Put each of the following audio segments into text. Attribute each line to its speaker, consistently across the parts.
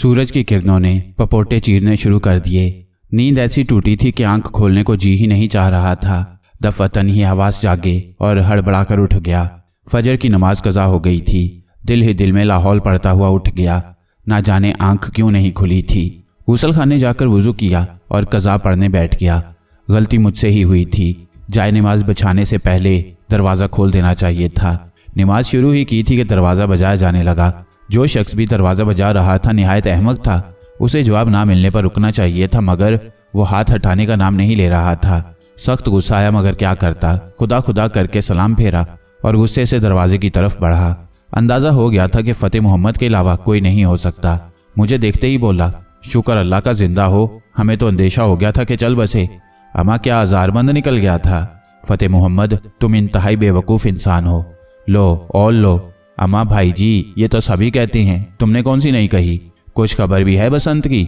Speaker 1: सूरज की किरणों ने पपोटे चीरने शुरू कर दिए। नींद ऐसी टूटी थी कि आंख खोलने को जी ही नहीं चाह रहा था। दफतन ही हवास जागे और हड़बड़ाकर उठ गया। फजर की नमाज कज़ा हो गई थी। दिल ही दिल में लाहौल पड़ता हुआ उठ गया। ना जाने आंख क्यों नहीं खुली थी। गुसल खाने जाकर वुज़ू किया और कज़ा पढ़ने बैठ गया। गलती मुझसे ही हुई थी। जाए नमाज बिछाने से पहले दरवाज़ा खोल देना चाहिए था। नमाज शुरू ही की थी कि दरवाज़ा बजाया जाने लगा। जो शख्स भी दरवाज़ा बजा रहा था निहायत अहमक था। उसे जवाब ना मिलने पर रुकना चाहिए था, मगर वो हाथ हटाने का नाम नहीं ले रहा था। सख्त गुस्सा आया, मगर क्या करता। खुदा खुदा करके सलाम फेरा और गुस्से से दरवाजे की तरफ बढ़ा। अंदाज़ा हो गया था कि फ़तेह मोहम्मद के अलावा कोई नहीं हो सकता। मुझे देखते ही बोला, शुक्र अल्लाह का जिंदा हो, हमें तो अंदेशा हो गया था कि चल बसे। अमा क्या आज़ारबंद निकल गया था। फ़तेह मोहम्मद, तुम इंतहाई बेवकूफ़ इंसान हो। लो और लो। अमा भाई जी, ये तो सभी कहते हैं, तुमने कौन सी नहीं कही। कुछ खबर भी है बसंत की।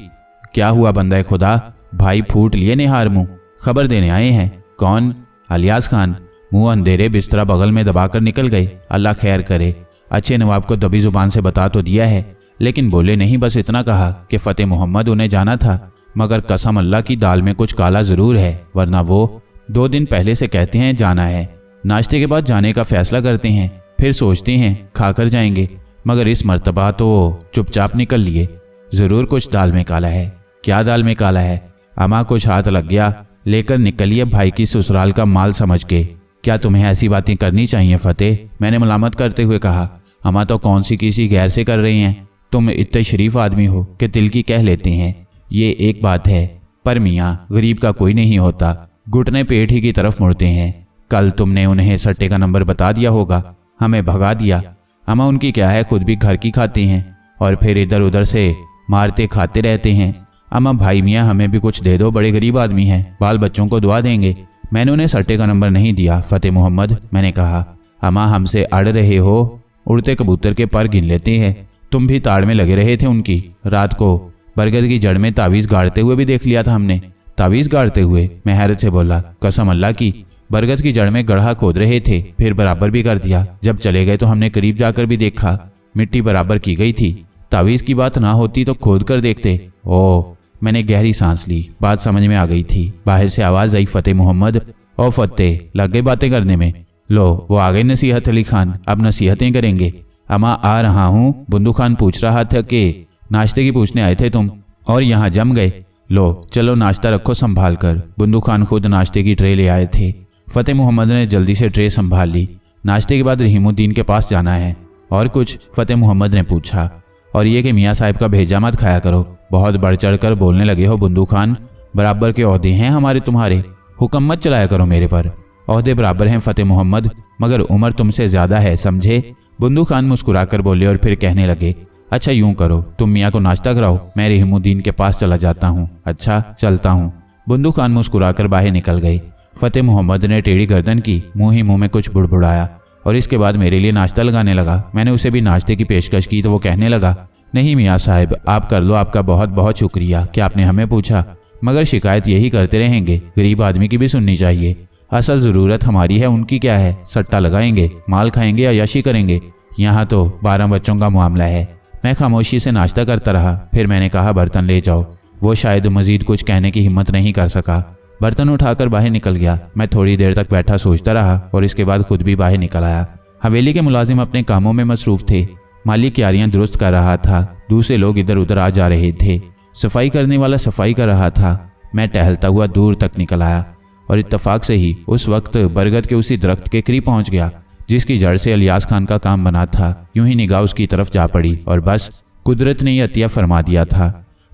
Speaker 1: क्या हुआ बंदा खुदा। भाई फूट लिए निहार मुंह। खबर देने आए हैं। कौन। अलियास खान। मुंह अंधेरे बिस्तरा बगल में दबाकर निकल गए। अल्लाह खैर करे। अच्छे नवाब को दबी जुबान से बता तो दिया है, लेकिन बोले नहीं, बस इतना कहा कि फ़तेह मोहम्मद उन्हें जाना था, मगर कसम अल्लाह की दाल में कुछ काला ज़रूर है, वरना वो 2 दिन पहले से कहते हैं जाना है। नाश्ते के बाद जाने का फैसला करते हैं, फिर सोचते हैं खाकर जाएंगे, मगर इस मर्तबा तो चुपचाप निकल लिए। ज़रूर कुछ दाल में काला है। क्या दाल में काला है। अमा कुछ हाथ लग गया, लेकर निकलिए भाई की ससुराल का माल समझ के। क्या तुम्हें ऐसी बातें करनी चाहिए फ़तेह, मैंने मलामत करते हुए कहा। अमा तो कौन सी किसी गैर से कर रही हैं। तुम इतने शरीफ आदमी हो कि दिल की कह लेते हैं। ये एक बात है, पर मियाँ गरीब का कोई नहीं होता। घुटने पेट ही की तरफ मुड़ते हैं। कल तुमने उन्हें सट्टे का नंबर बता दिया होगा, हमें भगा दिया। अमा उनकी क्या है, खुद भी घर की खाते हैं और फिर इधर उधर से मारते खाते रहते हैं। अमा भाई मियाँ हमें भी कुछ दे दो, बड़े गरीब आदमी हैं, बाल बच्चों को दुआ देंगे। मैंने उन्हें सट्टे का नंबर नहीं दिया फ़तेह मोहम्मद, मैंने कहा। अमा हमसे अड़ रहे हो, उड़ते कबूतर के पर गिन लेते हैं। तुम भी ताड़ में लगे रहे थे उनकी। रात को बरगद की जड़ में तावीज़ गाड़ते हुए भी देख लिया था हमने। तावीज़ गाड़ते हुए, मैं हैरत से बोला, कसम अल्लाह की। बरगद की जड़ में गड्ढा खोद रहे थे, फिर बराबर भी कर दिया। जब चले गए तो हमने करीब जाकर भी देखा, मिट्टी बराबर की गई थी। तावीज़ की बात ना होती तो खोद कर देखते। ओह, मैंने गहरी सांस ली। बात समझ में आ गई थी। बाहर से आवाज़ आई, फ़तेह मोहम्मद। ओ फ़तेह, लग गए बातें करने में। लो वो आ गए नसीहत अली खान, अब नसीहतें करेंगे। अमा आ रहा हूँ। बुंदू खान पूछ रहा था कि नाश्ते की पूछने आए थे तुम, और यहाँ जम गए। लो चलो नाश्ता रखो संभाल कर। बुंदू खान खुद नाश्ते की ट्रे ले आए थे। फ़तेह मोहम्मद ने जल्दी से ट्रे संभाल ली। नाश्ते के बाद रहीमुद्दीन के पास जाना है। और कुछ, फ़तेह मोहम्मद ने पूछा। और ये कि मियाँ साहब का भेजा मत खाया करो। बहुत बढ़ चढ़ कर बोलने लगे हो बुंदू खान, बराबर के ओहदे हैं हमारे तुम्हारे, हुक्म मत चलाया करो मेरे पर। ओहदे बराबर हैं फ़तेह मोहम्मद, मगर उम्र तुमसे ज़्यादा है, समझे। बुंदू खान मुस्कुराकर बोले और फिर कहने लगे, अच्छा यूं करो, तुम मियाँ को नाश्ता कराओ, मैं रहीमुद्दीन के पास चला जाता हूँ। अच्छा चलता हूँ। बुंदू खान मुस्कुराकर बाहर निकल गए। फ़तेह मोहम्मद ने टेढ़ी गर्दन की, मुंह ही मुंह में कुछ बुड़बुड़ाया और इसके बाद मेरे लिए नाश्ता लगाने लगा। मैंने उसे भी नाश्ते की पेशकश की तो वो कहने लगा, नहीं मियाँ साहब आप कर लो, आपका बहुत बहुत शुक्रिया कि आपने हमें पूछा, मगर शिकायत यही करते रहेंगे, गरीब आदमी की भी सुननी चाहिए। असल ज़रूरत हमारी है, उनकी क्या है। सट्टा लगाएंगे, माल खाएंगे या यशी करेंगे। यहाँ तो 12 बच्चों का मामला है। मैं खामोशी से नाश्ता करता रहा। फिर मैंने कहा, बर्तन ले जाओ। वो शायद मजीद कुछ कहने की हिम्मत नहीं कर सका। बर्तन उठाकर बाहर निकल गया। मैं थोड़ी देर तक बैठा सोचता रहा और इसके बाद खुद भी बाहर निकल आया। हवेली के मुलाजिम अपने कामों में मसरूफ थे। माली क्यारियां दुरुस्त कर रहा था। दूसरे लोग इधर उधर आ जा रहे थे। सफाई करने वाला सफाई कर रहा था। मैं टहलता हुआ दूर तक निकल आया और इत्तफाक से ही उस वक्त बरगद के उसी दरख्त के करीब पहुंच गया जिसकी जड़ से अलियास खान का काम बना था। यूं ही निगाह उसकी तरफ जा पड़ी और बस कुदरत ने यह अतिया फरमा दिया था,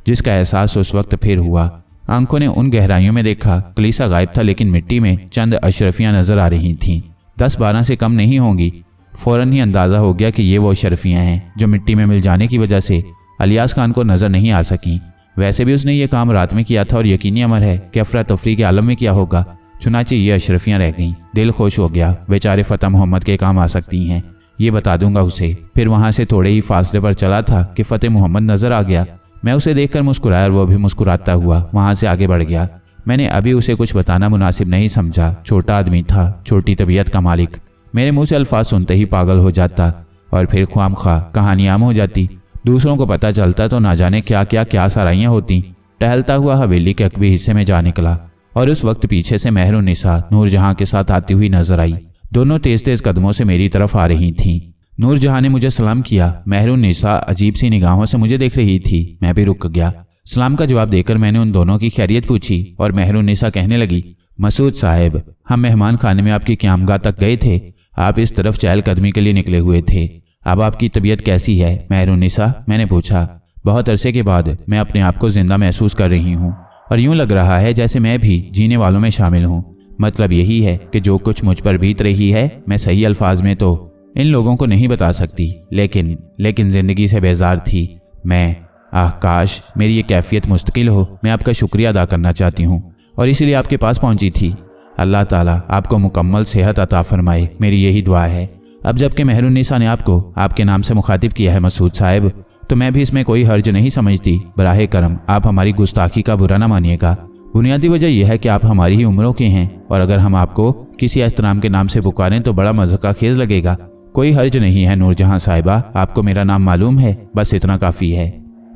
Speaker 1: जिसका एहसास उस वक्त फिर हुआ। आंखों ने उन गहराइयों में देखा। कलीसा गायब था, लेकिन मिट्टी में चंद अशरफियां नजर आ रही थीं। 10-12 से कम नहीं होंगी। फौरन ही अंदाजा हो गया कि ये वो अशरफियां हैं जो मिट्टी में मिल जाने की वजह से अलियास खान को नजर नहीं आ सकी। वैसे भी उसने ये काम रात में किया था और यकीनी अमर है कि अफरा तफरी के आलम में किया होगा। चुनाचे ये अशरफियां रह गईं। दिल खुश हो गया, बेचारे फ़तेह मोहम्मद के काम आ सकती हैं, ये बता दूंगा उसे। फिर वहां से थोड़े ही फासले पर चला था कि फ़तेह मोहम्मद नजर आ गया। मैं उसे देखकर मुस्कुराया और वो भी मुस्कुराता हुआ वहां से आगे बढ़ गया। मैंने अभी उसे कुछ बताना मुनासिब नहीं समझा। छोटा आदमी था, छोटी तबीयत का मालिक। मेरे मुंह से अल्फाज सुनते ही पागल हो जाता और फिर ख्वामख्वाह कहानी आम हो जाती। दूसरों को पता चलता तो ना जाने क्या सराइयां होती। टहलता हुआ हवेली के अकबी हिस्से में जा निकला और उस वक्त पीछे से महरुन्निसा नूरजहां के साथ आती हुई नजर आई। दोनों तेज तेज कदमों से मेरी तरफ आ रही थीं। नूरजहां ने मुझे सलाम किया। महरुन्निसा अजीब सी निगाहों से मुझे देख रही थी। मैं भी रुक गया। सलाम का जवाब देकर मैंने उन दोनों की खैरियत पूछी और महरुन्निसा कहने लगी, मसूद साहब, हम मेहमान खाने में आपकी क़यामगाह तक गए थे। आप इस तरफ चहलकदमी के लिए निकले हुए थे। अब आपकी तबीयत कैसी है महरुन्निसा? मैंने पूछा। बहुत अरसे के बाद मैं अपने आप को जिंदा महसूस कर रही हूँ और यूं लग रहा है जैसे मैं भी जीने वालों में शामिल हूँ। मतलब यही है कि जो कुछ मुझ पर बीत रही है मैं सही अल्फाज में तो इन लोगों को नहीं बता सकती, लेकिन जिंदगी से बेजार थी मैं। काश मेरी ये कैफियत मुस्तकिल हो। मैं आपका शुक्रिया अदा करना चाहती हूँ और इसीलिए आपके पास पहुंची थी। अल्लाह ताला आपको मुकम्मल सेहत अता फरमाए, मेरी यही दुआ है। अब जबकि महरुन्निसा ने आपको आपके नाम से मुखातिब किया है मसूद साहब, तो मैं भी इसमें कोई हर्ज नहीं समझती। बराहे करम आप हमारी गुस्ताखी का बुरा ना मानिएगा। बुनियादी वजह यह है कि आप हमारी ही उम्रों के हैं और अगर हम आपको किसी एहतराम के नाम से पुकारें तो बड़ा मज़ा खेज लगेगा। कोई हर्ज नहीं है नूरजहां साहिबा, आपको मेरा नाम मालूम है, बस इतना काफ़ी है।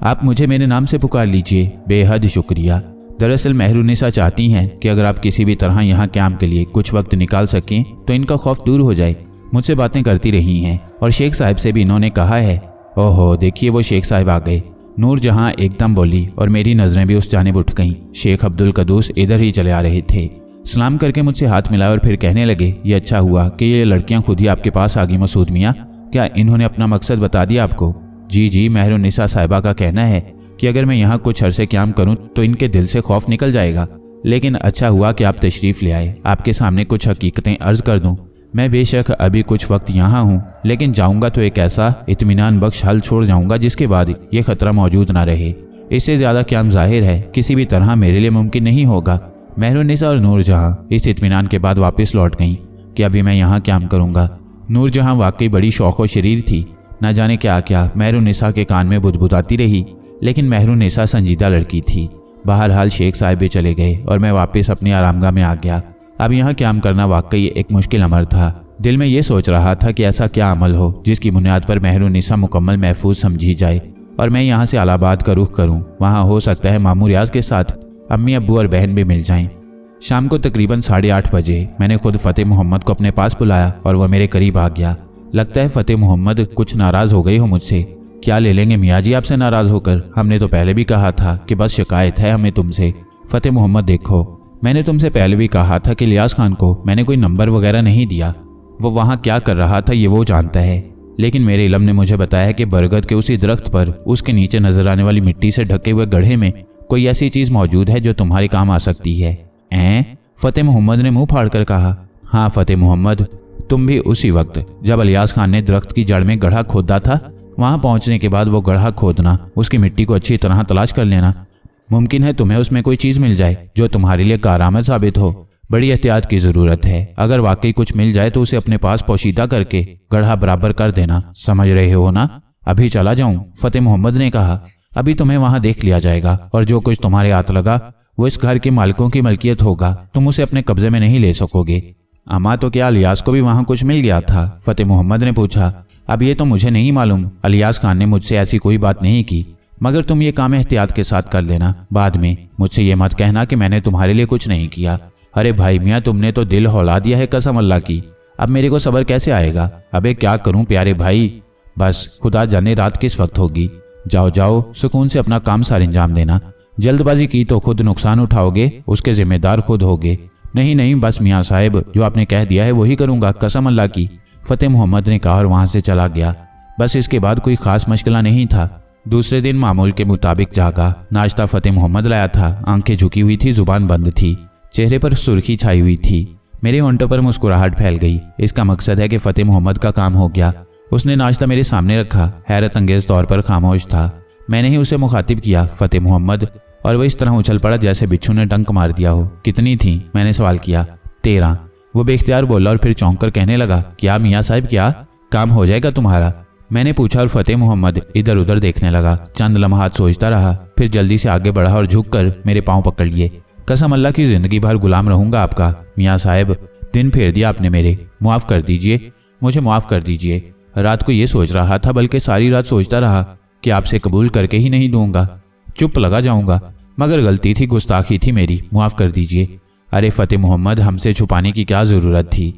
Speaker 1: आप मुझे मेरे नाम से पुकार लीजिए। बेहद शुक्रिया। दरअसल महरुन्निसा चाहती हैं कि अगर आप किसी भी तरह यहाँ क्याम के लिए कुछ वक्त निकाल सकें तो इनका खौफ दूर हो जाए। मुझसे बातें करती रही हैं और शेख साहब से भी इन्होंने कहा है। ओहो, देखिए वो शेख साहब आ गए। नूरजहां एकदम बोली और मेरी नज़रें भी उस जानिब उठ गईं। शेख अब्दुल कदूस इधर ही चले आ रहे थे। सलाम करके मुझसे हाथ मिलाया और फिर कहने लगे, ये अच्छा हुआ कि ये लड़कियां खुद ही आपके पास आ गई मसूद मियाँ। क्या इन्होंने अपना मकसद बता दिया आपको? जी, महरुन्निसा साहिबा का कहना है कि अगर मैं यहाँ कुछ अरसे क्याम करूँ तो इनके दिल से खौफ निकल जाएगा। लेकिन अच्छा हुआ कि आप तशरीफ़ ले आए। आपके सामने कुछ हकीकतें अर्ज कर दूँ। मैं बेशक अभी कुछ वक्त यहाँ हूँ, लेकिन जाऊँगा तो एक ऐसा इत्मीनान बख्श हल छोड़ जाऊँगा जिसके बाद ये खतरा मौजूद ना रहे। इससे ज़्यादा क्याम जाहिर है किसी भी तरह मेरे लिए मुमकिन नहीं होगा। महरुन्निसा और नूरजहां इस इत्मीनान के बाद वापस लौट गईं कि अभी मैं यहाँ क्याम करूँगा। नूरजहां वाकई बड़ी शौक़ शरीर थी। न जाने क्या महरुन्निसा के कान में बुदबुदाती रही, लेकिन महरुन्निसा संजीदा लड़की थी। बहरहाल शेख साहब भी चले गए और मैं वापस अपनी आरामगाह में आ गया। अब यहाँ क्याम करना वाकई एक मुश्किल अमर था। दिल में ये सोच रहा था कि ऐसा क्या अमल हो जिसकी बुनियाद पर महरुन्निसा मुकम्मल महफूज समझी जाए और मैं यहाँ से इलाहाबाद का रुख करूँ। वहाँ हो सकता है मामू रियाज के साथ अम्मी अब्बू और बहन भी मिल जाएं। शाम को तकरीबन 8:30 बजे मैंने खुद फ़तेह मोहम्मद को अपने पास बुलाया और वह मेरे करीब आ गया। लगता है फ़तेह मोहम्मद कुछ नाराज़ हो गई हो मुझसे। क्या ले लेंगे मियाँ जी आपसे नाराज़ होकर? हमने तो पहले भी कहा था कि बस शिकायत है हमें तुमसे। फ़तेह मोहम्मद देखो, मैंने तुमसे पहले भी कहा था कि लियाज खान को मैंने कोई नंबर वगैरह नहीं दिया। वो वहाँ क्या कर रहा था ये वो जानता है, लेकिन मेरे इल्म ने मुझे बताया कि बरगद के उसी दरख्त पर उसके नीचे नजर आने वाली मिट्टी से ढके हुए गड्ढे में कोई ऐसी चीज़ मौजूद है जो तुम्हारे काम आ सकती है। फ़तेह मोहम्मद ने मुंह फाड़ कर कहा। हाँ फ़तेह मोहम्मद, तुम भी उसी वक्त जब इलियास खान ने दरख्त की जड़ में गड्ढा खोदा था, वहाँ पहुँचने के बाद वो गड्ढा खोदना, उसकी मिट्टी को अच्छी तरह तलाश कर लेना। मुमकिन है तुम्हें उसमें कोई चीज़ मिल जाए जो तुम्हारे लिए कारआमद साबित हो। बड़ी एहतियात की ज़रूरत है। अगर वाकई कुछ मिल जाए तो उसे अपने पास पोशीदा करके गड्ढा बराबर कर देना। समझ रहे हो ना? अभी चला जाऊं? फ़तेह मोहम्मद ने कहा। अभी तुम्हें वहां देख लिया जाएगा और जो कुछ तुम्हारे हाथ लगा वो इस घर के मालिकों की मलकियत होगा। तुम उसे अपने कब्जे में नहीं ले सकोगे। अम्मा, तो क्या इलियास को भी वहां कुछ मिल गया था? फ़तेह मोहम्मद ने पूछा। अब ये तो मुझे नहीं मालूम। इलियास खान ने मुझसे ऐसी कोई बात नहीं की, मगर तुम ये काम एहतियात के साथ कर लेना। बाद में मुझसे ये मत कहना कि मैंने तुम्हारे लिए कुछ नहीं किया। अरे भाई मियाँ, तुमने तो दिल हौला दिया है कसम अल्लाह की। अब मेरे को सब्र कैसे आएगा? अबे क्या करूं प्यारे भाई, बस खुदा जाने रात किस वक्त होगी। जाओ जाओ, सुकून से अपना काम सार अंजाम देना। जल्दबाजी की तो खुद नुकसान उठाओगे, उसके जिम्मेदार खुद होगे। नहीं, बस मियाँ साहब, जो आपने कह दिया है वही करूंगा कसम अल्लाह की, फ़तेह मोहम्मद ने कहा और वहां से चला गया। बस इसके बाद कोई खास मशगला नहीं था। दूसरे दिन मामूल के मुताबिक जागा। नाश्ता फ़तेह मोहम्मद लाया था। आंखें झुकी हुई थी, जुबान बंद थी, चेहरे पर सुर्खी छाई हुई थी। मेरे होंठों पर मुस्कुराहट फैल गई। इसका मकसद है कि फ़तेह मोहम्मद का काम हो गया। उसने नाश्ता मेरे सामने रखा, हैरत अंगेज तौर पर खामोश था। मैंने ही उसे मुखातिब किया, फ़तेह मोहम्मद, और वह इस तरह उछल पड़ा जैसे बिच्छू ने डंक मार दिया हो। कितनी थी? मैंने सवाल किया। 13। वो बेख्तियार बोला और फिर चौंक कर कहने लगा, क्या मियाँ साहब, क्या काम हो जाएगा तुम्हारा? मैंने पूछा और फ़तेह मोहम्मद इधर उधर देखने लगा। चंद लम्हात सोचता रहा, फिर जल्दी से आगे बढ़ा और झुककर मेरे पांव पकड़ लिए। कसम अल्लाह की जिंदगी भर गुलाम रहूंगा आपका मियाँ साहब। दिन फेर दिया आपने मेरे, मुआफ़ कर दीजिए, मुझे मुआफ़ कर दीजिए। रात को ये सोच रहा था, बल्कि सारी रात सोचता रहा कि आपसे कबूल करके ही नहीं दूंगा, चुप लगा जाऊंगा। मगर गलती थी, गुस्ताखी थी मेरी, माफ़ कर दीजिए। अरे फतेह मोहम्मद, हमसे छुपाने की क्या ज़रूरत थी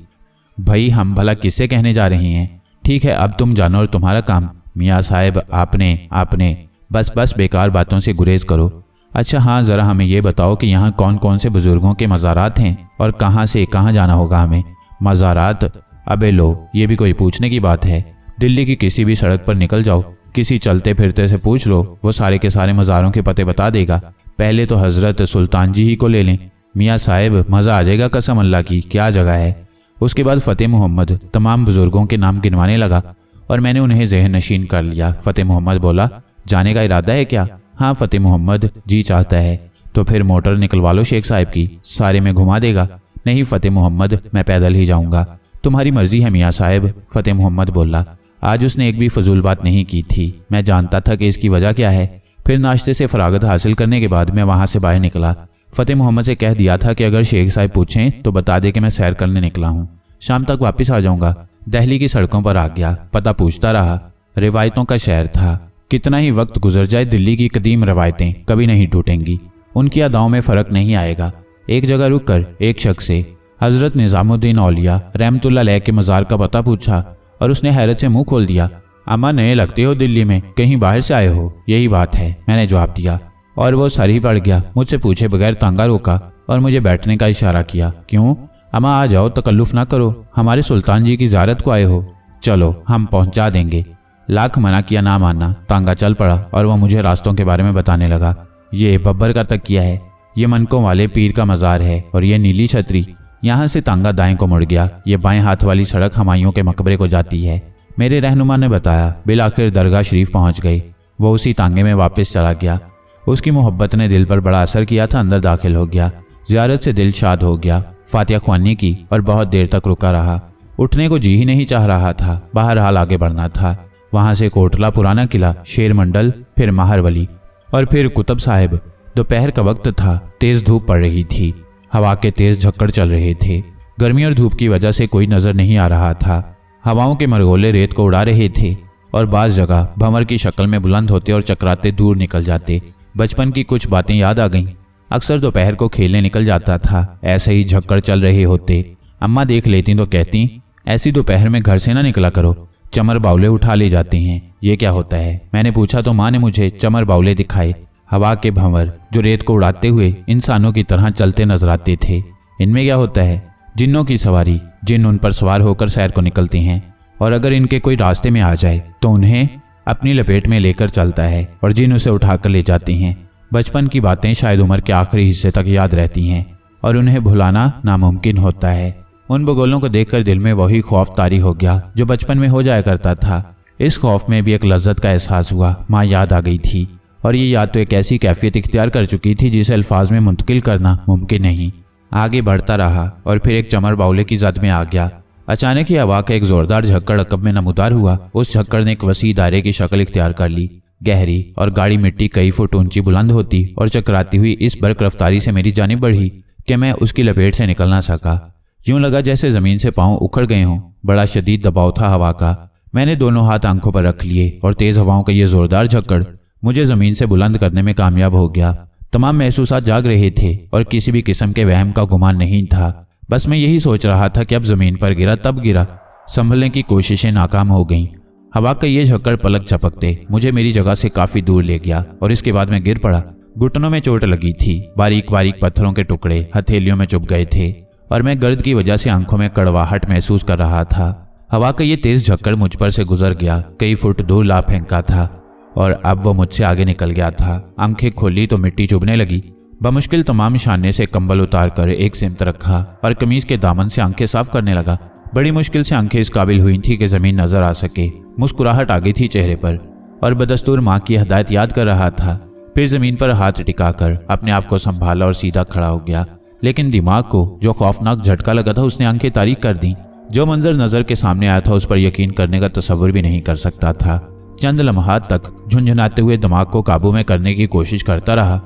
Speaker 1: भाई, हम भला किससे कहने जा रहे हैं। ठीक है, अब तुम जानो और तुम्हारा काम। मियाँ साहब आपने बस बेकार बातों से गुरेज करो। अच्छा हाँ, ज़रा हमें ये बताओ कि यहाँ कौन कौन से बुजुर्गों के मज़ारात हैं और कहाँ से कहाँ जाना होगा हमें। मज़ारात? अबे लो, ये भी कोई पूछने की बात है। दिल्ली की किसी भी सड़क पर निकल जाओ, किसी चलते फिरते से पूछ लो, वो सारे के सारे मज़ारों के पते बता देगा। पहले तो हज़रत सुल्तान जी ही को ले लें। मियाँ साहब, मज़ा आ जाएगा कसम अल्लाह की, क्या जगह है। उसके बाद फतेह मोहम्मद तमाम बुजुर्गों के नाम गिनवाने लगा और मैंने उन्हें ज़हन नशीन कर लिया। फतेह मोहम्मद बोला, जाने का इरादा है क्या? हाँ फतेह मोहम्मद, जी चाहता है। तो फिर मोटर निकलवा लो शेख साहब की, सारे में घुमा देगा। नहीं फतेह मोहम्मद, मैं पैदल ही जाऊंगा। तुम्हारी मर्जी है मियाँ साहब, फतेह मोहम्मद बोला। आज उसने एक भी फजूल बात नहीं की थी। मैं जानता था कि इसकी वजह क्या है। फिर नाश्ते से फरागत हासिल करने के बाद मैं वहां से बाहर निकला। फतेह मोहम्मद से कह दिया था कि अगर शेख साहब पूछें तो बता दे कि मैं सैर करने निकला हूँ, शाम तक वापस आ जाऊंगा। दिल्ली की सड़कों पर आ गया, पता पूछता रहा। रिवायतों का शहर था, कितना ही वक्त गुजर जाए दिल्ली की कदीम रवायतें कभी नहीं टूटेंगी, उनकी अदाओं में फ़र्क नहीं आएगा। एक जगह रुककर एक शख्स से हज़रत निज़ामुद्दीन औलिया रहमतुल्लाह अलैह के मज़ार का पता पूछा और उसने हैरत से मुंह खोल दिया। अम्मा, नए लगते हो दिल्ली में, कहीं बाहर से आए हो? यही बात है, मैंने जवाब दिया और वो सर ही पड़ गया। मुझसे पूछे बगैर तांगा रोका और मुझे बैठने का इशारा किया। क्यों? अम्मा आ जाओ, तकल्लुफ़ ना करो, हमारे सुल्तान जी की ज़ियारत को आए हो, चलो हम पहुंचा देंगे। लाख मना किया ना मानना, तांगा चल पड़ा और वह मुझे रास्तों के बारे में बताने लगा। ये बब्बर का तकिया है, ये मनकों वाले पीर का मज़ार है और ये नीली छतरी। यहाँ से तांगा दाएं को मुड़ गया, ये बाएं हाथ वाली सड़क हमायूं के मकबरे को जाती है। मेरे रहनुमा ने बताया। बिलाखिर दरगाह शरीफ पहुंच गई। वो उसी तांगे में वापस चला गया। उसकी मोहब्बत ने दिल पर बड़ा असर किया था। अंदर दाखिल हो गया, ज़ियारत से दिल शाद हो गया। फातिहा ख्वानी की और बहुत देर तक रुका रहा। उठने को जी ही नहीं चाह रहा था, बहरहाल आगे बढ़ना था। वहां से कोटला, पुराना किला, शेर मंडल, फिर माहरवली और फिर कुतुब साहिब। दोपहर का वक्त था, तेज धूप पड़ रही थी, हवा के तेज झक्कड़ चल रहे थे। गर्मी और धूप की वजह से कोई नजर नहीं आ रहा था। हवाओं के मरगोले रेत को उड़ा रहे थे और बाज़ जगह भंवर की शक्ल में बुलंद होते और चकराते दूर निकल जाते। बचपन की कुछ बातें याद आ गईं। अक्सर दोपहर को खेलने निकल जाता था, ऐसे ही झक्कड़ चल रहे होते। अम्मा देख लेती तो कहती, ऐसी दोपहर में घर से ना निकला करो, चमर बाउले उठा ले जाते हैं। ये क्या होता है? मैंने पूछा तो माँ ने मुझे चमर बाउले दिखाए। हवा के भंवर जो रेत को उड़ाते हुए इंसानों की तरह चलते नजर आते थे। इनमें क्या होता है? जिन्नों की सवारी। जिन उन पर सवार होकर सैर को निकलते हैं और अगर इनके कोई रास्ते में आ जाए तो उन्हें अपनी लपेट में लेकर चलता है और जिन उसे उठाकर ले जाते हैं। बचपन की बातें शायद उम्र के आखिरी हिस्से तक याद रहती हैं और उन्हें भुलाना नामुमकिन होता है। उन बगोलों को देखकर दिल में वही खौफ तारी हो गया जो बचपन में हो जाया करता था। इस खौफ में भी एक लज्जत का एहसास हुआ। माँ याद आ गई थी और ये याद तो एक ऐसी कैफियत इख्तियार कर चुकी थी जिसे अल्फाज में मुंतकिल करना मुमकिन नहीं। आगे बढ़ता रहा और फिर एक चमर बाउले की जद में आ गया। अचानक ही हवा का एक जोरदार झक्कड़ अकब में नमूदार हुआ। उस झक्कड़ ने एक वसी दायरे की शक्ल इख्तियार कर ली। गहरी और गाढ़ी मिट्टी कई फुट ऊंची बुलंद होती और चकराती हुई इस बर्क रफ्तारी से मेरी जानिब बढ़ी कि मैं उसकी लपेट से निकल ना सका। यूं लगा जैसे जमीन से पांव उखड़ गए हों। बड़ा शदीद दबाव था हवा का। मैंने दोनों हाथ आंखों पर रख लिए और तेज हवाओं का ये जोरदार झक्कड़ मुझे जमीन से बुलंद करने में कामयाब हो गया। तमाम महसूसात जाग रहे थे और किसी भी किस्म के वहम का गुमान नहीं था। बस मैं यही सोच रहा था कि अब जमीन पर गिरा तब गिरा। संभलने की कोशिशें नाकाम हो गईं। हवा का ये झक्कड़ पलक झपकते मुझे मेरी जगह से काफी दूर ले गया और इसके बाद मैं गिर पड़ा। घुटनों में चोट लगी थी। बारीक बारीक पत्थरों के टुकड़े हथेलियों में चुभ गए थे और मैं गर्द की वजह से आंखों में कड़वाहट महसूस कर रहा था। हवा का ये तेज झक्कड़ मुझ पर से गुजर गया, कई फुट दूर ला फेंका था और अब वो मुझसे आगे निकल गया था। आंखें खोली तो मिट्टी चुभने लगी। बमुश्किल तमाम शाने से कंबल उतार कर एक सिमत रखा और कमीज के दामन से आंखें साफ करने लगा। बड़ी मुश्किल से आंखें इस काबिल हुई थी कि जमीन नजर आ सके। मुस्कुराहट आ गई थी चेहरे पर और बदस्तूर माँ की हदायत याद कर रहा था। फिर जमीन पर हाथ टिकाकर अपने आप को संभाला और सीधा खड़ा हो गया। लेकिन दिमाग को जो खौफनाक झटका लगा था उसने आंखें तारीक कर दी। जो मंजर नजर के सामने आया था उस पर यकीन करने का तसव्वुर भी नहीं कर सकता था। चंद लम्हात तक झुंझुनाते हुए दिमाग को काबू में करने की कोशिश करता रहा।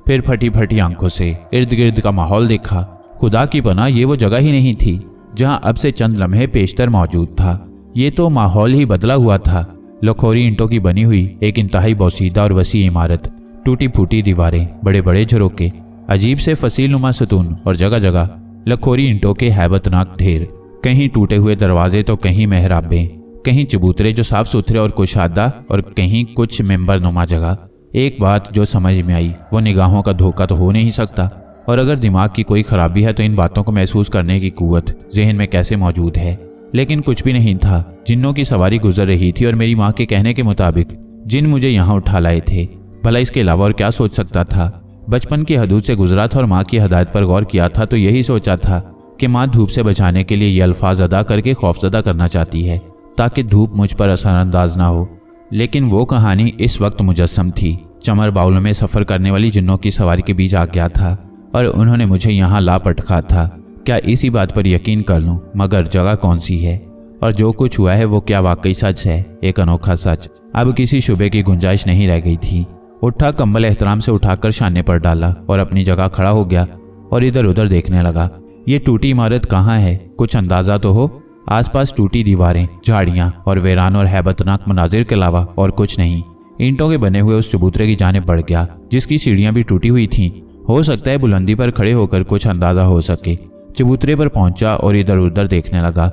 Speaker 1: फिर फटी फटी आंखों से इर्द गिर्द का माहौल देखा। खुदा की पनाह, ये वो जगह ही नहीं थी जहां अब से चंद लम्हे पेशतर मौजूद था। ये तो माहौल ही बदला हुआ था। लखोरी ईंटों की बनी हुई एक इंतहाई बोसीदा और वसी इमारत, टूटी फूटी दीवारें, बड़े बड़े झरोके, अजीब से फसील नुमा सतून और जगह जगह लखोरी ईंटों के हैबतनाक ढेर, कहीं टूटे हुए दरवाजे तो कहीं मेहराबें, कहीं चबूतरे जो साफ सुथरे और कुशादा और कहीं कुछ मेंबर नुमा जगह। एक बात जो समझ में आई वो निगाहों का धोखा तो हो नहीं सकता, और अगर दिमाग की कोई खराबी है तो इन बातों को महसूस करने की कुव्वत जहन में कैसे मौजूद है। लेकिन कुछ भी नहीं था। जिन्नों की सवारी गुजर रही थी और मेरी माँ के कहने के मुताबिक जिन मुझे यहाँ उठा लाए थे। भला इसके अलावा और क्या सोच सकता था। बचपन की हदूद से गुजरा था और माँ की हदायत पर गौर किया था तो यही सोचा था कि माँ धूप से बचाने के लिए ये अल्फाज अदा करके खौफजदा करना चाहती है ताकि धूप मुझ पर असरअंदाज ना हो। लेकिन वो कहानी इस वक्त मुजस्सम थी। चमर बाउलों में सफ़र करने वाली जिन्नों की सवारी के बीच आ गया था और उन्होंने मुझे यहाँ ला पटका था। क्या इसी बात पर यकीन कर लूं, मगर जगह कौन सी है और जो कुछ हुआ है वो क्या वाकई सच है, एक अनोखा सच। अब किसी शुबे की गुंजाइश नहीं रह गई थी। उठा, कंबल एहतराम से उठाकर शाने पर डाला और अपनी जगह खड़ा हो गया और इधर उधर देखने लगा। ये टूटी इमारत कहाँ है, कुछ अंदाजा तो हो। आसपास टूटी दीवारें, झाड़ियाँ और वीरान और हैबतनाक मनाजिर के अलावा और कुछ नहीं। ईंटों के बने हुए उस चबूतरे की जानिब बढ़ गया जिसकी सीढ़ियाँ भी टूटी हुई थीं। हो सकता है बुलंदी पर खड़े होकर कुछ अंदाजा हो सके। चबूतरे पर पहुंचा और इधर उधर देखने लगा।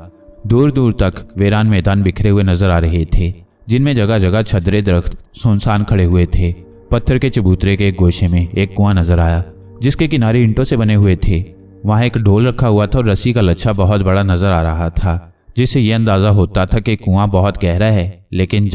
Speaker 1: दूर दूर तक वीरान मैदान बिखरे हुए नजर आ रहे थे जिनमें जगह जगह छदरे दरख्त सुनसान खड़े हुए थे। पत्थर के चबूतरे के एक गोशे में एक कुआं नजर आया जिसके किनारे ईंटों से बने हुए थे। वहां एक ढोल रखा हुआ था और रस्सी का लच्छा बहुत बड़ा नजर आ रहा था जिससे यह अंदाजा होता था कि कुआं बहुत गहरा है। लेकिन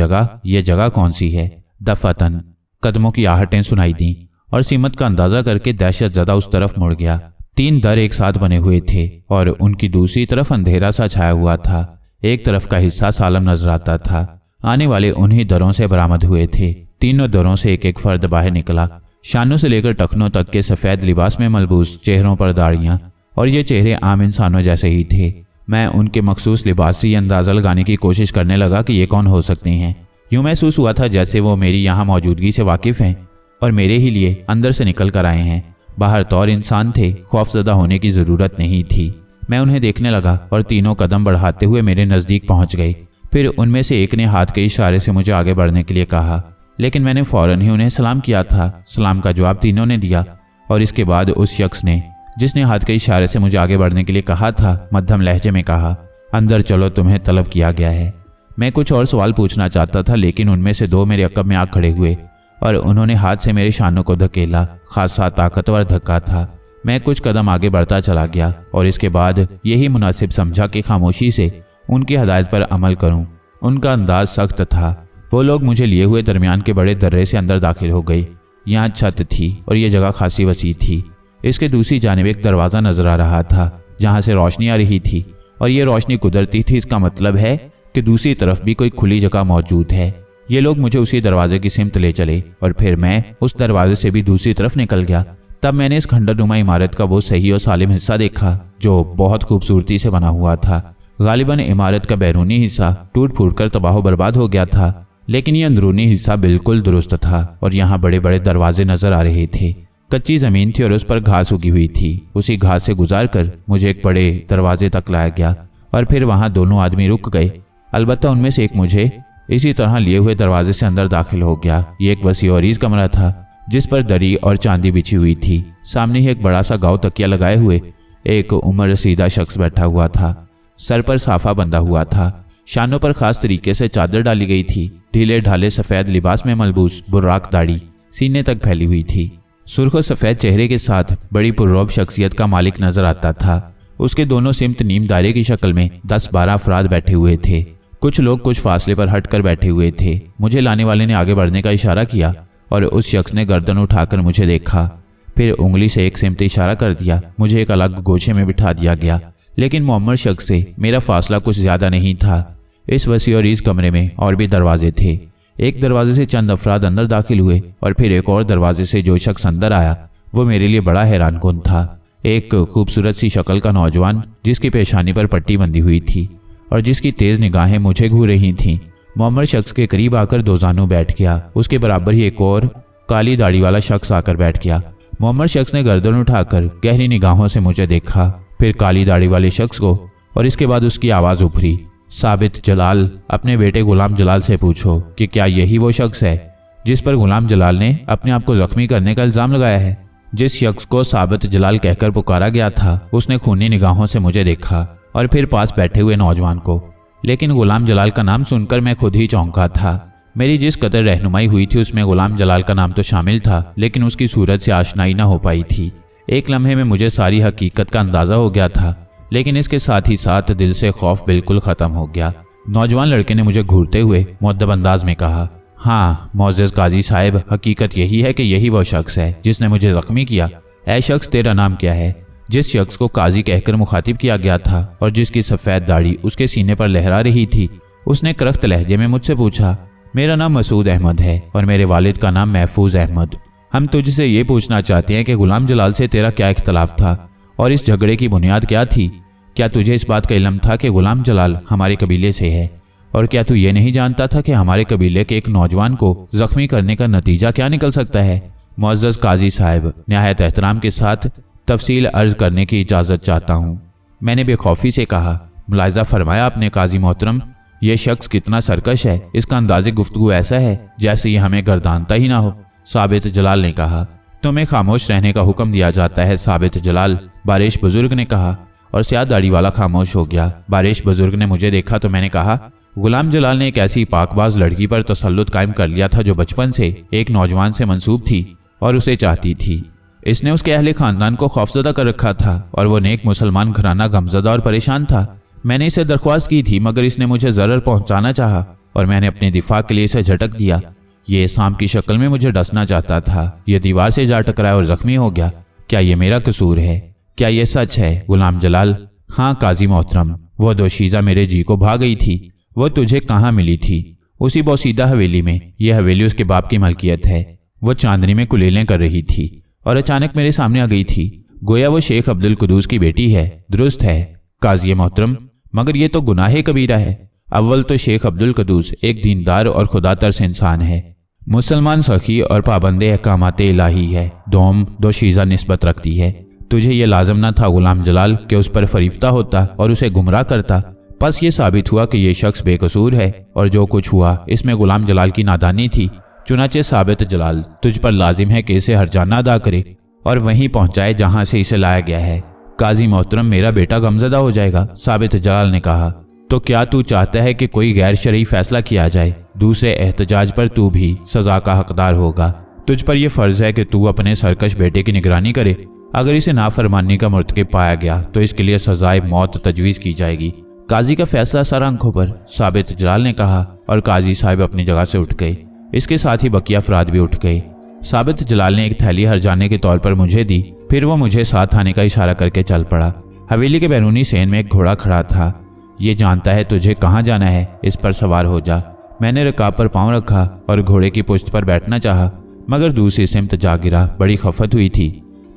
Speaker 1: ये जगह कौन सी है? दफातन कदमों की आहटें सुनाई दी और सीमत का अंदाजा करके दहशत ज़दा उस तरफ मुड़ गया। 3 दर एक साथ बने हुए थे और उनकी दूसरी तरफ अंधेरा सा छाया हुआ था। एक तरफ का हिस्सा सालम नजर आता था। आने वाले उन्हीं दरों से बरामद हुए थे। तीनों दरों से एक एक फर्द बाहर निकला। शानों से लेकर टखनों तक के सफ़ेद लिबास में मलबूस, चेहरों पर दाढ़ियाँ, और ये चेहरे आम इंसानों जैसे ही थे। मैं उनके मखसूस लिबास से अंदाज़ा लगाने की कोशिश करने लगा कि ये कौन हो सकते हैं। यूँ महसूस हुआ था जैसे वो मेरी यहाँ मौजूदगी से वाकिफ़ हैं और मेरे ही लिए अंदर से निकल कर आए हैं। बाहर तो और इंसान थे, खौफजदा होने की ज़रूरत नहीं थी। मैं उन्हें देखने लगा और तीनों कदम बढ़ाते हुए मेरे नज़दीक पहुंच गए। फिर उनमें से एक ने हाथ के इशारे से मुझे आगे बढ़ने के लिए कहा, लेकिन मैंने फ़ौरन ही उन्हें सलाम किया था। सलाम का जवाब तीनों ने दिया और इसके बाद उस शख्स ने जिसने हाथ के इशारे से मुझे आगे बढ़ने के लिए कहा था, मध्यम लहजे में कहा, अंदर चलो, तुम्हें तलब किया गया है। मैं कुछ और सवाल पूछना चाहता था लेकिन उनमें से 2 मेरे अकब में आ खड़े हुए और उन्होंने हाथ से मेरे शानों को धकेला। खासा ताकतवर धक्का था। मैं कुछ कदम आगे बढ़ता चला गया और इसके बाद यही मुनासिब समझा कि खामोशी से उनकी हदायत पर अमल करूं। उनका अंदाज सख्त था। वो लोग मुझे लिए हुए दरमियान के बड़े दर्रे से अंदर दाखिल हो गए। यहाँ छत थी और ये जगह खासी वसी थी। इसके दूसरी जानिब एक दरवाज़ा नजर आ रहा था जहाँ से रोशनी आ रही थी और ये रोशनी कुदरती थी। इसका मतलब है कि दूसरी तरफ भी कोई खुली जगह मौजूद है। ये लोग मुझे उसी दरवाजे की सिमत ले चले और फिर मैं उस दरवाजे से भी दूसरी तरफ निकल गया। तब मैंने इस खंडरनुमा इमारत का वो सही और सालिम हिस्सा देखा जो बहुत खूबसूरती से बना हुआ था। गालिबन इमारत का बैरूनी हिस्सा टूट फूट कर तबाह बर्बाद हो गया था, लेकिन ये अंदरूनी हिस्सा बिल्कुल दुरुस्त था और यहाँ बड़े बड़े दरवाजे नजर आ रहे थे। कच्ची ज़मीन थी और उस पर घास उगी हुई थी। उसी घास से गुजार कर मुझे एक बड़े दरवाजे तक लाया गया और फिर वहाँ दोनों आदमी रुक गए। अलबत्ता उनमें से एक मुझे इसी तरह लिए हुए दरवाजे से अंदर दाखिल हो गया। ये एक वसी और अरीज कमरा था जिस पर दरी और चांदी बिछी हुई थी। सामने ही एक बड़ा सा गाँव तकिया लगाए हुए एक उम्र रसीदा शख्स बैठा हुआ था। सर पर साफा बंधा हुआ था। शानों पर खास तरीके से चादर डाली गई थी। ढीले ढाले सफ़ेद लिबास में मलबूस बुर्राक दाढ़ी सीने तक फैली हुई थी। सुर्ख और सफ़ेद चेहरे के साथ बड़ी पुर्रौब शख्सियत का मालिक नजर आता था। उसके दोनों सिमत नीम दायरे की शक्ल में 10-12 अफराद बैठे हुए थे। कुछ लोग कुछ फासले पर हटकर बैठे हुए थे। मुझे लाने वाले ने आगे बढ़ने का इशारा किया और उस शख्स ने गर्दन उठाकर मुझे देखा। फिर उंगली से एक सिमत इशारा कर दिया। मुझे एक अलग गोशे में बिठा दिया गया, लेकिन मोहम्मद शख्स से मेरा फासला कुछ ज़्यादा नहीं था। इस वसी और इस कमरे में और भी दरवाजे थे। एक दरवाजे से चंद अफराद अंदर दाखिल हुए और फिर एक और दरवाजे से जो शख्स अंदर आया वो मेरे लिए बड़ा हैरानकुन था। एक खूबसूरत सी शक्ल का नौजवान जिसकी पेशानी पर पट्टी बंधी हुई थी और जिसकी तेज निगाहें मुझे घूर रही थीं। मोहम्मद शख्स के करीब आकर दोजानू बैठ गया। उसके बराबर ही एक और काली दाढ़ी वाला शख्स आकर बैठ गया। मोहम्मद शख्स ने गर्दन उठाकर गहरी निगाहों से मुझे देखा, फिर काली दाढ़ी वाले शख्स को, और इसके बाद उसकी आवाज़ उभरी, साबित जलाल, अपने बेटे गुलाम जलाल से पूछो कि क्या यही वो शख्स है जिस पर गुलाम जलाल ने अपने आप को जख्मी करने का इल्जाम लगाया है। जिस शख्स को साबित जलाल कहकर पुकारा गया था उसने खूनी निगाहों से मुझे देखा और फिर पास बैठे हुए नौजवान को। लेकिन गुलाम जलाल का नाम सुनकर मैं खुद ही चौंका था। मेरी जिस कदर रहनुमाई हुई थी उसमें गुलाम जलाल का नाम तो शामिल था, लेकिन उसकी सूरत से आशनाई न हो पाई थी। एक लम्हे में मुझे सारी हकीकत का अंदाजा हो गया था, लेकिन इसके साथ ही साथ दिल से खौफ बिल्कुल खत्म हो गया। नौजवान लड़के ने मुझे घूरते हुए मुअद्दब अंदाज में कहा, हाँ मोअज़्ज़ज़ काजी साहब, हकीकत यही है कि यही वो शख्स है जिसने मुझे जख्मी किया। ऐ शख्स, तेरा नाम क्या है? जिस शख्स को काजी कहकर मुखातिब किया गया था और जिसकी सफ़ेद दाढ़ी उसके सीने पर लहरा रही थी, उसने करख्त लहजे में मुझसे पूछा। मेरा नाम मसूद अहमद है और मेरे वालिद का नाम महफूज अहमद। हम तुझसे ये पूछना चाहते हैं कि गुलाम जलाल से तेरा क्या इख्तलाफ था और इस झगड़े की बुनियाद क्या थी? क्या तुझे इस बात का इल्म था कि गुलाम जलाल हमारे कबीले से है? और क्या तू ये नहीं जानता था कि हमारे कबीले के एक नौजवान को जख्मी करने का नतीजा क्या निकल सकता है? मुअज़्ज़ज़ काजी साहब, निहायत एहतराम के साथ तफसील अर्ज करने की इजाज़त चाहता हूँ। मैंने बेखौफी से कहा। मुलाहिज़ा फरमाया आपने काजी मोहतरम, ये शख्स कितना सरकश है। इसका अंदाज़े गुफ्तगू ऐसा है जैसे ये हमें गर्दानता ही ना हो। साबित जलाल ने कहा। तुम्हें खामोश रहने का हुक्म दिया जाता है साबित जलाल, बारिश बुजुर्ग ने कहा और स्याह दाढ़ी वाला खामोश हो गया। बारिश बुजुर्ग ने मुझे देखा तो मैंने कहा, गुलाम जलाल ने एक ऐसी पाकबाज लड़की पर तसल्लुत कायम कर लिया था जो बचपन से एक नौजवान से मंसूब थी और उसे चाहती थी। इसने उसके अहले खानदान को खौफजदा कर रखा था और वो नेक मुसलमान घराना गमजदा और परेशान था। मैंने इसे दरख्वास्त की थी मगर इसने मुझे जरर पहुंचाना चाहा और मैंने अपने दिफा के लिए इसे झटक दिया। ये सांप की शक्ल में मुझे डसना चाहता था। ये दीवार से जा टकराया और जख्मी हो गया। क्या ये मेरा कसूर है? क्या ये सच है गुलाम जलाल? हाँ काजी मोहतरम, वो दोशीज़ा मेरे जी को भा गई थी। वो तुझे कहाँ मिली थी? उसी बोसीदा हवेली में। यह हवेली उसके बाप की मलकियत है। वो चांदनी में कुलेलें कर रही थी और अचानक मेरे सामने आ गई थी। गोया वो शेख अब्दुल कुदूस की बेटी है। दुरुस्त है काजी मोहतरम, मगर ये तो गुनाह कबीरा है। अव्वल तो शेख अब्दुल कुदूस एक दीनदार और खुदा तरस इंसान है, मुसलमान सखी और पाबंदे अहकामाते इलाही है। दोम दोशीज़ा निस्बत रखती है। तुझे ये लाजम न था गुलाम जलाल कि उस पर फरीफ्ता होता और उसे गुमराह करता। बस ये साबित हुआ कि ये शख्स बेकसूर है और जो कुछ हुआ इसमें गुलाम जलाल की नादानी थी। चुनाचे साबित जलाल, तुझ पर लाजिम है कि इसे हरजाना अदा करे और वहीं पहुंचाए जहां से इसे लाया गया है। काजी मोहतरम, मेरा बेटा गमजदा हो जाएगा, साबित जलाल ने कहा। तो क्या तू चाहता है कि कोई गैर शरई फैसला किया जाए? दूसरे एहतजाज पर तू भी सजा का हकदार होगा। तुझ पर यह फर्ज है कि तू अपने सरकश बेटे की निगरानी करे। अगर इसे नाफरमानी का मुर्तकिब पाया गया तो इसके लिए सजाए मौत तजवीज़ की जाएगी। काजी का फैसला सर आंखों पर, साबित जलाल ने कहा और काजी साहब अपनी जगह से उठ गए। इसके साथ ही बकिया अफराद भी उठ गए। साबित जलाल ने एक थैली हरजाने के तौर पर मुझे दी, फिर वो मुझे साथ आने का इशारा करके चल पड़ा। हवेली के बैरूनी सेन में एक घोड़ा खड़ा था। ये जानता है तुझे कहाँ जाना है, इस पर सवार हो जा। मैंने रकाब पर पाँव रखा और घोड़े की पुश्त पर बैठना चाहा, मगर दूसरी सिमत जा गिरा। बड़ी खफत हुई थी,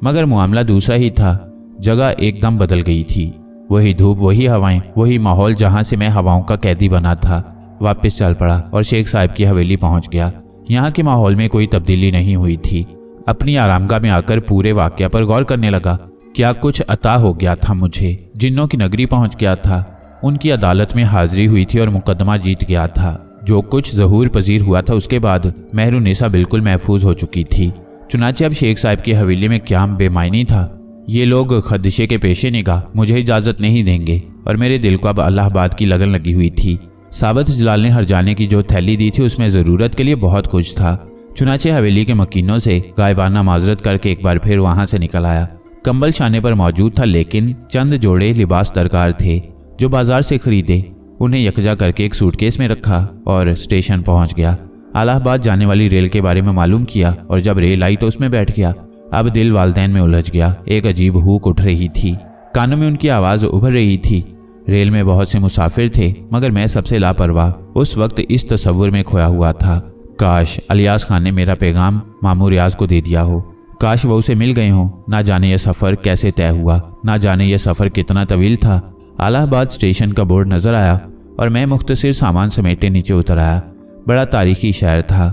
Speaker 1: मगर मामला दूसरा ही था। जगह एकदम बदल गई थी। वही धूप, वही हवाएं, वही माहौल जहाँ से मैं हवाओं का कैदी बना था। वापस चल पड़ा और शेख साहब की हवेली पहुँच गया। यहाँ के माहौल में कोई तब्दीली नहीं हुई थी। अपनी आरामगाह में आकर पूरे वाकया पर गौर करने लगा। क्या कुछ अता हो गया था मुझे? जिन्नों की नगरी पहुँच गया था। उनकी अदालत में हाजिरी हुई थी और मुकदमा जीत गया था। जो कुछ ज़हूर पजीर हुआ था उसके बाद महरुनिसा बिल्कुल महफूज हो चुकी थी। चुनाचे अब शेख साहब की हवेली में क्याम बेमायनी था। ये लोग खदशे के पेशे निगाह मुझे इजाज़त नहीं देंगे और मेरे दिल को अब अल्लाहबाद की लगन लगी हुई थी। साबित जलाल ने हरजाने की जो थैली दी थी उसमें ज़रूरत के लिए बहुत कुछ था। चुनाचे हवेली के मकीनों से गायबाना माजरत करके एक बार फिर वहाँ से निकल आया। कंबल शाने पर मौजूद था, लेकिन चंद जोड़े लिबास दरकार थे जो बाजार से खरीदे। उन्हें यकजा करके एक सूटकेस में रखा और स्टेशन पहुंच गया। इलाहाबाद जाने वाली रेल के बारे में मालूम किया और जब रेल आई तो उसमें बैठ गया। अब दिल वालदैन में उलझ गया। एक अजीब हूक उठ रही थी, कानों में उनकी आवाज़ उभर रही थी। रेल में बहुत से मुसाफिर थे, मगर मैं सबसे लापरवाह उस वक्त इस तस्वुर में खोया हुआ था। काश अलियास खान ने मेरा पैगाम मामू रियाज को दे दिया हो। काश वो उसे मिल गए हों। ना जाने यह सफ़र कैसे तय हुआ, ना जाने यह सफ़र कितना तवील था। इलाहाबाद स्टेशन का बोर्ड नज़र आया और मैं मुख्तसर सामान समेटे नीचे उतर आया। बड़ा तारीखी शहर था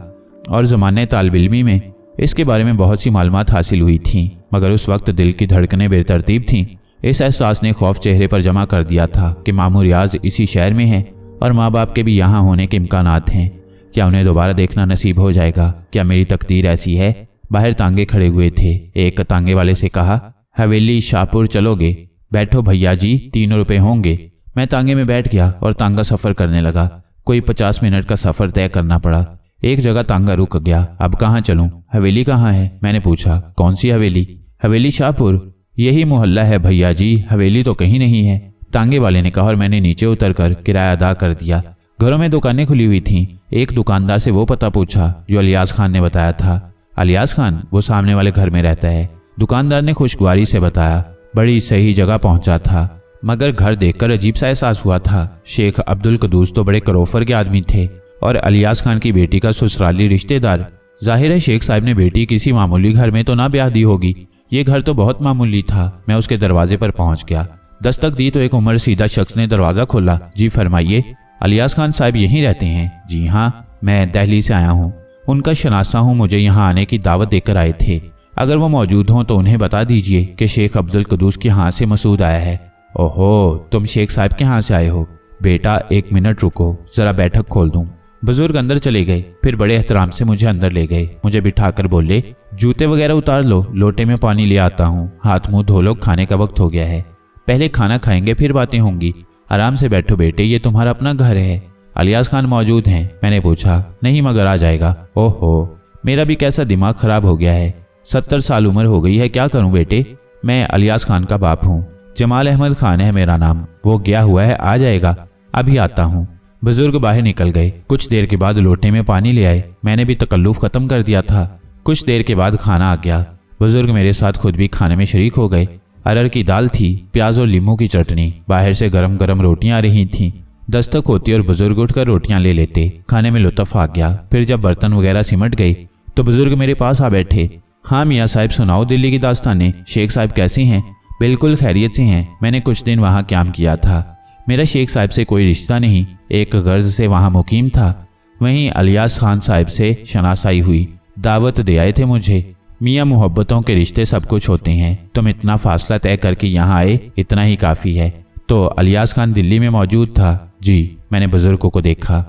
Speaker 1: और ज़माने तालिब-इल्मी में इसके बारे में बहुत सी मालूमात हासिल हुई थीं, मगर उस वक्त दिल की धड़कनें बेतरतीब थीं। इस एहसास ने खौफ चेहरे पर जमा कर दिया था कि मामू रियाज इसी शहर में है और माँ बाप के भी यहाँ होने के इम्कानात हैं। क्या उन्हें दोबारा देखना नसीब हो जाएगा? क्या मेरी तकदीर ऐसी है? बाहर तांगे खड़े हुए थे। एक तांगे वाले से कहा, हवेली शाहपुर चलोगे? बैठो भैया जी, 3 रुपए होंगे। मैं तांगे में बैठ गया और तांगा सफ़र करने लगा। कोई 50 मिनट का सफ़र तय करना पड़ा। एक जगह तांगा रुक गया। अब कहाँ चलूं? हवेली कहाँ है? मैंने पूछा। कौन सी हवेली? हवेली शाहपुर, यही मोहल्ला है भैया जी, हवेली तो कहीं नहीं है, तांगे वाले ने कहा और मैंने नीचे उतरकर किराया अदा कर दिया। घरों में दुकानें खुली हुई थीं। एक दुकानदार से वो पता पूछा जो अलियास खान ने बताया था। अलियास खान? वो सामने वाले घर में रहता है, दुकानदार ने खुशगवारी से बताया। बड़ी सही जगह पहुंचा था, मगर घर देखकर अजीब सा एहसास हुआ था। शेख अब्दुल कदूस तो बड़े करोफर के आदमी थे और अलियास खान की बेटी का ससुराली रिश्तेदार। जाहिर है शेख साहब ने बेटी किसी मामूली घर में तो ना ब्याह दी होगी। ये घर तो बहुत मामूली था। मैं उसके दरवाजे पर पहुंच गया। दस्तक दी तो एक उम्र सीधा शख्स ने दरवाजा खोला। जी फरमाइए। अलियास खान साहब यहीं रहते हैं? जी हाँ, मैं दिल्ली से आया हूँ, उनका शनासा हूँ। मुझे यहाँ आने की दावत देकर आए थे। अगर वो मौजूद हों तो उन्हें बता दीजिए कि शेख अब्दुल कदूस के यहाँ से मसूद आया है। ओहो, तुम शेख साहब के यहाँ से आए हो? बेटा 1 मिनट रुको, जरा बैठक खोल दूं। बुजुर्ग अंदर चले गए, फिर बड़े एहतराम से मुझे अंदर ले गए। मुझे बिठाकर बोले, जूते वगैरह उतार लो, लोटे में पानी ले आता हूँ, हाथ मुंह धो लो, खाने का वक्त हो गया है। पहले खाना खाएंगे फिर बातें होंगी। आराम से बैठो बेटे, ये तुम्हारा अपना घर है। अलियास खान मौजूद हैं? मैंने पूछा। नहीं, मगर आ जाएगा। ओहो, मेरा भी कैसा दिमाग खराब हो गया है। 70 साल उम्र हो गई है, क्या करूं बेटे? मैं अलियास खान का बाप हूँ, जमाल अहमद खान है मेरा नाम। वो गया हुआ है, आ जाएगा, अभी आता हूँ। बुजुर्ग बाहर निकल गए। कुछ देर के बाद लोटे में पानी ले आए। मैंने भी तकल्लुफ खत्म कर दिया था। कुछ देर के बाद खाना आ गया। बुजुर्ग मेरे साथ खुद भी खाने में शरीक हो गए। अरहर की दाल थी, प्याज और लीमू की चटनी, बाहर से गरम गरम रोटियां आ रही थीं। दस्तक होती और बुजुर्ग उठकर रोटियां ले लेते। खाने में लुत्फ आ गया। फिर जब बर्तन वगैरह सिमट गए तो बुजुर्ग मेरे पास आ बैठे। हाँ मियाँ साहब, सुनाओ दिल्ली की दास्तानें। शेख साहब कैसे हैं? बिल्कुल खैरियत से हैं। मैंने कुछ दिन वहाँ क्याम किया था। मेरा शेख साहब से कोई रिश्ता नहीं, एक गर्ज से वहाँ मुकीम था। वहीं अलियास खान साहब से शनासाई हुई, दावत दे आए थे मुझे। मियाँ मोहब्बतों के रिश्ते सब कुछ होते हैं, तुम इतना फासला तय करके यहाँ आए, इतना ही काफ़ी है। तो अलियास खान दिल्ली में मौजूद था? जी। मैंने बुजुर्गों को देखा।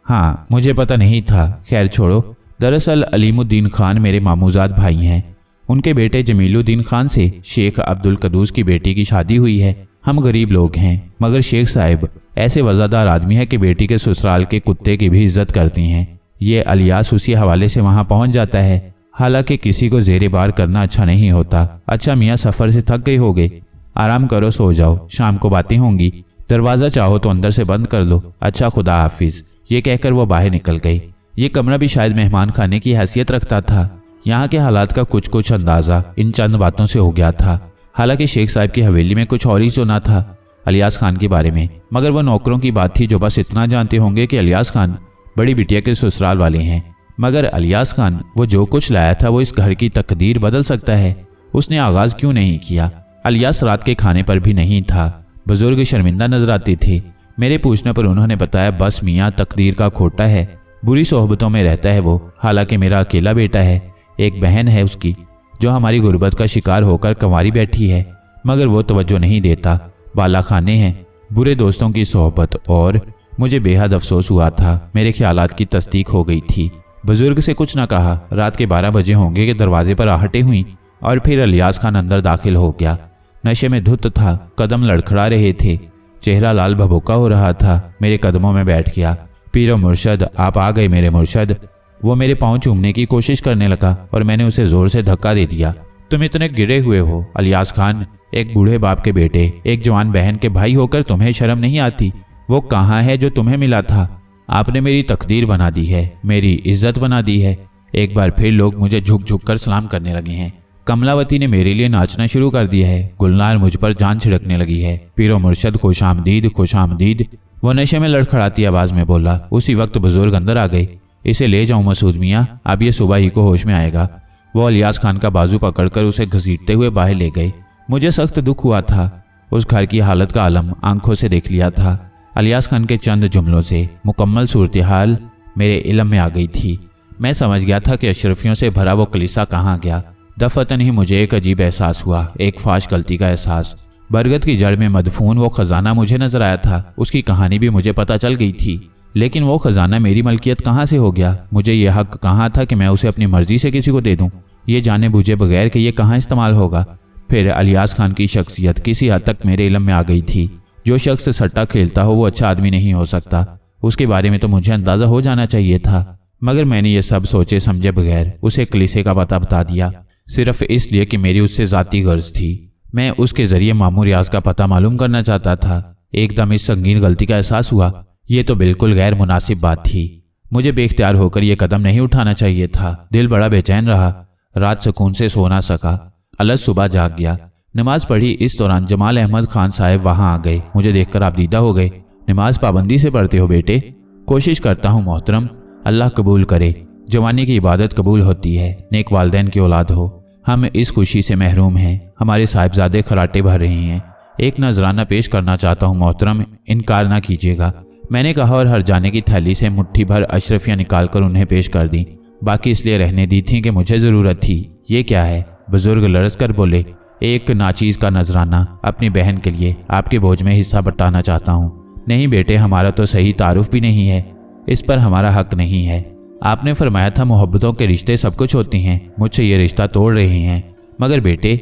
Speaker 1: हाँ, मुझे पता नहीं था। खैर छोड़ो। दरअसल अलीमुद्दीन खान मेरे मामूजाद भाई हैं। उनके बेटे जमीलुद्दीन खान से शेख अब्दुल कदूस की बेटी की शादी हुई है। हम गरीब लोग हैं, मगर शेख साहब ऐसे वज़ादार आदमी है कि बेटी के ससुराल के कुत्ते की भी इज्जत करती हैं। ये अलियास उसी हवाले से वहाँ पहुँच जाता है। हालांकि किसी को जेरे बार करना अच्छा नहीं होता। अच्छा मियाँ, सफ़र से थक गए होगे, आराम करो, सो जाओ, शाम को बातें होंगी। दरवाज़ा चाहो तो अंदर से बंद कर लो। अच्छा, खुदा हाफिज। ये कहकर वो बाहर निकल गई। ये कमरा भी शायद मेहमान खाने की हैसियत रखता था। यहाँ के हालात का कुछ कुछ अंदाज़ा इन चंद बातों से हो गया था। हालांकि शेख साहब की हवेली में कुछ और ही सुना था अलियास खान के बारे में, मगर वह नौकरों की बात थी जो बस इतना जानते होंगे कि अलियास खान बड़ी बिटिया के ससुराल वाले हैं। मगर अलियास खान वो जो कुछ लाया था वो इस घर की तकदीर बदल सकता है। उसने आगाज़ क्यों नहीं किया? अलियास रात के खाने पर भी नहीं था। बुजुर्ग शर्मिंदा नजर आते थे। मेरे पूछने पर उन्होंने बताया, बस मियाँ तकदीर का खोटा है, बुरी सोहबतों में रहता है वो। हालांकि मेरा अकेला बेटा है, एक बहन है उसकी जो हमारी गुर्बत का शिकार होकर कंवारी बैठी है, मगर वो तवज्जो नहीं देता। बाला खाने हैं, बुरे दोस्तों की सोहबत, और मुझे बेहद अफसोस हुआ था। मेरे ख्यालात की तस्दीक हो गई थी। बुजुर्ग से कुछ न कहा। रात के 12 बजे होंगे कि दरवाजे पर आहटें हुई और फिर अलियास खान अंदर दाखिल हो गया। नशे में धुत था, कदम लड़खड़ा रहे थे, चेहरा लाल भभूका हो रहा था। मेरे कदमों में बैठ गया। पीरो मुर्शद, आप आ गए मेरे मुर्शद। वो मेरे पाँव चूमने की कोशिश करने लगा और मैंने उसे जोर से धक्का दे दिया। तुम इतने गिरे हुए हो अलियास खान, एक बूढ़े बाप के बेटे, एक जवान बहन के भाई होकर तुम्हें शर्म नहीं आती? वो कहाँ है जो तुम्हें मिला था? आपने मेरी तकदीर बना दी है, मेरी इज्जत बना दी है। एक बार फिर लोग मुझे झुक झुक कर सलाम करने लगे हैं। कमलावती ने मेरे लिए नाचना शुरू कर दिया है। गुलनार मुझ पर जान छिड़कने लगी है। पीरो मुर्शद, खुश आमदीद, खुश आमदीद। वो नशे में लड़खड़ाती आवाज में बोला। उसी वक्त बुजुर्ग अंदर आ गए। इसे ले जाऊं मसूद मियाँ, अब ये सुबह ही को होश में आएगा। वो अलियास खान का बाजू पकड़कर उसे घसीटते हुए बाहर ले गए। मुझे सख्त दुख हुआ था। उस घर की हालत का आलम आंखों से देख लिया था। अलियास खान के चंद जुमलों से मुकम्मल सूरत हाल मेरे इल्म में आ गई थी। मैं समझ गया था कि अशरफियों से भरा वो कलीसा कहाँ गया। दफतन ही मुझे एक अजीब एहसास हुआ, एक फाश गलती का एहसास। बरगद की जड़ में मदफून वो खजाना मुझे नजर आया था, उसकी कहानी भी मुझे पता चल गई थी, लेकिन वो खजाना मेरी मलकियत कहाँ से हो गया? मुझे ये हक कहाँ था कि मैं उसे अपनी मर्जी से किसी को दे दूं, ये जाने बूझे बगैर कि ये कहाँ इस्तेमाल होगा। फिर अलियास खान की शख्सियत किसी हद तक मेरे इल्म में आ गई थी। जो शख्स सट्टा खेलता हो वो अच्छा आदमी नहीं हो सकता, उसके बारे में तो मुझे अंदाजा हो जाना चाहिए था। मगर मैंने ये सब सोचे समझे बगैर उसे कलीसे का पता बता दिया, सिर्फ इसलिए कि मेरी उससे जाती गर्ज थी। मैं उसके जरिए मामू रियाज का पता मालूम करना चाहता था। एकदम इस संगीन गलती का एहसास हुआ। ये तो बिल्कुल गैर मुनासिब बात थी। मुझे बेख्तियार होकर यह कदम नहीं उठाना चाहिए था। दिल बड़ा बेचैन रहा, रात सुकून से सो ना सका। अलग सुबह जाग गया, नमाज पढ़ी। इस दौरान जमाल अहमद खान साहब वहां आ गए। मुझे देखकर आप दीदा हो गए। नमाज पाबंदी से पढ़ते हो बेटे? कोशिश करता हूँ मोहतरम, अल्लाह कबूल करे। जवानी की इबादत कबूल होती है, नेक वालदैन की औलाद हो। हम इस खुशी से महरूम हैं, हमारे साहिबजादे खराटे भर रहे हैं। एक नजराना पेश करना चाहता हूँ मोहतरम, इनकार ना कीजिएगा, मैंने कहा और हर जाने की थैली से मुट्ठी भर अशरफियाँ निकालकर उन्हें पेश कर दी। बाकी इसलिए रहने दी थी कि मुझे ज़रूरत थी। ये क्या है? बुजुर्ग लरस कर बोले। एक नाचीज़ का नजराना अपनी बहन के लिए आपके बोझ में हिस्सा बटाना चाहता हूँ। नहीं बेटे, हमारा तो सही तारुफ भी नहीं है, इस पर हमारा हक नहीं है। आपने फरमाया था मोहब्बतों के रिश्ते सब कुछ होती हैं, मुझसे ये रिश्ता तोड़ रहे हैं। मगर बेटे,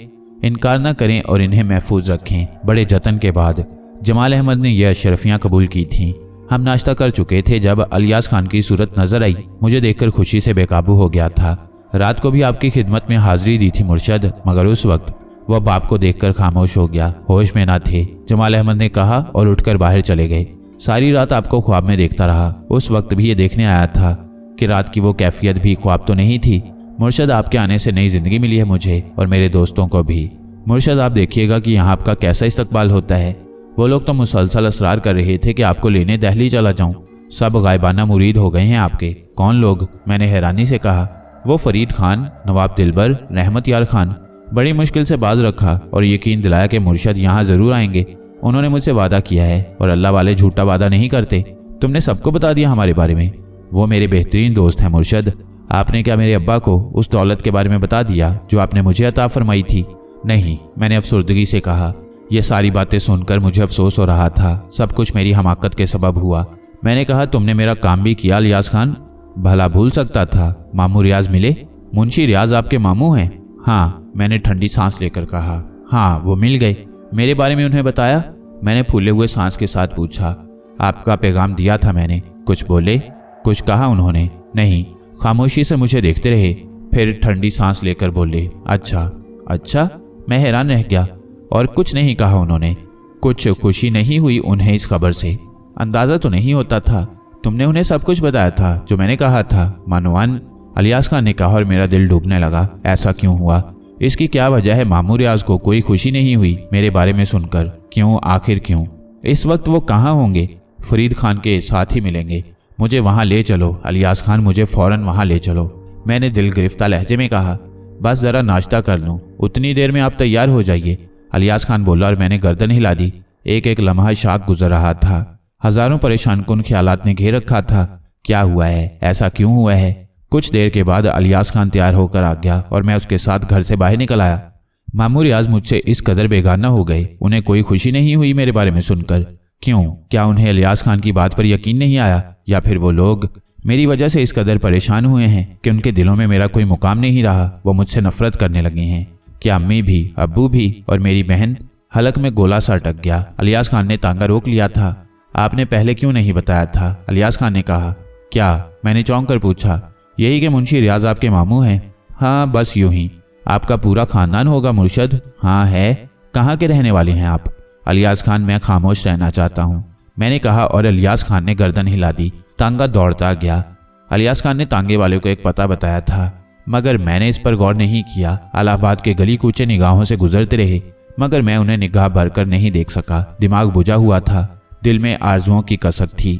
Speaker 1: इनकार ना करें और इन्हें महफूज रखें। बड़े जतन के बाद जमाल अहमद ने यह अशरफियाँ कबूल की थीं। हम नाश्ता कर चुके थे जब अलियास खान की सूरत नजर आई। मुझे देखकर खुशी से बेकाबू हो गया था। रात को भी आपकी खिदमत में हाजिरी दी थी मुर्शद, मगर उस वक्त वह बाप को देखकर खामोश हो गया, होश में ना थे, जमाल अहमद ने कहा और उठकर बाहर चले गए। सारी रात आपको ख्वाब में देखता रहा। उस वक्त भी ये देखने आया था कि रात की वो कैफियत भी ख्वाब तो नहीं थी। मुर्शद, आपके आने से नई जिंदगी मिली है मुझे और मेरे दोस्तों को भी। मुर्शद, आप देखिएगा कि यहाँ आपका कैसा इस्तकबाल होता है। वो लोग तो मुसलसल असरार कर रहे थे कि आपको लेने दहली चला जाऊं। सब गायबाना मुरीद हो गए हैं आपके। कौन लोग? मैंने हैरानी से कहा। वो फरीद खान, नवाब दिलबर, रहमत यार खान। बड़ी मुश्किल से बाज रखा और यकीन दिलाया कि मुर्शद यहाँ जरूर आएंगे। उन्होंने मुझसे वादा किया है और अल्लाह वाले झूठा वादा नहीं करते। तुमने सबको बता दिया हमारे बारे में? वो मेरे बेहतरीन दोस्त हैं मुर्शद। आपने क्या मेरे अब्बा को उस दौलत के बारे में बता दिया जो आपने मुझे अता फरमाई थी? नहीं, मैंने अफसुर्दगी से कहा। यह सारी बातें सुनकर मुझे अफसोस हो रहा था। सब कुछ मेरी हमाकत के सबब हुआ। मैंने कहा, तुमने मेरा काम भी किया अलियास खान। भला भूल सकता था। मामू रियाज मिले? मुंशी रियाज आपके मामू हैं? हाँ, मैंने ठंडी सांस लेकर कहा। हाँ, वो मिल गए। मेरे बारे में उन्हें बताया? मैंने फूले हुए सांस के साथ पूछा। आपका पैगाम दिया था मैंने। कुछ बोले? कुछ कहा उन्होंने? नहीं, खामोशी से मुझे देखते रहे, फिर ठंडी सांस लेकर बोले, अच्छा अच्छा। मैं हैरान रह गया। और कुछ नहीं कहा उन्होंने? कुछ खुशी नहीं हुई उन्हें इस खबर से? अंदाजा तो नहीं होता था। तुमने उन्हें सब कुछ बताया था जो मैंने कहा था मानवान? अलियास खान ने कहा और मेरा दिल डूबने लगा। ऐसा क्यों हुआ? इसकी क्या वजह है? मामू रियाज को कोई खुशी नहीं हुई मेरे बारे में सुनकर? क्यों? आखिर क्यों? इस वक्त वो कहाँ होंगे? फरीद खान के साथ ही मिलेंगे। मुझे वहां ले चलो अलियास खान, मुझे फौरन वहां ले चलो। मैंने दिल गिरफ्तार लहजे में कहा। बस जरा नाश्ता कर लूं, उतनी देर में आप तैयार हो जाइए। अलियास खान बोला और मैंने गर्दन हिला दी। एक एक लम्हा शाक गुजर रहा था। हजारों परेशान कुन ख्यालात ने घेर रखा था। क्या हुआ है? ऐसा क्यों हुआ है? कुछ देर के बाद अलियास खान तैयार होकर आ गया और मैं उसके साथ घर से बाहर निकल आया। मामू रियाज मुझसे इस कदर बेगाना हो गए, उन्हें कोई खुशी नहीं हुई मेरे बारे में सुनकर। क्यों? क्या उन्हें अलियास खान की बात पर यकीन नहीं आया, या फिर वो लोग मेरी वजह से इस कदर परेशान हुए हैं कि उनके दिलों में मेरा कोई मुकाम नहीं रहा, वो मुझसे नफरत करने लगे हैं? क्या अम्मी भी, अब्बू भी और मेरी बहन? हलक में गोला सा अटक गया। अलियास खान ने तांगा रोक लिया था। आपने पहले क्यों नहीं बताया था? अलियास खान ने कहा। क्या? मैंने चौंक कर पूछा। यही कि मुंशी रियाज आपके मामू हैं? हाँ, बस यूं ही। आपका पूरा खानदान होगा मुर्शद? हाँ है। कहाँ के रहने वाले हैं आप? अलियास खान, मैं खामोश रहना चाहता हूँ, मैंने कहा और अलियास खान ने गर्दन हिला दी। तांगा दौड़ता गया। अलियास खान ने तांगे वाले को एक पता बताया था, मगर मैंने इस पर गौर नहीं किया। इलाहाबाद के गली कूचे निगाहों से गुजरते रहे, मगर मैं उन्हें निगाह भरकर नहीं देख सका। दिमाग बुझा हुआ था, दिल में आरजुओं की कसक थी।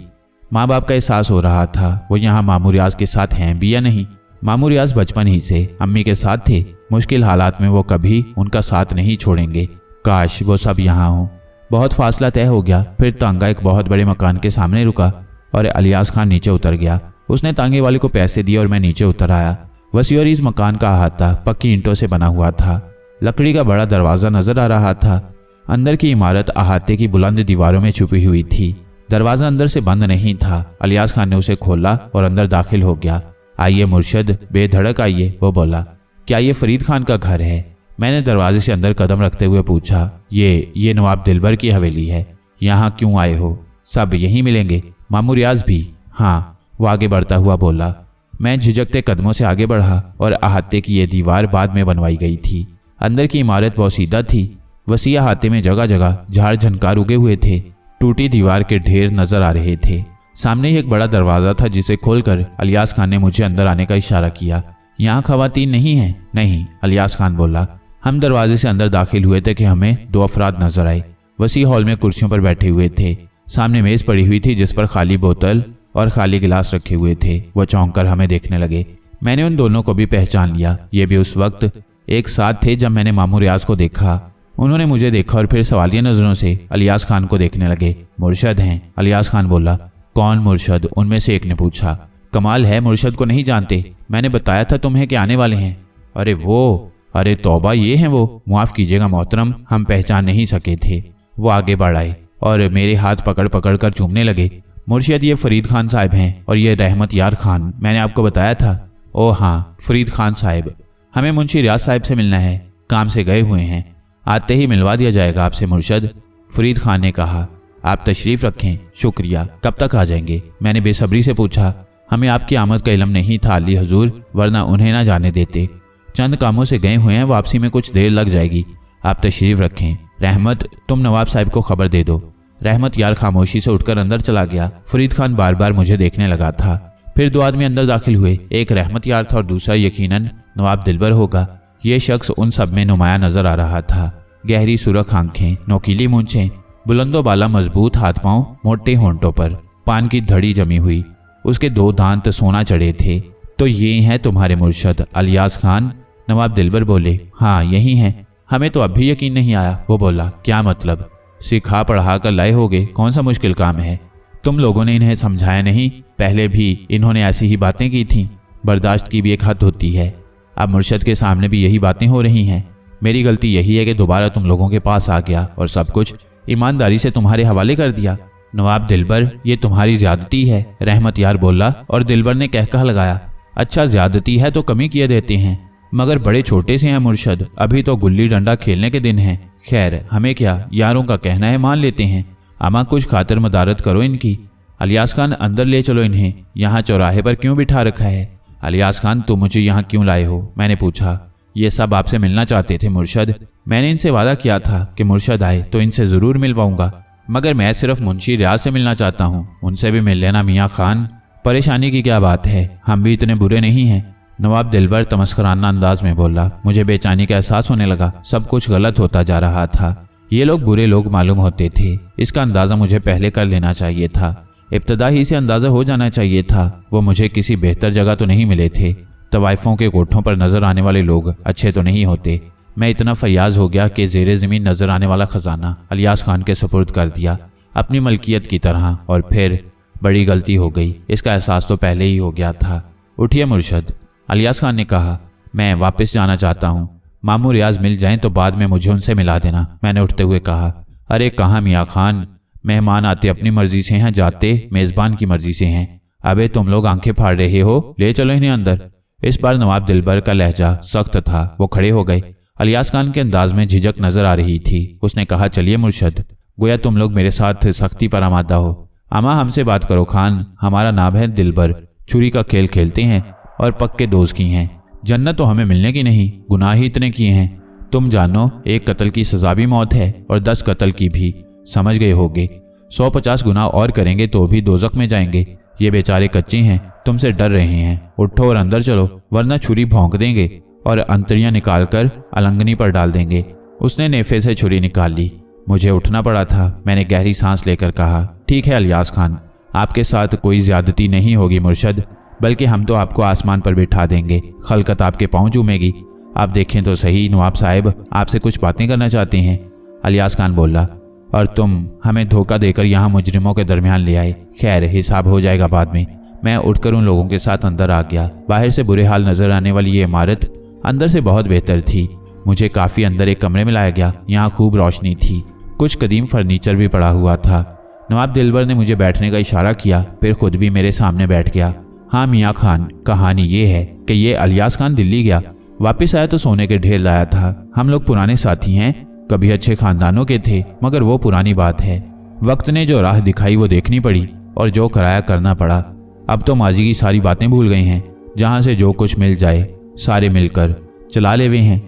Speaker 1: माँ बाप का एहसास हो रहा था। वो यहाँ मामू रियाज के साथ हैं भी या नहीं? मामू रियाज बचपन ही से अम्मी के साथ थे। मुश्किल हालात में वो कभी उनका साथ नहीं छोड़ेंगे। काश वो सब यहाँ हो। बहुत फासला तय हो गया। फिर तांगा एक बहुत बड़े मकान के सामने रुका और अलियास खान नीचे उतर गया। उसने तांगे वाले को पैसे दिए और मैं नीचे उतर आया। वसी और इस मकान का अहाता पक्की ईंटों से बना हुआ था। लकड़ी का बड़ा दरवाजा नजर आ रहा था। अंदर की इमारत अहाते की बुलंद दीवारों में छुपी हुई थी। दरवाजा अंदर से बंद नहीं था। इलियास खान ने उसे खोला और अंदर दाखिल हो गया। आइए मुर्शद, बेधड़क आइए, वो बोला। क्या ये फरीद खान का घर है? मैंने दरवाजे से अंदर कदम रखते हुए पूछा। ये नवाब दिलबर की हवेली है। यहाँ क्यों आए हो? सब यहीं मिलेंगे, मामू रियाज भी। हाँ, वो आगे बढ़ता हुआ बोला। मैं झिझकते कदमों से आगे बढ़ा और अहाते की ये दीवार बाद में बनवाई गई थी। अंदर की इमारत बहुत सीधा थी। वसी अहाते में जगह जगह झाड़ झनकार उगे हुए थे। टूटी दीवार के ढेर नजर आ रहे थे। सामने ही एक बड़ा दरवाजा था जिसे खोलकर इलियास खान ने मुझे अंदर आने का इशारा किया। यहाँ खवातीन नहीं है? नहीं, इलियास खान बोला। हम दरवाजे से अंदर दाखिल हुए थे कि हमें 2 अफराद नजर आए। वसी हॉल में कुर्सियों पर बैठे हुए थे। सामने मेज पड़ी हुई थी जिस पर खाली बोतल और खाली गिलास रखे हुए थे। वो चौंक कर हमें देखने लगे। मैंने उन दोनों को भी पहचान लिया। ये भी उस वक्त एक साथ थे जब मैंने मामू रियाज को देखा। उन्होंने मुझे देखा और फिर सवालिया नजरों से इलियास खान को देखने लगे। मुर्शद हैं? इलियास खान बोला। कौन मुर्शद? उनमें से एक ने पूछा। कमाल है, मुर्शद को नहीं जानते? मैंने बताया था तुम्हें कि आने वाले हैं। अरे वो, अरे तौबा, ये हैं वो। माफ कीजिएगा मोहतरम, हम पहचान नहीं सके थे। वो आगे बढ़ आए और मेरे हाथ पकड़ पकड़ कर चूमने लगे। मुर्शिद, ये फरीद खान साहब हैं और ये रहमत यार खान, मैंने आपको बताया था। ओह हाँ, फरीद खान साहब, हमें मुंशी रियाज साहब से मिलना है, काम से गए हुए हैं। आते ही मिलवा दिया जाएगा आपसे मुर्शद, फरीद खान ने कहा। आप तशरीफ रखें। शुक्रिया। कब तक आ जाएंगे? मैंने बेसब्री से पूछा। हमें आपकी आमद का इल्म नहीं था अली हजूर, वरना उन्हें ना जाने देते। चंद कामों से गए हुए हैं, वापसी में कुछ देर लग जाएगी। आप तशरीफ रखें। रहमत, तुम नवाब साहब को खबर दे दो। रहमत यार खामोशी से उठकर अंदर चला गया। फरीद खान बार बार मुझे देखने लगा था। फिर 2 आदमी अंदर दाखिल हुए। एक रहमत यार था और दूसरा यकीनन नवाब दिलबर होगा। ये शख्स उन सब में नुमाया नजर आ रहा था। गहरी सुरख आंखें, नोकीली मूंछें, बुलंदो बाला मजबूत हाथ पांव, मोटे होंठों पर पान की धड़ी जमी हुई। उसके 2 दांत सोना चढ़े थे। तो ये हैं तुम्हारे मुर्शद? इलियास खान, नवाब दिलबर बोले। हाँ, यही हैं। हमें तो अब भी यकीन नहीं आया। वो बोला। क्या मतलब? सिखा पढ़ा कर लाए होगे, कौन सा मुश्किल काम है? तुम लोगों ने इन्हें समझाया नहीं? पहले भी इन्होंने ऐसी ही बातें की थीं। बर्दाश्त की भी एक हद होती है। अब मुर्शद के सामने भी यही बातें हो रही हैं। मेरी गलती यही है कि दोबारा तुम लोगों के पास आ गया और सब कुछ ईमानदारी से तुम्हारे हवाले कर दिया। नवाब दिलबर, ये तुम्हारी ज्यादती है, रहमत यार बोला और दिलबर ने कहकहा लगाया। अच्छा, ज्यादती है तो कमी किए देते हैं, मगर बड़े छोटे से हैं मुर्शद, अभी तो गुल्ली डंडा खेलने के दिन हैं। खैर, हमें क्या, यारों का कहना है, मान लेते हैं। अमा कुछ खातिर मदारत करो इनकी। इलियास खान, अंदर ले चलो इन्हें। यहाँ चौराहे पर क्यों बिठा रखा है? इलियास खान, तुम मुझे यहाँ क्यों लाए हो? मैंने पूछा। ये सब आपसे मिलना चाहते थे मुर्शद। मैंने इनसे वादा किया था कि मुर्शद आए तो इनसे जरूर मिलवाऊंगा, मगर मैं सिर्फ मुंशी रियाज से मिलना चाहता हूँ। उनसे भी मिल लेना मियाँ खान। परेशानी की क्या बात है, हम भी इतने बुरे नहीं हैं। नवाब दिलबर तमस्कराना अंदाज में बोला। मुझे बेचैनी का एहसास होने लगा। सब कुछ गलत होता जा रहा था। ये लोग बुरे लोग मालूम होते थे। इसका अंदाजा मुझे पहले कर लेना चाहिए था। इब्तदा ही से अंदाजा हो जाना चाहिए था। वो मुझे किसी बेहतर जगह तो नहीं मिले थे। तवाइफों के कोठों पर नजर आने वाले लोग अच्छे तो नहीं होते। मैं इतना फयाज हो गया कि जेरे ज़मीन नजर आने वाला खजाना इलियास खान के सुपुर्द कर दिया, अपनी मलकियत की तरह। और फिर बड़ी गलती हो गई। इसका एहसास तो पहले ही हो गया था। उठिए मुर्शद, इलियास खान ने कहा। मैं वापस जाना चाहता हूँ। मामू रियाज मिल जाएं तो बाद में मुझे उनसे मिला देना, मैंने उठते हुए कहा। अरे कहाँ मियाँ खान, मेहमान आते अपनी मर्जी से हैं, जाते मेजबान की मर्जी से हैं। अबे तुम लोग आंखें फाड़ रहे हो, ले चलो इन्हें अंदर। इस बार नवाब दिलबर का लहजा सख्त था। वो खड़े हो गए। इलियास खान के अंदाज में झिझक नजर आ रही थी। उसने कहा, चलिए मुर्शद, गोया तुम लोग मेरे साथ सख्ती पर आमादा हो। अमा हमसे बात करो खान, हमारा नाम है दिलबर। छुरी का खेल खेलते हैं और पक्के दोस्त की हैं। जन्नत तो हमें मिलने की नहीं, गुनाह ही इतने किए हैं। तुम जानो, 1 कत्ल की सजा भी मौत है और 10 कत्ल की भी, समझ गए होगे। 150 गुनाह और करेंगे तो भी दोजख में जाएंगे। ये बेचारे कच्चे हैं, तुमसे डर रहे हैं। उठो और अंदर चलो, वरना छुरी भौंक देंगे और अंतड़ियां निकालकर अलंगनी पर डाल देंगे। उसने नेफे से छुरी निकाल ली। मुझे उठना पड़ा था। मैंने गहरी सांस लेकर कहा, ठीक है इलियास खान, आपके साथ कोई ज्यादती नहीं होगी मुर्शद, बल्कि हम तो आपको आसमान पर बिठा देंगे। खलकत आपके पांव चूमेगी। आप देखें तो सही, नवाब साहब आपसे कुछ बातें करना चाहते हैं। इलियास खान बोला। और तुम हमें धोखा देकर यहाँ मुजरिमों के दरमियान ले आए। खैर, हिसाब हो जाएगा बाद में। मैं उठकर उन लोगों के साथ अंदर आ गया। बाहर से बुरे हाल नजर आने वाली ये इमारत अंदर से बहुत बेहतर थी। मुझे काफी अंदर एक कमरे में लाया गया। यहाँ खूब रोशनी थी, कुछ कदीम फर्नीचर भी पड़ा हुआ था। नवाब दिलबर ने मुझे बैठने का इशारा किया, फिर खुद भी मेरे सामने बैठ गया। हाँ मियाँ खान, कहानी ये है कि ये अलियास खान दिल्ली गया, वापस आया तो सोने के ढेर लाया था। हम लोग पुराने साथी हैं, कभी अच्छे खानदानों के थे, मगर वो पुरानी बात है। वक्त ने जो राह दिखाई वो देखनी पड़ी और जो कराया करना पड़ा। अब तो माजी की सारी बातें भूल गई हैं, जहां से जो कुछ मिल जाए सारे मिलकर चला ले हुए हैं।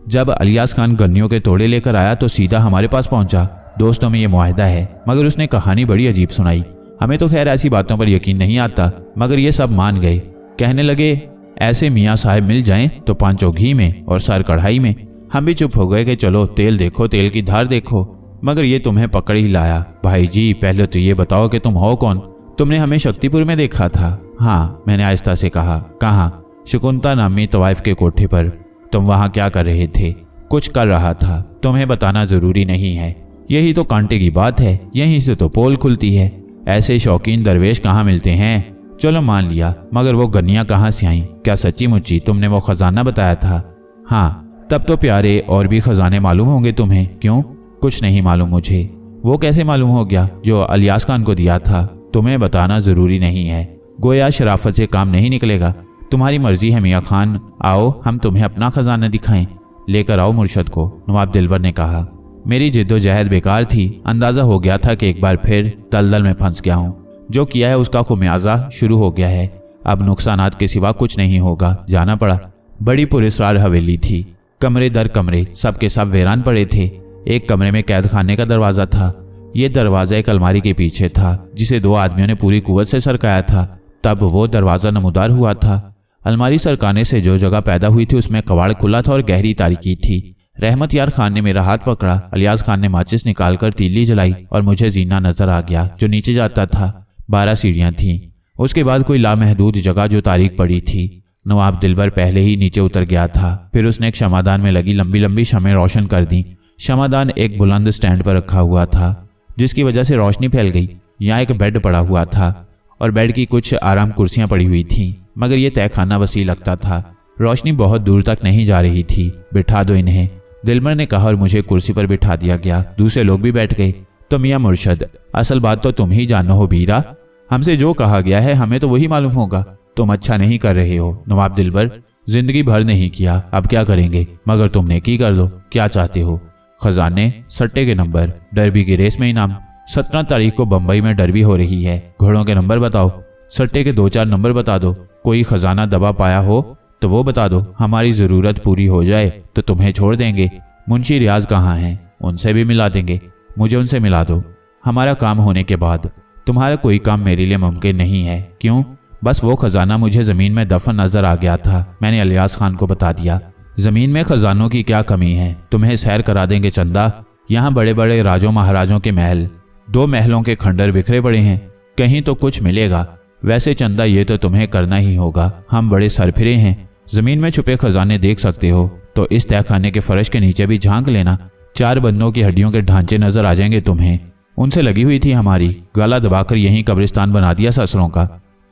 Speaker 1: जब अलियास खान गन्नियों के तोड़े लेकर आया तो सीधा हमारे पास पहुंचा। दोस्तों में ये मुआहदा है, मगर उसने कहानी बड़ी अजीब सुनाई। हमें तो खैर ऐसी बातों पर यकीन नहीं आता, मगर ये सब मान गए। कहने लगे ऐसे मियाँ साहब मिल जाएं तो पांचों घी में और सर कढ़ाई में। हम भी चुप हो गए कि चलो तेल देखो, तेल की धार देखो, मगर ये तुम्हें पकड़ ही लाया। भाई जी पहले तो ये बताओ कि तुम हो कौन? तुमने हमें शक्तिपुर में देखा था। हाँ, मैंने आहिस्ता से कहा। कहाँ? शकुंता नामी तवाइफ के कोठे पर। तुम वहां क्या कर रहे थे? कुछ कर रहा था, तुम्हें बताना जरूरी नहीं है। यही तो कांटे की बात है, यहीं से तो पोल खुलती है। ऐसे शौकीन दरवेश कहाँ मिलते हैं? चलो मान लिया, मगर वो गन्नियां कहाँ से आईं? क्या सच्ची मुच्ची तुमने वो खजाना बताया था? हाँ, तब तो प्यारे और भी खजाने मालूम होंगे तुम्हें। क्यों? कुछ नहीं मालूम मुझे। वो कैसे मालूम हो गया? जो अलियास खान को दिया था। तुम्हें बताना जरूरी नहीं है, गोया शराफत से काम नहीं निकलेगा। तुम्हारी मर्जी है मियाँ खान, आओ हम तुम्हें अपना खजाना दिखाएं। लेकर आओ मुर्शद को, नवाब दिलबर ने कहा। मेरी जिद्दोजहद बेकार थी। अंदाजा हो गया था कि एक बार फिर दलदल में फंस गया हूँ। जो किया है उसका खुमियाजा शुरू हो गया है। अब नुकसानात के सिवा कुछ नहीं होगा। जाना पड़ा। बड़ी पुरस्कार हवेली थी, कमरे दर कमरे सबके सब वीरान पड़े थे। एक कमरे में कैद खाने का दरवाजा था। ये दरवाजा एक अलमारी के पीछे था, जिसे दो आदमियों ने पूरी कुव्वत से सरकाया था। तब वो दरवाजा नमूदार हुआ था। अलमारी सरकाने से जो जगह पैदा हुई थी उसमें कबाड़ खुला था और गहरी तारीकी थी। रहमत यार खान ने मेरा हाथ पकड़ा। अलियास खान ने माचिस निकालकर तीली जलाई और मुझे जीना नजर आ गया जो नीचे जाता था। 12 सीढ़ियां थीं। उसके बाद कोई लामहदूद जगह जो तारीक पड़ी थी। नवाब दिलबर पहले ही नीचे उतर गया था। फिर उसने एक शमादान में लगी लंबी लंबी शमें रोशन कर दी। शमादान एक बुलंद स्टैंड पर रखा हुआ था, जिसकी वजह से रोशनी फैल गई। यहाँ एक बेड पड़ा हुआ था और बेड की कुछ आराम कुर्सियां पड़ी हुई थीं, मगर यह तहखाना वसी लगता था। रोशनी बहुत दूर तक नहीं जा रही थी। बिठा दो इन्हें, दिलबर ने कहा और मुझे कुर्सी पर बिठा दिया गया। दूसरे लोग भी बैठ गए। तो मियाँ मुर्शद, असल बात तो तुम ही जानो हो बीरा। हमसे जो कहा गया है हमें तो वही मालूम होगा। तुम अच्छा नहीं कर रहे हो नवाब दिलबर। जिंदगी भर नहीं किया, अब क्या करेंगे? मगर तुमने की कर लो। क्या चाहते हो? खजाने, सट्टे के नंबर, डरबी की रेस में इनाम। 17 तारीख को बंबई में डरबी हो रही है। घोड़ों के नंबर बताओ। सट्टे के 2-4 नंबर बता दो। कोई खजाना दबा पाया हो तो वो बता दो। हमारी जरूरत पूरी हो जाए तो तुम्हें छोड़ देंगे। मुंशी रियाज कहाँ हैं? उनसे भी मिला देंगे। मुझे उनसे मिला दो। हमारा काम होने के बाद तुम्हारा कोई काम मेरे लिए मुमकिन नहीं है। क्यों? बस वो खजाना मुझे जमीन में दफन नजर आ गया था। मैंने अलियास खान को बता दिया। जमीन में खजानों की क्या कमी है? तुम्हें सैर करा देंगे चंदा। यहाँ बड़े बड़े राजों महाराजों के महल, 2 महलों के खंडर बिखरे पड़े हैं, कहीं तो कुछ मिलेगा। वैसे चंदा ये तो तुम्हें करना ही होगा। हम बड़े सरफिरे हैं। जमीन में छुपे खजाने देख सकते हो तो इस तहखाने के फर्श के नीचे भी झांक लेना। 4 बंदों की हड्डियों के ढांचे नजर आ जाएंगे तुम्हें। उनसे लगी हुई थी हमारी। गला दबाकर यहीं कब्रिस्तान बना दिया ससुरों का।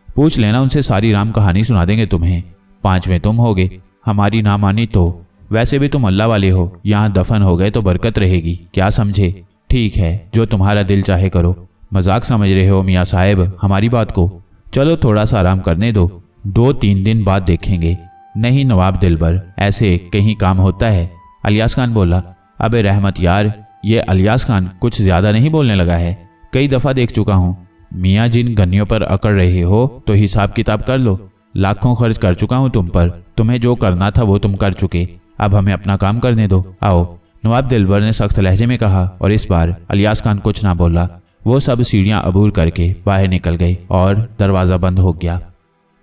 Speaker 1: पूछ लेना उनसे, सारी राम कहानी सुना देंगे तुम्हें। 5वें तुम होगे। हमारी ना मानी तो वैसे भी तुम अल्लाह वाले हो। यहाँ दफन हो गए तो बरकत रहेगी। क्या समझे? ठीक है, जो तुम्हारा दिल चाहे करो। मजाक समझ रहे हो मियाँ साहब हमारी बात को? चलो थोड़ा सा आराम करने दो, 2-3 दिन बाद देखेंगे। नहीं नवाब दिलबर, ऐसे कहीं काम होता है? अलियास खान बोला। अबे रहमत यार, ये अलियास खान कुछ ज्यादा नहीं बोलने लगा है? कई दफा देख चुका हूँ। मियाँ जिन गन्नियों पर अकड़ रहे हो तो हिसाब किताब कर लो। लाखों खर्च कर चुका हूँ तुम पर। तुम्हें जो करना था वो तुम कर चुके। अब हमें अपना काम करने दो। आओ, नवाब दिलबर ने सख्त लहजे में कहा। और इस बार अलियास खान कुछ ना बोला। वो सब सीढ़ियां अबूर करके बाहर निकल गए और दरवाजा बंद हो गया।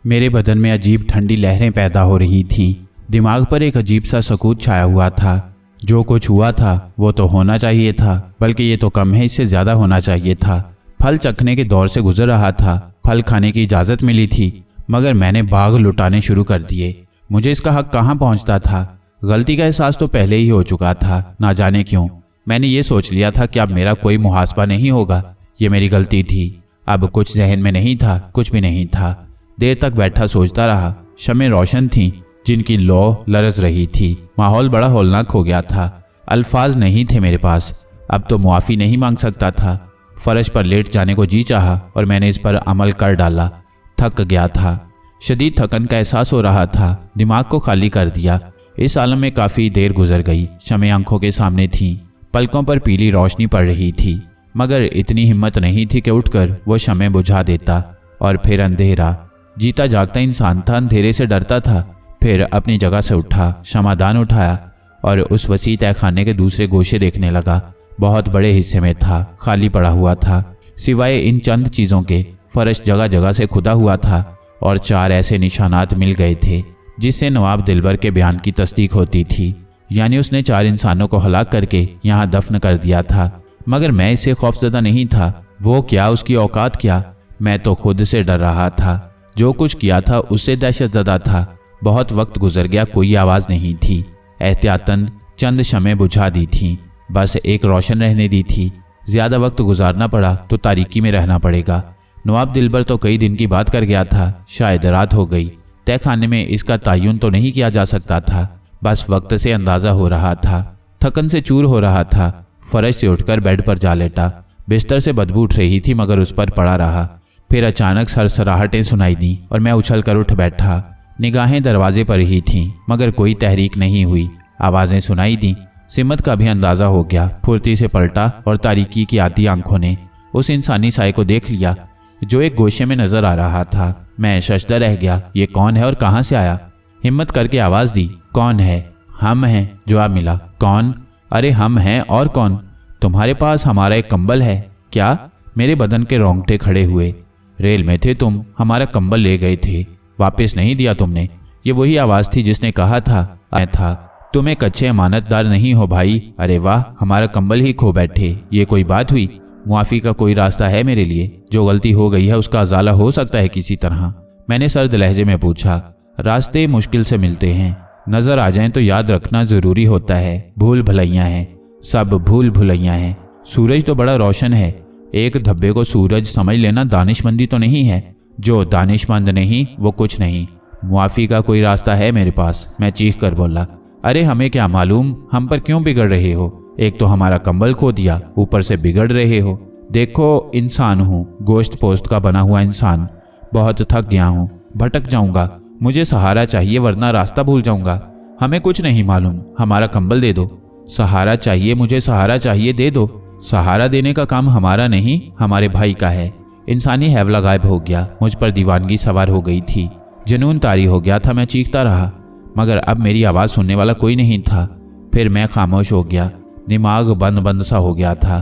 Speaker 1: मेरे बदन में अजीब ठंडी लहरें पैदा हो रही थीं। दिमाग पर एक अजीब सा सकूत छाया हुआ था। जो कुछ हुआ था वो तो होना चाहिए था, बल्कि ये तो कम है, इससे ज्यादा होना चाहिए था। फल चखने के दौर से गुजर रहा था। फल खाने की इजाजत मिली थी, मगर मैंने बाग लुटाने शुरू कर दिए। मुझे इसका हक कहाँ पहुँचता था? गलती का एहसास तो पहले ही हो चुका था। ना जाने क्यों मैंने ये सोच लिया था कि अब मेरा कोई मुहासबा नहीं होगा। ये मेरी गलती थी। अब कुछ जहन में नहीं था, कुछ भी नहीं था। देर तक बैठा सोचता रहा। शमें रोशन थीं जिनकी लौ लरज रही थी। माहौल बड़ा हौलनाक हो गया था। अल्फाज नहीं थे मेरे पास। अब तो मुआफ़ी नहीं मांग सकता था। फर्श पर लेट जाने को जी चाहा और मैंने इस पर अमल कर डाला। थक गया था। शदीद थकन का एहसास हो रहा था। दिमाग को खाली कर दिया। इस आलम में काफ़ी देर गुजर गई। शमें आंखों के सामने थीं। पलकों पर पीली रोशनी पड़ रही थी, मगर इतनी हिम्मत नहीं थी कि उठकर वो शमें बुझा देता। और फिर अंधेरा। जीता जागता इंसान था, अंधेरे से डरता था। फिर अपनी जगह से उठा, शमादान उठाया और उस वसी तहखाने के दूसरे गोशे देखने लगा। बहुत बड़े हिस्से में था, खाली पड़ा हुआ था। सिवाय इन चंद चीज़ों के फर्श जगह जगह से खुदा हुआ था और 4 ऐसे निशानात मिल गए थे जिससे नवाब दिलबर के बयान की तस्दीक होती थी। यानी उसने 4 इंसानों को हलाक करके यहाँ दफन कर दिया था। मगर मैं इससे खौफजदा नहीं था। वो क्या, उसकी औकात क्या? मैं तो खुद से डर रहा था। जो कुछ किया था उससे दहशतज़दा था। बहुत वक्त गुजर गया, कोई आवाज़ नहीं थी। एहतियातन चंद शमें बुझा दी थीं, बस एक रोशन रहने दी थी। ज़्यादा वक्त गुजारना पड़ा तो तारीकी में रहना पड़ेगा। नवाब दिलबर तो कई दिन की बात कर गया था। शायद रात हो गई। तहखाने में इसका तयन तो नहीं किया जा सकता था। बस वक्त से अंदाज़ा हो रहा था। थकन से चूर हो रहा था। फर्श से उठकर बेड पर जा लेटा। बिस्तर से बदबू उठ रही थी मगर उस पर पड़ा रहा। फिर अचानक सरसराहटें सुनाई दी और मैं उछल कर उठ बैठा। निगाहें दरवाजे पर ही थीं मगर कोई तहरीक नहीं हुई। आवाज़ें सुनाई दी। सिमत का भी अंदाज़ा हो गया। फुर्ती से पलटा और तारीकी की आती आंखों ने उस इंसानी साए को देख लिया जो एक गोशे में नजर आ रहा था। मैं शशदा रह गया। ये कौन है और कहाँ से आया? हिम्मत करके आवाज़ दी, कौन है? हम हैं, जवाब मिला। कौन? अरे हम हैं और कौन? तुम्हारे पास हमारा एक कंबल है। क्या? मेरे बदन के रोंगटे खड़े हुए। रेल में थे तुम, हमारा कंबल ले गए थे, वापस नहीं दिया तुमने। ये वही आवाज़ थी जिसने कहा था मैं था तुम एक अच्छे अमानतदार नहीं हो भाई। अरे वाह, हमारा कंबल ही खो बैठे। ये कोई बात हुई? मुआफ़ी का कोई रास्ता है मेरे लिए? जो गलती हो गई है उसका अजाला हो सकता है किसी तरह? मैंने सर्द लहजे में पूछा। रास्ते मुश्किल से मिलते हैं, नज़र आ जाएं तो याद रखना ज़रूरी होता है। भूल भुलैयाँ हैं, सब भूल भुलैयाँ हैं। सूरज तो बड़ा रोशन है। एक धब्बे को सूरज समझ लेना दानिशमंदी तो नहीं है। जो दानिशमंद नहीं वो कुछ नहीं। मुआफ़ी का कोई रास्ता है मेरे पास, मैं चीख कर बोला। अरे हमें क्या मालूम, हम पर क्यों बिगड़ रहे हो? एक तो हमारा कंबल खो दिया, ऊपर से बिगड़ रहे हो। देखो इंसान हूँ, गोश्त पोस्त का बना हुआ इंसान। बहुत थक गया हूँ, भटक जाऊंगा। मुझे सहारा चाहिए वरना रास्ता भूल जाऊंगा। हमें कुछ नहीं मालूम, हमारा कंबल दे दो। सहारा चाहिए मुझे, सहारा चाहिए, दे दो। सहारा देने का काम हमारा नहीं, हमारे भाई का है। इंसानी हैवला गायब हो गया। मुझ पर दीवानगी सवार हो गई थी। जुनून तारी हो गया था। मैं चीखता रहा मगर अब मेरी आवाज़ सुनने वाला कोई नहीं था। फिर मैं खामोश हो गया। दिमाग बंद बंद सा हो गया था।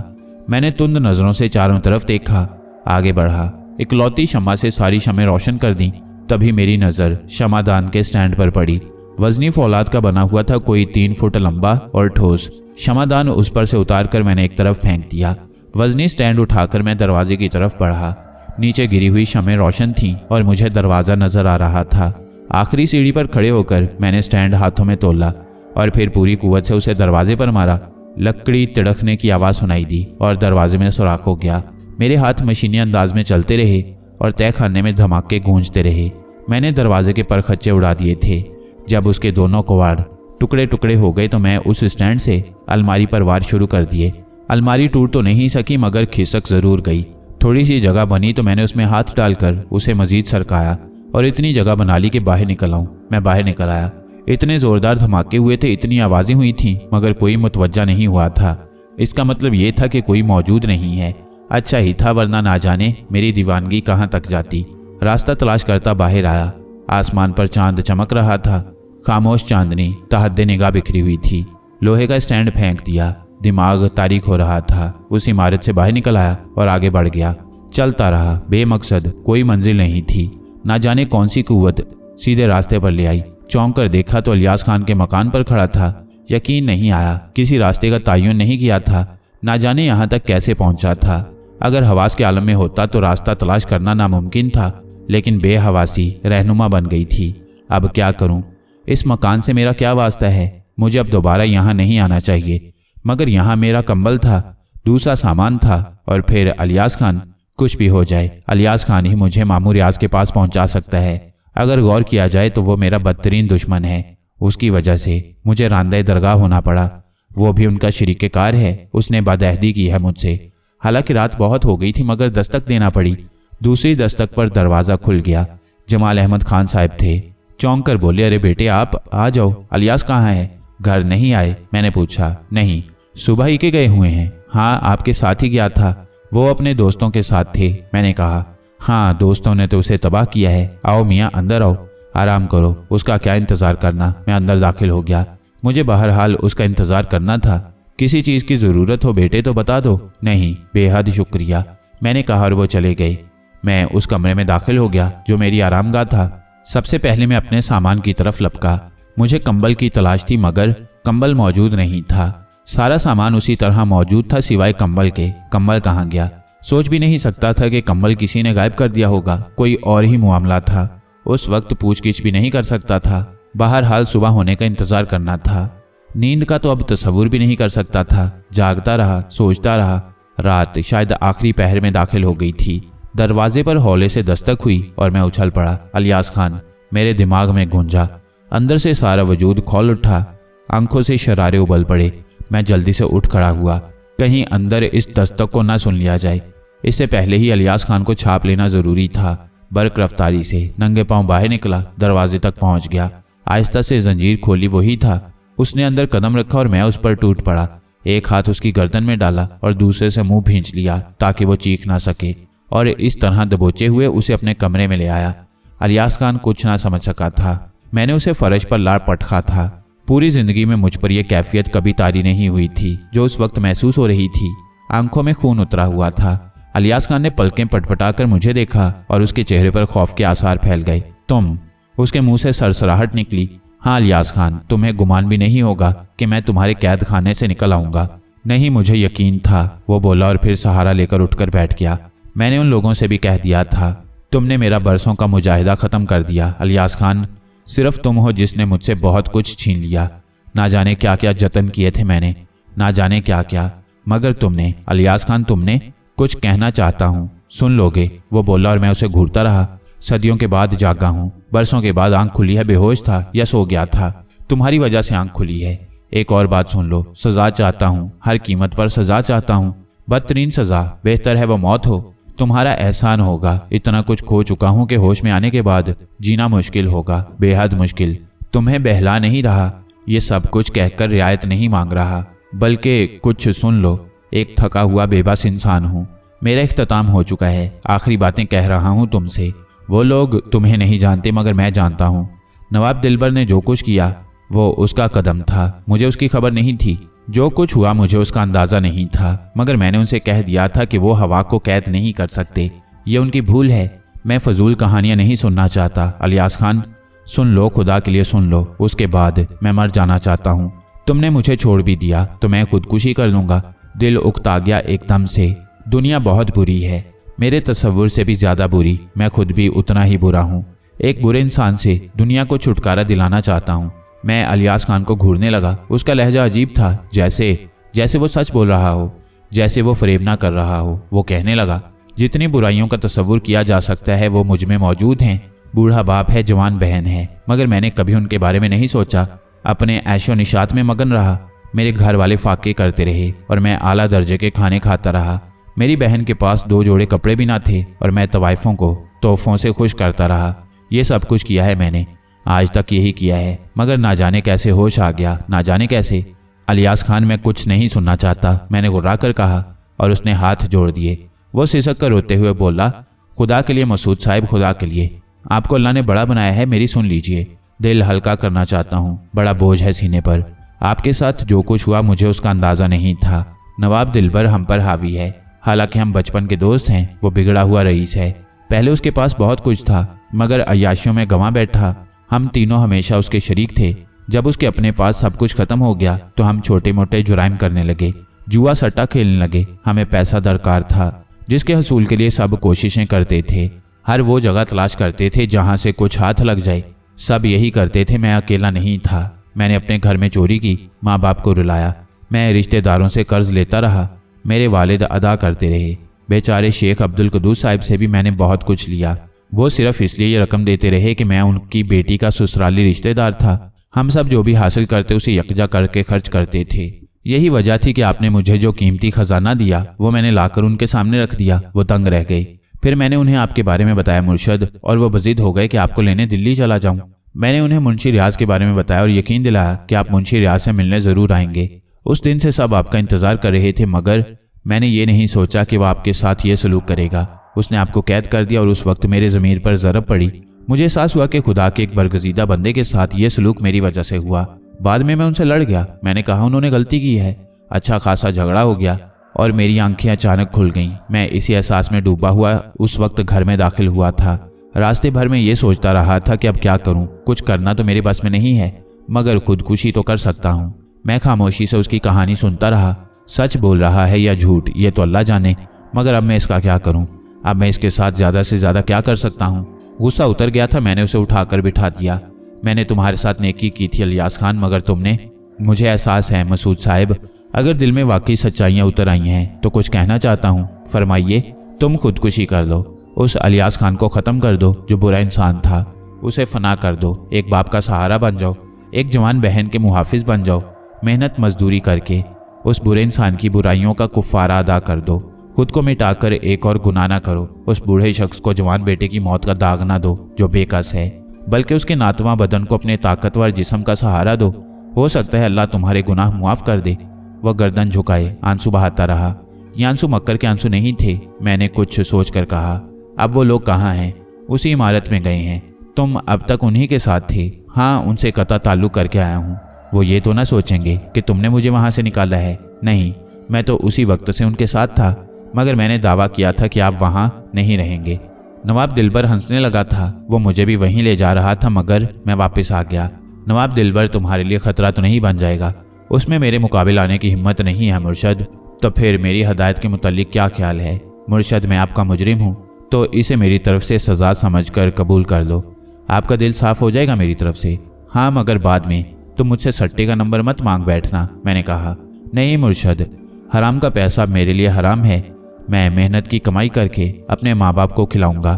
Speaker 1: मैंने तुंद नज़रों से चारों तरफ देखा, आगे बढ़ा। इकलौती शम्मा से सारी शमें रोशन कर दी। तभी मेरी नज़र शमादान के स्टैंड पर पड़ी। वजनी फौलाद का बना हुआ था, कोई 3 फुट लंबा और ठोस। शमादान उस पर से उतार कर मैंने एक तरफ फेंक दिया। वजनी स्टैंड उठाकर मैं दरवाजे की तरफ बढ़ा। नीचे गिरी हुई शमें रोशन थीं और मुझे दरवाज़ा नजर आ रहा था। आखिरी सीढ़ी पर खड़े होकर मैंने स्टैंड हाथों में तोला और फिर पूरी कुव्वत से उसे दरवाजे पर मारा। लकड़ी तिड़कने की आवाज़ सुनाई दी और दरवाजे में सुराख हो गया। मेरे हाथ मशीनी अंदाज में चलते रहे और तहखाने में धमाके गूंजते रहे। मैंने दरवाजे के परखच्चे उड़ा दिए थे। जब उसके दोनों कवाड़ टुकड़े टुकड़े हो गए तो मैं उस स्टैंड से अलमारी पर वार शुरू कर दिए। अलमारी टूट तो नहीं सकी मगर खिसक ज़रूर गई। थोड़ी सी जगह बनी तो मैंने उसमें हाथ डालकर उसे मजीद सरकाया और इतनी जगह बना ली कि बाहर निकल आऊँ। मैं बाहर निकल आया। इतने ज़ोरदार धमाके हुए थे, इतनी आवाज़ें हुई थीं मगर कोई मुतवज्जा नहीं हुआ था। इसका मतलब ये था कि कोई मौजूद नहीं है। अच्छा ही था, वरना ना जाने मेरी दीवानगी कहाँ तक जाती। रास्ता तलाश करता बाहर आया। आसमान पर चांद चमक रहा था। खामोश चांदनी तहद्दे निगाह बिखरी हुई थी। लोहे का स्टैंड फेंक दिया। दिमाग तारीख हो रहा था। उस इमारत से बाहर निकल आया और आगे बढ़ गया। चलता रहा बेमकसद, कोई मंजिल नहीं थी। ना जाने कौन सी कुव्वत सीधे रास्ते पर ले आई। चौंक कर देखा तो इलियास खान के मकान पर खड़ा था। यकीन नहीं आया, किसी रास्ते का तयन नहीं किया था। ना जाने यहाँ तक कैसे पहुँचा था। अगर हवास के आलम में होता तो रास्ता तलाश करना नामुमकिन था, लेकिन बेहवासी रहनुमा बन गई थी। अब क्या करूं? इस मकान से मेरा क्या वास्ता है? मुझे अब दोबारा यहाँ नहीं आना चाहिए। मगर यहाँ मेरा कंबल था, दूसरा सामान था और फिर इलियास खान। कुछ भी हो जाए, अलियास खान ही मुझे मामू रियाज के पास पहुंचा सकता है। अगर गौर किया जाए तो वो मेरा बदतरीन दुश्मन है। उसकी वजह से मुझे रांदे दरगाह होना पड़ा। वो भी उनका शरीके कार है। उसने बदअहदी की है मुझसे। हालांकि रात बहुत हो गई थी, मगर दस्तक देना पड़ी। दूसरी दस्तक पर दरवाज़ा खुल गया। जमाल अहमद खान साहब थे। चौंक कर बोले, अरे बेटे आप आ जाओ, अलियास कहाँ है? घर नहीं आए? मैंने पूछा। नहीं, सुबह ही के गए हुए हैं। हाँ, आपके साथ ही गया था। वो अपने दोस्तों के साथ थे। मैंने कहा, हाँ, दोस्तों ने तो उसे तबाह किया है। आओ मियाँ, अंदर आओ, आराम करो। उसका क्या इंतज़ार करना। मैं अंदर दाखिल हो गया। मुझे बहरहाल उसका इंतज़ार करना था। किसी चीज़ की ज़रूरत हो बेटे तो बता दो। नहीं, बेहद शुक्रिया, मैंने कहा और वो चले गए। मैं उस कमरे में दाखिल हो गया जो मेरी आरामगाह था। सबसे पहले मैं अपने सामान की तरफ लपका। मुझे कंबल की तलाश थी, मगर कंबल मौजूद नहीं था। सारा सामान उसी तरह मौजूद था सिवाय कंबल के। कंबल कहाँ गया? सोच भी नहीं सकता था कि कंबल किसी ने गायब कर दिया होगा। कोई और ही मामला था। उस वक्त पूछगिछ भी नहीं कर सकता था। बहरहाल सुबह होने का इंतजार करना था। नींद का तो अब तस्वुर भी नहीं कर सकता था। जागता रहा, सोचता रहा। रात शायद आखिरी पहर में दाखिल हो गई थी। दरवाजे पर हौले से दस्तक हुई और मैं उछल पड़ा। अलियास खान मेरे दिमाग में गूंजा। अंदर से सारा वजूद खौल उठा। आंखों से शरारे उबल पड़े। मैं जल्दी से उठ खड़ा हुआ। कहीं अंदर इस दस्तक को ना सुन लिया जाए। इससे पहले ही अलियास खान को छाप लेना जरूरी था। बर्क रफ्तारी से नंगे पांव बाहर निकला, दरवाजे तक पहुंच गया। आहिस्ता से जंजीर खोली वही था। उसने अंदर कदम रखा और मैं उस पर टूट पड़ा। एक हाथ उसकी गर्दन में डाला और दूसरे से मुंह भींच लिया ताकि वो चीख ना सके, और इस तरह दबोचे हुए उसे अपने कमरे में ले आया। अलियास खान कुछ ना समझ सका था। मैंने उसे फर्श पर लाड़ पटका था। पूरी जिंदगी में मुझ पर यह कैफियत कभी तारी नहीं हुई थी जो उस वक्त महसूस हो रही थी। आंखों में खून उतरा हुआ था। अलियास खान ने पलकें पटपटाकर मुझे देखा और उसके चेहरे पर खौफ के आसार फैल गए। तुम? उसके मुंह से सरसराहट निकली। हाँ अलियास खान, तुम्हें गुमान भी नहीं होगा कि मैं तुम्हारे कैद खाने से निकल आऊंगा। नहीं, मुझे यकीन था, वो बोला और फिर सहारा लेकर उठकर बैठ गया। मैंने उन लोगों से भी कह दिया था। तुमने मेरा बरसों का मुजाहिदा ख़त्म कर दिया अलियास खान। सिर्फ तुम हो जिसने मुझसे बहुत कुछ छीन लिया। ना जाने क्या क्या जतन किए थे मैंने, ना जाने क्या क्या, मगर तुमने अलियास खान, तुमने कुछ कहना चाहता हूँ, सुन लोगे? वो बोला और मैं उसे घूरता रहा। सदियों के बाद जागा हूँ। बरसों के बाद आंख खुली है। बेहोश था या सो गया था। तुम्हारी वजह से आंख खुली है। एक और बात सुन लो, सजा चाहता हूँ, हर कीमत पर सजा चाहता हूँ। बदतरीन सजा, बेहतर है वो मौत हो। तुम्हारा एहसान होगा। इतना कुछ खो चुका हूँ कि होश में आने के बाद जीना मुश्किल होगा, बेहद मुश्किल। तुम्हें बहला नहीं रहा, ये सब कुछ कहकर रियायत नहीं मांग रहा, बल्कि कुछ सुन लो। एक थका हुआ बेबस इंसान हूँ। मेरा इख्तिताम हो चुका है। आखिरी बातें कह रहा हूँ तुमसे। वो लोग तुम्हें नहीं जानते, मगर मैं जानता हूँ। नवाब दिलबर ने जो कुछ किया वो उसका कदम था। मुझे उसकी खबर नहीं थी। जो कुछ हुआ मुझे उसका अंदाज़ा नहीं था, मगर मैंने उनसे कह दिया था कि वो हवा को कैद नहीं कर सकते। ये उनकी भूल है। मैं फजूल कहानियाँ नहीं सुनना चाहता अलियास खान। सुन लो, खुदा के लिए सुन लो। उसके बाद मैं मर जाना चाहता हूँ। तुमने मुझे छोड़ भी दिया तो मैं खुदकुशी कर लूँगा। दिल उकता गया एकदम से। दुनिया बहुत बुरी है, मेरे तस्वुर से भी ज़्यादा बुरी। मैं खुद भी उतना ही बुरा हूँ। एक बुरे इंसान से दुनिया को छुटकारा दिलाना चाहता हूँ। मैं अलियास खान को घूरने लगा। उसका लहजा अजीब था, जैसे वो सच बोल रहा हो, जैसे वो फरेब ना कर रहा हो। वो कहने लगा, जितनी बुराइयों का तस्वुर किया जा सकता है वो मुझ में मौजूद हैं। बूढ़ा बाप है, जवान बहन है, मगर मैंने कभी उनके बारे में नहीं सोचा। अपने ऐशो निशात में मगन रहा। मेरे घर वाले फाके करते रहे और मैं आला दर्जे के खाने खाता रहा। मेरी बहन के पास 2 जोड़े कपड़े भी ना थे और मैं तवाइफों को तोहफों से खुश करता रहा। ये सब कुछ किया है मैंने, आज तक यही किया है, मगर ना जाने कैसे होश आ गया, ना जाने कैसे। अलियास खान, मैं कुछ नहीं सुनना चाहता, मैंने गुर्रा कर कहा, और उसने हाथ जोड़ दिए। वो सिसक कर रोते हुए बोला, खुदा के लिए मसूद साहब, खुदा के लिए, आपको अल्लाह ने बड़ा बनाया है, मेरी सुन लीजिए। दिल हल्का करना चाहता हूँ, बड़ा बोझ है सीने पर। आपके साथ जो कुछ हुआ मुझे उसका अंदाज़ा नहीं था। नवाब दिलबर हम पर हावी है। हालांकि हम बचपन के दोस्त हैं। वो बिगड़ा हुआ रईस है। पहले उसके पास बहुत कुछ था, मगर अय्याशियों में गंवा बैठा। हम तीनों हमेशा उसके शरीक थे। जब उसके अपने पास सब कुछ खत्म हो गया तो हम छोटे मोटे जुराइम करने लगे, जुआ सट्टा खेलने लगे। हमें पैसा दरकार था, जिसके हसूल के लिए सब कोशिशें करते थे। हर वो जगह तलाश करते थे जहाँ से कुछ हाथ लग जाए। सब यही करते थे, मैं अकेला नहीं था। मैंने अपने घर में चोरी की, माँ बाप को रुलाया। मैं रिश्तेदारों से कर्ज लेता रहा, मेरे वालिद अदा करते रहे। बेचारे शेख अब्दुल कुद्दूस साहिब से भी मैंने बहुत कुछ लिया। वो सिर्फ इसलिए ये रकम देते रहे कि मैं उनकी बेटी का ससुराली रिश्तेदार था। हम सब जो भी हासिल करते उसे यकजा करके खर्च करते थे। यही वजह थी कि आपने मुझे जो कीमती खजाना दिया वो मैंने लाकर उनके सामने रख दिया। वो तंग रह गई। फिर मैंने उन्हें आपके बारे में बताया मुर्शद, और वो बज़िद हो गए कि आपको लेने दिल्ली चला जाऊं। मैंने उन्हें मुंशी रियाज के बारे में बताया और यकीन दिलाया कि आप मुंशी रियाज से मिलने जरूर आएंगे। उस दिन से सब आपका इंतजार कर रहे थे, मगर मैंने ये नहीं सोचा कि वह आपके साथ ये सलूक करेगा। उसने आपको कैद कर दिया और उस वक्त मेरे ज़मीर पर ज़रब पड़ी। मुझे एहसास हुआ कि खुदा के एक बरगजीदा बंदे के साथ ये सलूक मेरी वजह से हुआ। बाद में मैं उनसे लड़ गया। मैंने कहा उन्होंने गलती की है। अच्छा खासा झगड़ा हो गया और मेरी आंखें अचानक खुल गईं। मैं इसी एहसास में डूबा हुआ उस वक्त घर में दाखिल हुआ था। रास्ते भर में ये सोचता रहा था कि अब क्या करूं। कुछ करना तो मेरे बस में नहीं है, मगर खुदकुशी तो कर सकता हूं। मैं खामोशी से उसकी कहानी सुनता रहा। सच बोल रहा है या झूठ ये तो अल्लाह जाने, मगर अब मैं इसका क्या करूं। अब मैं इसके साथ ज़्यादा से ज़्यादा क्या कर सकता हूं। गुस्सा उतर गया था। मैंने उसे उठाकर बिठा दिया। मैंने तुम्हारे साथ नेकी की थी इलियास खान, मगर तुमने, मुझे एहसास है मसूद साहिब, अगर दिल में वाकई सच्चाइयाँ उतर आई हैं तो कुछ कहना चाहता हूँ। फरमाइए। तुम खुदकुशी कर लो। उस इलियास खान को ख़त्म कर दो जो बुरा इंसान था। उसे फना कर दो। एक बाप का सहारा बन जाओ। एक जवान बहन के मुहाफिज बन जाओ। मेहनत मजदूरी करके उस बुरे इंसान की बुराइयों का कुफारा अदा कर दो। खुद को मिटाकर एक और गुनाह ना करो। उस बूढ़े शख्स को जवान बेटे की मौत का दाग ना दो जो बेकस है, बल्कि उसके नातवा बदन को अपने ताकतवर जिस्म का सहारा दो। हो सकता है अल्लाह तुम्हारे गुनाह मुआफ कर दे। वह गर्दन झुकाए आंसू बहाता रहा। ये आंसू मक्कर के आंसू नहीं थे। मैंने कुछ सोचकर कहा, अब वो लोग कहाँ हैं? उसी इमारत में गए हैं। तुम अब तक उन्हीं के साथ थे? हाँ, उनसे कता ताल्लुक करके आया हूँ। वो ये तो ना सोचेंगे कि तुमने मुझे वहाँ से निकाला है? नहीं, मैं तो उसी वक्त से उनके साथ था, मगर मैंने दावा किया था कि आप वहाँ नहीं रहेंगे। नवाब दिलबर हंसने लगा था। वो मुझे भी वहीं ले जा रहा था, मगर मैं वापस आ गया। नवाब दिलबर तुम्हारे लिए खतरा तो नहीं बन जाएगा? उसमें मेरे मुकाबले आने की हिम्मत नहीं है मुर्शद। तो फिर मेरी हदायत के मुतालिक क्या ख्याल है? मुर्शद, मैं आपका मुजरिम हूँ, तो इसे मेरी तरफ से सजा समझकर कबूल कर लो। आपका दिल साफ हो जाएगा मेरी तरफ से। हाँ, मगर बाद में तुम मुझसे सट्टे का नंबर मत मांग बैठना। मैंने कहा, नहीं मुर्शद, हराम का पैसा मेरे लिए हराम है। मैं मेहनत की कमाई करके अपने माँ बाप को खिलाऊंगा।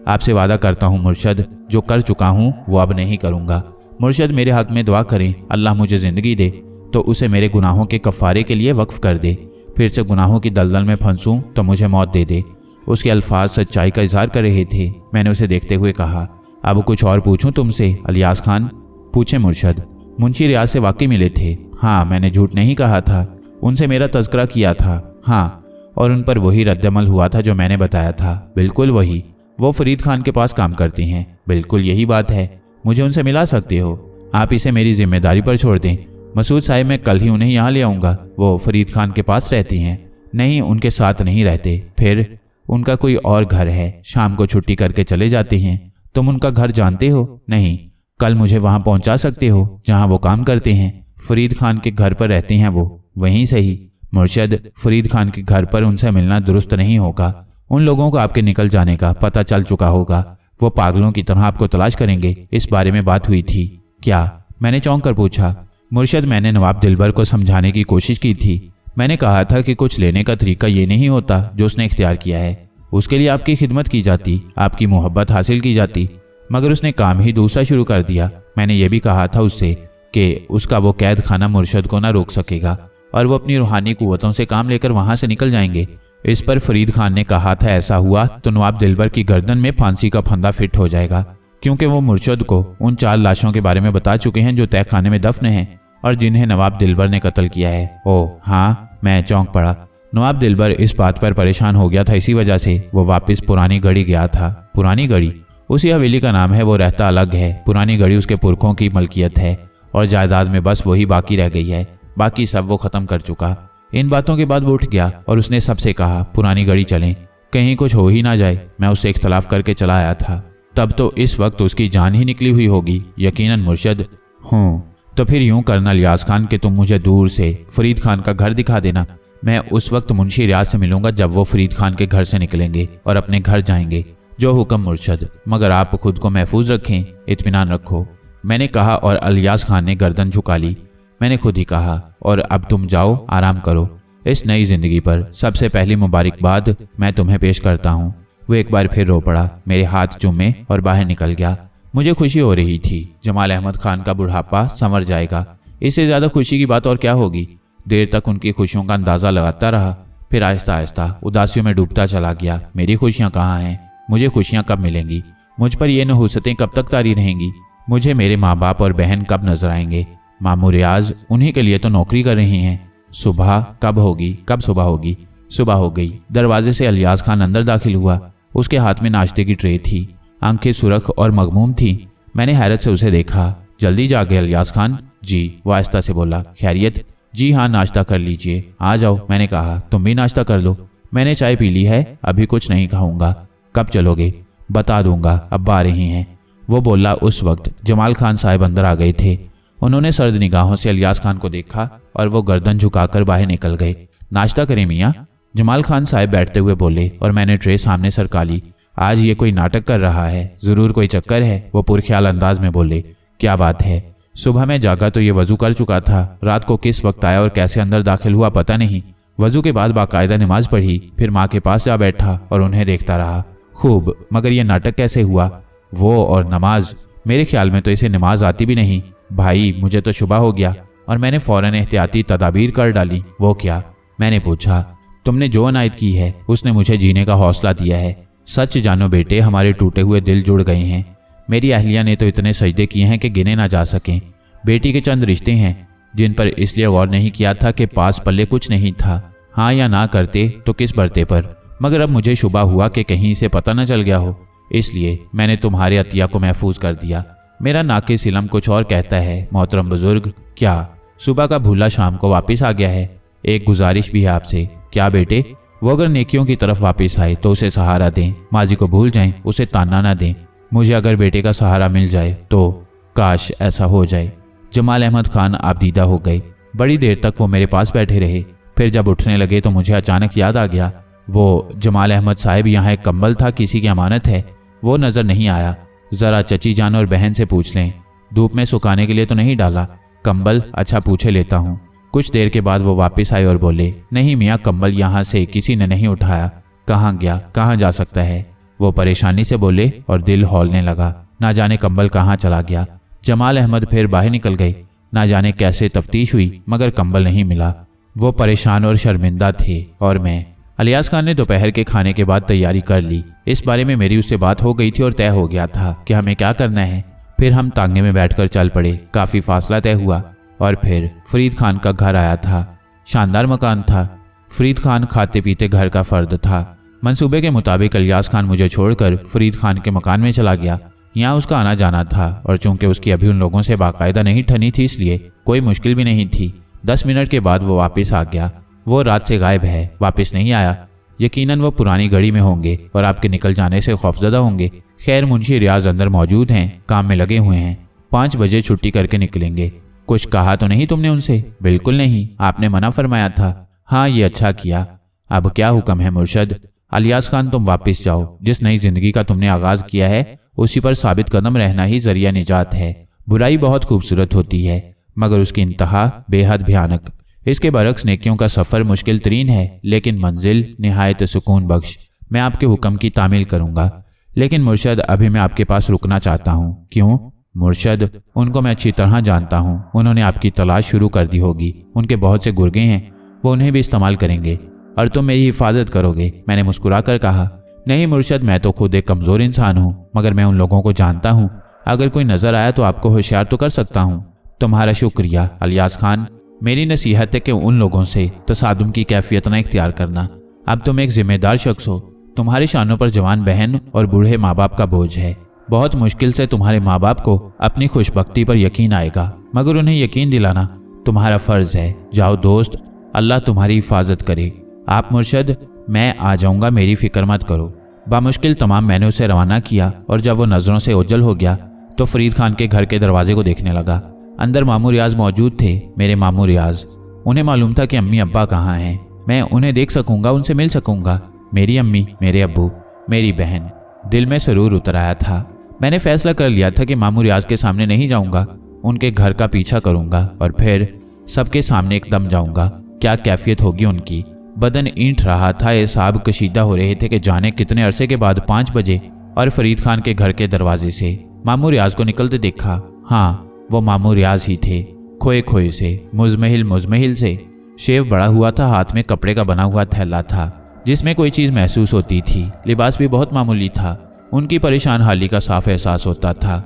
Speaker 1: आपसे वादा करता हूँ मुर्शद, जो कर चुका हूँ वो अब नहीं करूँगा। मुर्शद, मेरे हक में दुआ करें, अल्लाह मुझे ज़िंदगी दे तो उसे मेरे गुनाहों के कफ़ारे के लिए वक्फ कर दे। फिर से गुनाहों की दलदल में फंसूं तो मुझे मौत दे दे। उसके अल्फाज सच्चाई का इजहार कर रहे थे। मैंने उसे देखते हुए कहा, अब कुछ और पूछूं तुमसे इलियास खान? पूछे मुर्शद। मुंशी रियाज से वाकई मिले थे? हाँ, मैंने झूठ नहीं कहा था। उनसे मेरा तज़किरा किया था। हाँ, और उन पर वही रद्दमल हुआ था जो मैंने बताया था। बिल्कुल वही। वो फरीद खान के पास काम करती हैं। बिल्कुल यही बात है। मुझे उनसे मिला सकते हो? आप इसे मेरी जिम्मेदारी पर छोड़ दें मसूद साहिब, मैं कल ही उन्हें यहाँ ले आऊँगा। वो फरीद खान के पास रहती हैं? नहीं, उनके साथ नहीं रहते। फिर उनका कोई और घर है, शाम को छुट्टी करके चले जाते हैं। तुम उनका घर जानते हो? नहीं। कल मुझे वहाँ पहुँचा सकते हो जहाँ वो काम करते हैं? फरीद खान के घर पर रहते हैं वो। वहीं सही। मुर्शद, फरीद खान के घर पर उनसे मिलना दुरुस्त नहीं होगा। उन लोगों को आपके निकल जाने का पता चल चुका होगा। वो पागलों की तरह आपको तलाश करेंगे। इस बारे में बात हुई थी क्या? मैंने चौंक कर पूछा। मुर्शद, मैंने नवाब दिलबर को समझाने की कोशिश की थी। मैंने कहा था कि कुछ लेने का तरीका ये नहीं होता जो उसने इख्तियार किया है। उसके लिए आपकी खिदमत की जाती, आपकी मोहब्बत हासिल की जाती, मगर उसने काम ही दूसरा शुरू कर दिया। मैंने ये भी कहा था उससे कि उसका वो कैद खाना मुर्शद को ना रोक सकेगा और वो अपनी रूहानी कुव्वतों से काम लेकर वहां से निकल जाएंगे। इस पर फरीद खान ने कहा था ऐसा हुआ तो नवाब दिलबर की गर्दन में फांसी का फंदा फिट हो जाएगा, क्योंकि वो मुर्शद को उन 4 लाशों के बारे में बता चुके हैं जो तय खाने में दफन हैं और जिन्हें नवाब दिलबर ने कत्ल किया है। ओह हाँ, मैं चौंक पड़ा। नवाब दिलबर इस बात पर परेशान हो गया था, इसी वजह से वो वापस पुरानी गढ़ी गया था। पुरानी गढ़ी? उसी हवेली का नाम है, वो रहता अलग है। पुरानी गढ़ी उसके पुरखों की मलकियत है और जायदाद में बस वही बाकी रह गई है। बाकी सब वो खत्म कर चुका। इन बातों के बाद वो उठ गया और उसने सबसे कहा, पुरानी गढ़ी चलें, कहीं कुछ हो ही ना जाए। मैं उससे इख्तलाफ करके चला आया था। तब तो इस वक्त उसकी जान ही निकली हुई होगी यकीनन मुर्शद। हूँ, तो फिर यूं करना इलियास खान कि तुम मुझे दूर से फरीद खान का घर दिखा देना। मैं उस वक्त मुंशी रियाज से मिलूंगा जब वो फरीद खान के घर से निकलेंगे और अपने घर जाएंगे। जो हुक्म मुर्शद, मगर आप खुद को महफूज रखें, इत्मीनान रखो। मैंने कहा और इलियास खान ने गर्दन झुका ली। मैंने खुद ही कहा, और अब तुम जाओ, आराम करो। इस नई जिंदगी पर सबसे पहली मुबारकबाद मैं तुम्हें पेश करता हूँ। वो एक बार फिर रो पड़ा, मेरे हाथ चूमे और बाहर निकल गया। मुझे खुशी हो रही थी, जमाल अहमद खान का बुढ़ापा संवर जाएगा। इससे ज्यादा खुशी की बात और क्या होगी। देर तक उनकी खुशियों का अंदाजा लगाता रहा, फिर आहिस्ता आहिस्ता उदासियों में डूबता चला गया। मेरी खुशियां कहाँ हैं? मुझे खुशियां कब मिलेंगी? मुझ पर ये नहुसतें कब तक तारी रहेंगी? मुझे मेरे माँ बाप और बहन कब नजर आएंगे? मामू रियाज उन्हीं के लिए तो नौकरी कर रही हैं। सुबह कब होगी? कब सुबह होगी? सुबह हो गई। दरवाजे से अलियास खान अंदर दाखिल हुआ। उसके हाथ में नाश्ते की ट्रे थी, आंखें सुरख और मगमूम थी। मैंने हैरत से उसे देखा। जल्दी जागे अलियास खान? जी, वो आहिस्ता से बोला। खैरियत? जी हाँ, नाश्ता कर लीजिए। आ जाओ, मैंने कहा। तुम भी नाश्ता कर लो। मैंने चाय पी ली है, अभी कुछ नहीं खाऊंगा। कब चलोगे? बता दूंगा, अब्बा आ रही हैं। वो बोला। उस वक्त जमाल खान साहब अंदर आ गए थे। उन्होंने सर्द निगाहों से अलियास खान को देखा और वो गर्दन झुकाकर बाहर निकल गए। नाश्ता करें मियाँ? जमाल खान साहब बैठते हुए बोले और मैंने ट्रे सामने सरका ली। आज ये कोई नाटक कर रहा है, जरूर कोई चक्कर है, वो पुरख्याल अंदाज में बोले। क्या बात है? सुबह मैं जागा तो ये वजू कर चुका था। रात को किस वक्त आया और कैसे अंदर दाखिल हुआ पता नहीं। वजू के बाद बाकायदा नमाज पढ़ी, फिर माँ के पास जा बैठा और उन्हें देखता रहा। खूब, मगर ये नाटक कैसे हुआ? वो और नमाज, मेरे ख्याल में तो इसे नमाज आती भी नहीं। भाई, मुझे तो शुबा हो गया और मैंने फौरन एहतियाती तदाबीर कर डाली। वो क्या? मैंने पूछा। तुमने जो अनायत की है उसने मुझे जीने का हौसला दिया है। सच जानो बेटे, हमारे टूटे हुए दिल जुड़ गए हैं। मेरी अहलिया ने तो इतने सजदे किए हैं कि गिने ना जा सकें। बेटी के चंद रिश्ते हैं जिन पर इसलिए गौर नहीं किया था कि पास पल्ले कुछ नहीं था। हाँ या ना करते तो किस बरते पर, मगर अब मुझे शुबा हुआ कि कहीं इसे पता न चल गया हो, इसलिए मैंने तुम्हारे अतिया को महफूज कर दिया। मेरा नाके सिलम कुछ और कहता है मोहतरम बुजुर्ग। क्या? सुबह का भूला शाम को वापस आ गया है। एक गुजारिश भी है आपसे। क्या बेटे? वो अगर नेकियों की तरफ वापस आए तो उसे सहारा दें, माजी को भूल जाएं, उसे ताना ना दें। मुझे अगर बेटे का सहारा मिल जाए तो काश ऐसा हो जाए। जमाल अहमद खान आबदीदा हो गए। बड़ी देर तक वो मेरे पास बैठे रहे। फिर जब उठने लगे तो मुझे अचानक याद आ गया, वो जमाल अहमद साहब यहाँ एक कंबल था, किसी की अमानत है, वो नजर नहीं आया। जरा चची जान और बहन से पूछ लें, धूप में सुखाने के लिए तो नहीं डाला कंबल? अच्छा, पूछे लेता हूँ। कुछ देर के बाद वो वापस आए और बोले, नहीं मियाँ, कंबल यहाँ से किसी ने नहीं उठाया। कहाँ गया? कहाँ जा सकता है? वो परेशानी से बोले और दिल हौलने लगा। ना जाने कंबल कहाँ चला गया। जमाल अहमद फिर बाहर निकल गए। ना जाने कैसे तफ्तीश हुई, मगर कंबल नहीं मिला। वो परेशान और शर्मिंदा थे और मैं। अलियास खान ने दोपहर के खाने के बाद तैयारी कर ली। इस बारे में मेरी उससे बात हो गई थी और तय हो गया था कि हमें क्या करना है। फिर हम तांगे में बैठकर चल पड़े। काफी फासला तय हुआ और फिर फरीद खान का घर आया था। शानदार मकान था। फरीद खान खाते पीते घर का फर्द था। मंसूबे के मुताबिक अलियास खान मुझे छोड़कर फरीद खान के मकान में चला गया। यहाँ उसका आना जाना था और चूंकि उसकी अभी उन लोगों से बाकायदा नहीं ठनी थी, इसलिए कोई मुश्किल भी नहीं थी। 10 मिनट के बाद वो वापस आ गया। वो रात से गायब है, वापस नहीं आया। यकीनन वो पुरानी गढ़ी में होंगे और आपके निकल जाने से खौफजदा होंगे। खैर, मुंशी रियाज अंदर मौजूद हैं, काम में लगे हुए हैं। 5 बजे छुट्टी करके निकलेंगे। कुछ कहा तो नहीं तुमने उनसे? बिल्कुल नहीं, आपने मना फरमाया था। हाँ, ये अच्छा किया। अब क्या हुक्म है मुर्शद? अलियास खान, तुम वापस जाओ। जिस नई जिंदगी का तुमने आगाज किया है उसी पर साबित कदम रहना ही जरिया निजात है। बुराई बहुत खूबसूरत होती है, मगर उसकी इंतहा बेहद भयानक। इसके बरक्स नेकियों का सफर मुश्किल तरीन है, लेकिन मंजिल निहायत सुकून बख्श। मैं आपके हुक्म की तामील करूंगा, लेकिन मुर्शद, अभी मैं आपके पास रुकना चाहता हूँ। क्यों? मुर्शद, उनको मैं अच्छी तरह जानता हूँ। उन्होंने आपकी तलाश शुरू कर दी होगी। उनके बहुत से गुर्गे हैं, वो उन्हें भी इस्तेमाल करेंगे और तुम मेरी हिफाजत करोगे। मैंने मुस्कुरा कर कहा, नहीं मुर्शद, मैं तो खुद एक कमजोर इंसान हूँ, मगर मैं उन लोगों को जानता हूँ। अगर कोई नजर आया तो आपको होशियार तो कर सकता हूँ। तुम्हारा शुक्रिया अलियास खान। मेरी नसीहत है कि उन लोगों से तसादुम की कैफियत न इख्तियार करना। अब तुम एक जिम्मेदार शख्स हो। तुम्हारे शानों पर जवान बहन और बूढ़े माँ बाप का बोझ है। बहुत मुश्किल से तुम्हारे माँ बाप को अपनी खुशबख्ती पर यकीन आएगा, मगर उन्हें यकीन दिलाना तुम्हारा फर्ज है। जाओ दोस्त, अल्लाह तुम्हारी हिफाजत करे। आप मुर्शद, मैं आ जाऊंगा, मेरी फिक्र मत करो। बामुश्किल तमाम मैंने उसे रवाना किया और जब वो नजरों से ओझल हो गया तो फरीद खान के घर के दरवाजे को देखने लगा। अंदर मामू रियाज मौजूद थे, मेरे मामू रियाज। उन्हें मालूम था कि अम्मी अब्बा कहाँ हैं। मैं उन्हें देख सकूंगा, उनसे मिल सकूंगा। मेरी अम्मी, मेरे अब्बू, मेरी बहन। दिल में सरूर उतर आया था। मैंने फैसला कर लिया था कि मामू रियाज के सामने नहीं जाऊंगा, उनके घर का पीछा करूंगा और फिर सबके सामने एकदम जाऊंगा। क्या कैफियत होगी उनकी। बदन ईंट रहा था, ये साहब कशीदा हो रहे थे कि जाने कितने अरसे के बाद 5 बजे और फरीद खान के घर के दरवाजे से मामू रियाज को निकलते देखा। हाँ, वो मामू रियाज ही थे, खोए खोए से, मुजमहिल से। शेव बड़ा हुआ था, हाथ में कपड़े का बना हुआ थैला था जिसमें कोई चीज़ महसूस होती थी। लिबास भी बहुत मामूली था। उनकी परेशान हाली का साफ एहसास होता था।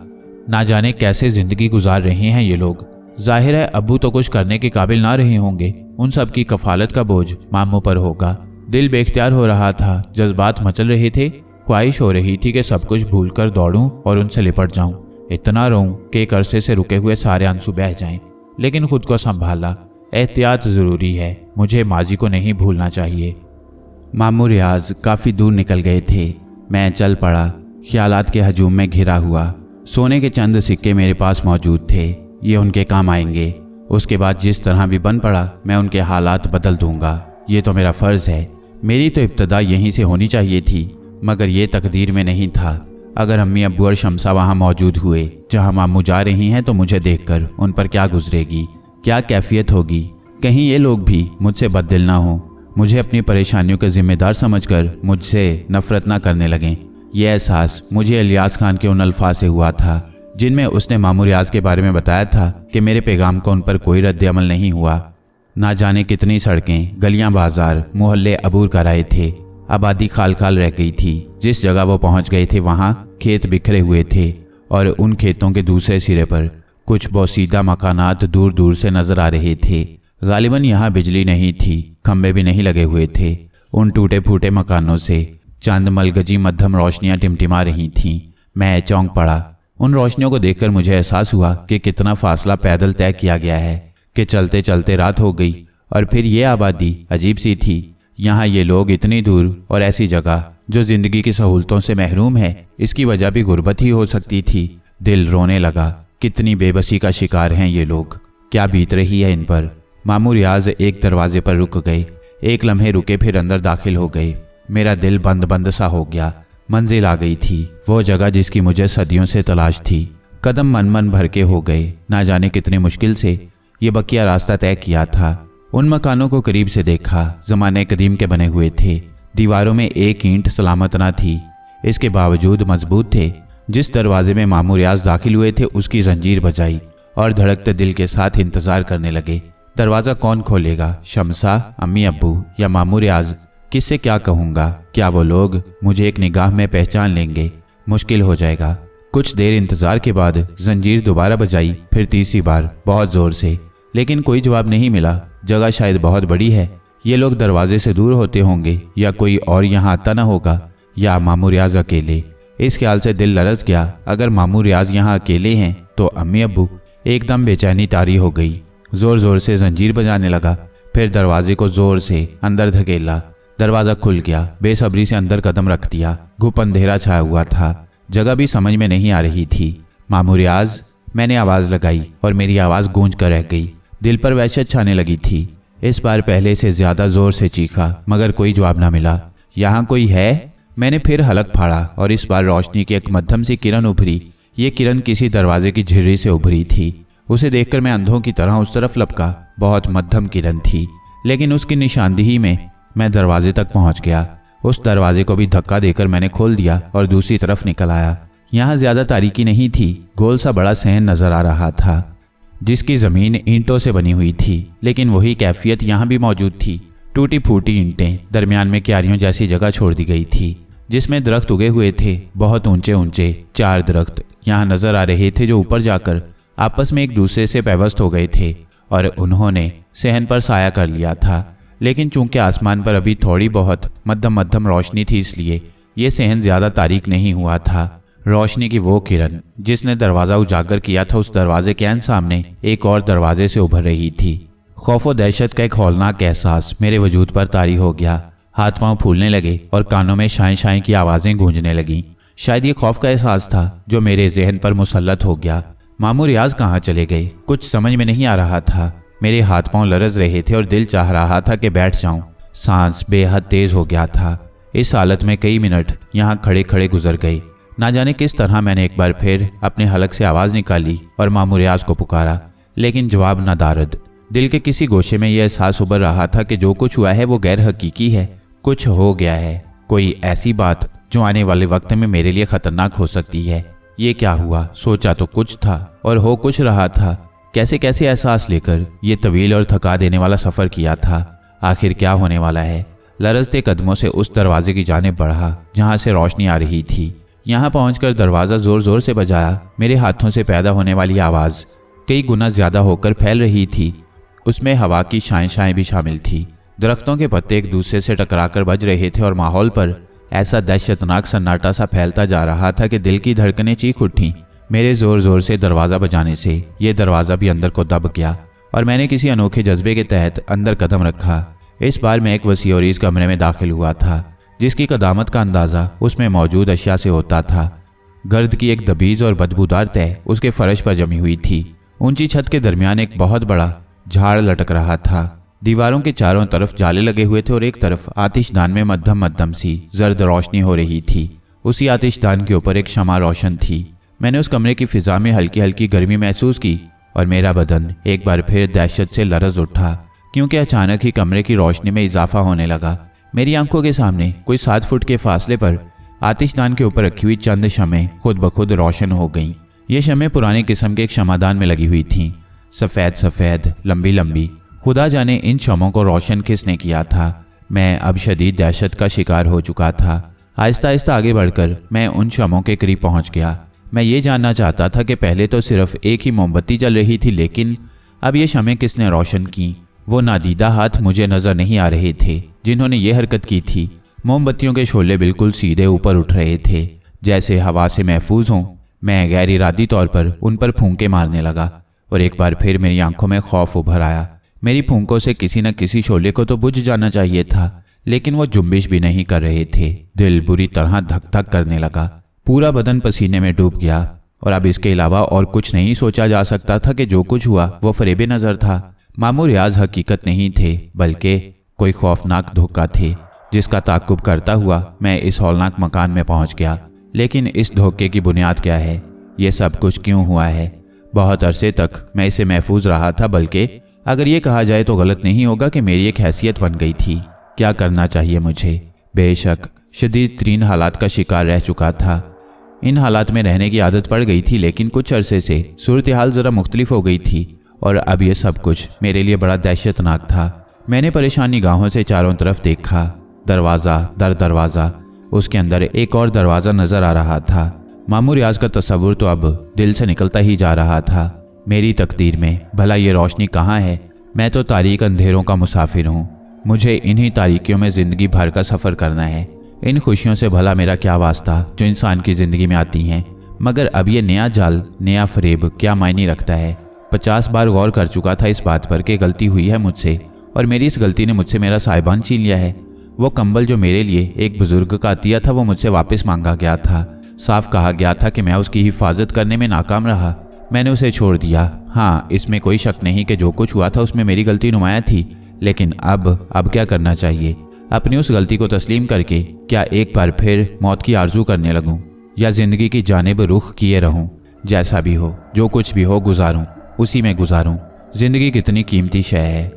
Speaker 1: ना जाने कैसे जिंदगी गुजार रहे हैं ये लोग। जाहिर है अब्बू तो कुछ करने के काबिल ना रहे होंगे, उन सब की कफालत का बोझ मामू पर होगा। दिल बेख्तियार हो रहा था, जज्बात मचल रहे थे, ख्वाहिश हो रही थी कि सब कुछ भूलकर दौड़ूं और उनसे लिपट जाऊं, इतना रोऊं कि एक अरसे से रुके हुए सारे आंसू बह जाएं। लेकिन खुद को संभाला, एहतियात ज़रूरी है, मुझे माजी को नहीं भूलना चाहिए। मामू रियाज काफ़ी दूर निकल गए थे। मैं चल पड़ा, ख्यालात के हजूम में घिरा हुआ। सोने के चंद सिक्के मेरे पास मौजूद थे, ये उनके काम आएंगे। उसके बाद जिस तरह भी बन पड़ा मैं उनके हालात बदल दूंगा। ये तो मेरा फ़र्ज़ है, मेरी तो इब्तदा यहीं से होनी चाहिए थी, मगर ये तकदीर में नहीं था। अगर अम्मी अब्बू और शमसा वहाँ मौजूद हुए जहाँ मामू जा रही हैं तो मुझे देखकर उन पर क्या गुजरेगी, क्या कैफियत होगी। कहीं ये लोग भी मुझसे बददिल ना हों, मुझे अपनी परेशानियों के जिम्मेदार समझकर मुझसे नफरत ना करने लगें। यह एहसास मुझे इलियास खान के उन अल्फाज से हुआ था जिनमें उसने मामू रियाज के बारे में बताया था कि मेरे पैगाम का उन पर कोई रद्द अमल नहीं हुआ। ना जाने कितनी सड़कें, गलियां, बाजार, मोहल्ले अबूर कराए थे। आबादी खाल खाल रह गई थी। जिस जगह वो पहुंच गए थे वहां खेत बिखरे हुए थे और उन खेतों के दूसरे सिरे पर कुछ बोसीदा मकानात दूर दूर से नजर आ रहे थे। गालिबन यहाँ बिजली नहीं थी, खंबे भी नहीं लगे हुए थे। उन टूटे फूटे मकानों से चंद मलगजी मध्यम रोशनियां टिमटिमा रही थीं। मैं चौंक पड़ा। उन रोशनियों को देखकर मुझे एहसास हुआ कि कितना फासला पैदल तय किया गया है, कि चलते चलते रात हो गई। और फिर ये आबादी अजीब सी थी। यहाँ ये लोग इतनी दूर और ऐसी जगह जो जिंदगी की सहूलतों से महरूम है, इसकी वजह भी गुर्बत ही हो सकती थी। दिल रोने लगा। कितनी बेबसी का शिकार हैं ये लोग, क्या बीत रही है इन पर। मामू रियाज एक दरवाजे पर रुक गए। एक लम्हे रुके, फिर अंदर दाखिल हो गए। मेरा दिल बंद बंद सा हो गया। मंजिल आ गई थी, वो जगह जिसकी मुझे सदियों से तलाश थी। कदम मन मन भर के हो गए। ना जाने कितनी मुश्किल से ये बकिया रास्ता तय किया था। उन मकानों को करीब से देखा। ज़माने कदीम के बने हुए थे। दीवारों में एक ईंट सलामत ना थी, इसके बावजूद मजबूत थे। जिस दरवाजे में मामू रियाज दाखिल हुए थे उसकी जंजीर बजाई और धड़कते दिल के साथ इंतजार करने लगे। दरवाज़ा कौन खोलेगा, शमसा, अम्मी अब्बू या मामू रियाज? किससे क्या कहूँगा? क्या वो लोग मुझे एक निगाह में पहचान लेंगे? मुश्किल हो जाएगा। कुछ देर इंतजार के बाद जंजीर दोबारा बजाई, फिर तीसरी बार बहुत ज़ोर से, लेकिन कोई जवाब नहीं मिला। जगह शायद बहुत बड़ी है, ये लोग दरवाजे से दूर होते होंगे या कोई और यहाँ आता ना होगा, या मामू रियाज अकेले। इस ख्याल से दिल लरस गया। अगर मामू रियाज यहाँ अकेले हैं तो अम्मी अब्बू? एकदम बेचैनी तारी हो गई। जोर जोर से जंजीर बजाने लगा, फिर दरवाजे को जोर से अंदर धकेला। दरवाज़ा खुल गया। बेसब्री से अंदर कदम रख दिया। घुप अंधेरा छाया हुआ था, जगह भी समझ में नहीं आ रही थी। मामू रियाज, मैंने आवाज़ लगाई और मेरी आवाज़ गूंज कर रह गई। दिल पर वहशत छाने लगी थी। इस बार पहले से ज़्यादा ज़ोर से चीखा, मगर कोई जवाब ना मिला। यहाँ कोई है? मैंने फिर हलक फाड़ा और इस बार रोशनी की एक मध्यम सी किरण उभरी। ये किरण किसी दरवाजे की झिर्री से उभरी थी। उसे देखकर मैं अंधों की तरह उस तरफ लपका। बहुत मध्यम किरण थी, लेकिन उसकी निशानदेही में मैं दरवाजे तक पहुंच गया। उस दरवाजे को भी धक्का देकर मैंने खोल दिया और दूसरी तरफ निकल आया। यहाँ ज़्यादा तारीकी नहीं थी। गोल सा बड़ा सहन नजर आ रहा था जिसकी ज़मीन ईंटों से बनी हुई थी, लेकिन वही कैफियत यहाँ भी मौजूद थी। टूटी फूटी ईंटें, दरमियान में क्यारियों जैसी जगह छोड़ दी गई थी जिसमें दरख्त उगे हुए थे। बहुत ऊंचे ऊंचे 4 दरख्त यहाँ नजर आ रहे थे जो ऊपर जाकर आपस में एक दूसरे से पैवस्त हो गए थे और उन्होंने सहन पर साया कर लिया था। लेकिन चूंकि आसमान पर अभी थोड़ी बहुत मध्यम मध्यम रोशनी थी, इसलिए ये सहन ज़्यादा तारीक नहीं हुआ था। रोशनी की वो किरण जिसने दरवाज़ा उजागर किया था, उस दरवाजे के सामने एक और दरवाजे से उभर रही थी। खौफ व दहशत का एक हौलनाक एहसास मेरे वजूद पर तारी हो गया। हाथ पांव फूलने लगे और कानों में शाएं शाएं की आवाज़ें गूंजने लगीं। शायद ये खौफ का एहसास था जो मेरे जहन पर मुसल्लत हो गया। मामू रियाज कहाँ चले गए? कुछ समझ में नहीं आ रहा था। मेरे हाथ पांव लरज रहे थे और दिल चाह रहा था कि बैठ जाऊं। सांस बेहद तेज हो गया था। इस हालत में कई मिनट यहाँ खड़े खड़े गुजर गए। ना जाने किस तरह मैंने एक बार फिर अपने हलक से आवाज़ निकाली और मामू रियाज को पुकारा, लेकिन जवाब न दारद। दिल के किसी गोशे में यह एहसास उभर रहा था कि जो कुछ हुआ है वो गैर हकीकी है। कुछ हो गया है, कोई ऐसी बात जो आने वाले वक्त में मेरे लिए खतरनाक हो सकती है। ये क्या हुआ? सोचा तो कुछ था और हो कुछ रहा था। कैसे कैसे एहसास लेकर ये तवील और थका देने वाला सफ़र किया था। आखिर क्या होने वाला है? लरजते कदमों से उस दरवाजे की जानिब बढ़ा जहाँ से रोशनी आ रही थी। यहाँ पहुंचकर दरवाज़ा ज़ोर ज़ोर से बजाया। मेरे हाथों से पैदा होने वाली आवाज़ कई गुना ज़्यादा होकर फैल रही थी। उसमें हवा की शाएं भी शामिल थी। दरख्तों के पत्ते एक दूसरे से टकराकर बज रहे थे और माहौल पर ऐसा दहशतनाक सन्नाटा सा फैलता जा रहा था कि दिल की धड़कनें चीख उठी। मेरे ज़ोर ज़ोर से दरवाज़ा बजाने से ये दरवाज़ा भी अंदर को दब गया और मैंने किसी अनोखे जज्बे के तहत अंदर कदम रखा। इस बार मैं एक वसी और इस कमरे में दाखिल हुआ था जिसकी कदामत का अंदाज़ा उसमें मौजूद अशिया से होता था। गर्द की एक दबीज़ और बदबूदार तह उसके फर्श पर जमी हुई थी। ऊंची छत के दरमियान एक बहुत बड़ा झाड़ लटक रहा था। दीवारों के चारों तरफ जाले लगे हुए थे और एक तरफ आतिशदान में मध्यम मध्यम सी जर्द रोशनी हो रही थी। उसी आतिशदान के ऊपर एक शमा रोशन थी। मैंने उस कमरे की फिजा में हल्की हल्की गर्मी महसूस की और मेरा बदन एक बार फिर दहशत से लरज उठा, क्योंकि अचानक ही कमरे की रोशनी में इजाफा होने लगा। मेरी आंखों के सामने कोई 7 फुट के फासले पर आतिशदान के ऊपर रखी हुई चंद शमें खुद ब खुद रोशन हो गईं। ये शमें पुराने किस्म के एक शमादान में लगी हुई थीं, सफ़ेद सफ़ेद, लंबी लंबी। खुदा जाने इन शमों को रोशन किसने किया था। मैं अब शदीद दहशत का शिकार हो चुका था। आहिस्ता आहिस्ता आगे बढ़कर मैं उन शमों के करीब पहुंच गया। मैं ये जानना चाहता था कि पहले तो सिर्फ एक ही मोमबत्ती जल रही थी, लेकिन अब ये शमें किसने रोशन की। वो नादीदा हाथ मुझे नज़र नहीं आ रहे थे जिन्होंने ये हरकत की थी। मोमबत्तियों के शोले बिल्कुल सीधे ऊपर उठ रहे थे, जैसे हवा से महफूज हों। मैं गैर इरादी तौर पर उन पर फूंके मारने लगा और एक बार फिर मेरी आंखों में खौफ उभर आया। मेरी फूंकों से किसी न किसी शोले को तो बुझ जाना चाहिए था, लेकिन वो जुम्बिश भी नहीं कर रहे थे। दिल बुरी तरह धक धक करने लगा, पूरा बदन पसीने में डूब गया और अब इसके अलावा और कुछ नहीं सोचा जा सकता था कि जो कुछ हुआ वो फरेबे नज़र था। मामूल रियाज हकीकत नहीं थे, बल्कि कोई खौफनाक धोखा थे जिसका ताक़ुब करता हुआ मैं इस हौलनाक मकान में पहुंच गया। लेकिन इस धोखे की बुनियाद क्या है? ये सब कुछ क्यों हुआ है? बहुत अरसे तक मैं इसे महफूज रहा था, बल्कि अगर ये कहा जाए तो गलत नहीं होगा कि मेरी एक हैसियत बन गई थी। क्या करना चाहिए मुझे? बेशक शदीद तरीन हालात का शिकार रह चुका था। इन हालात में रहने की आदत पड़ गई थी, लेकिन कुछ अरसे से सूरत हाल ज़रा मुख्तलिफ हो गई थी और अब ये सब कुछ मेरे लिए बड़ा दहशतनाक था। मैंने परेशान निगाहों से चारों तरफ देखा। दरवाज़ा दर दरवाज़ा, उसके अंदर एक और दरवाज़ा नज़र आ रहा था। मामूल रियाज का तस्वुर तो अब दिल से निकलता ही जा रहा था। मेरी तकदीर में भला ये रोशनी कहाँ है? मैं तो तारीक अंधेरों का मुसाफिर हूँ। मुझे इन्हीं तारीकियों में ज़िंदगी भर का सफ़र करना है। इन खुशियों से भला मेरा क्या वास्ता जो इंसान की ज़िंदगी में आती हैं। मगर अब ये नया जाल, नया फरेब क्या मायने रखता है? 50 बार गौर कर चुका था इस बात पर कि गलती हुई है मुझसे और मेरी इस गलती ने मुझसे मेरा साहिबान छीन लिया है। वो कंबल जो मेरे लिए एक बुजुर्ग का अतिया था वो मुझसे वापस मांगा गया था। साफ कहा गया था कि मैं उसकी हिफाजत करने में नाकाम रहा। मैंने उसे छोड़ दिया। हाँ, इसमें कोई शक नहीं कि जो कुछ हुआ था उसमें मेरी गलती नुमाया थी, लेकिन अब क्या करना चाहिए? अपनी उस गलती को तस्लीम करके क्या एक बार फिर मौत की आरजू करने लगूं या ज़िंदगी की जानिब रुख किए रहूं? जैसा भी हो, जो कुछ भी हो, गुजारूं, उसी में गुजारूं। ज़िंदगी कितनी कीमती शय है।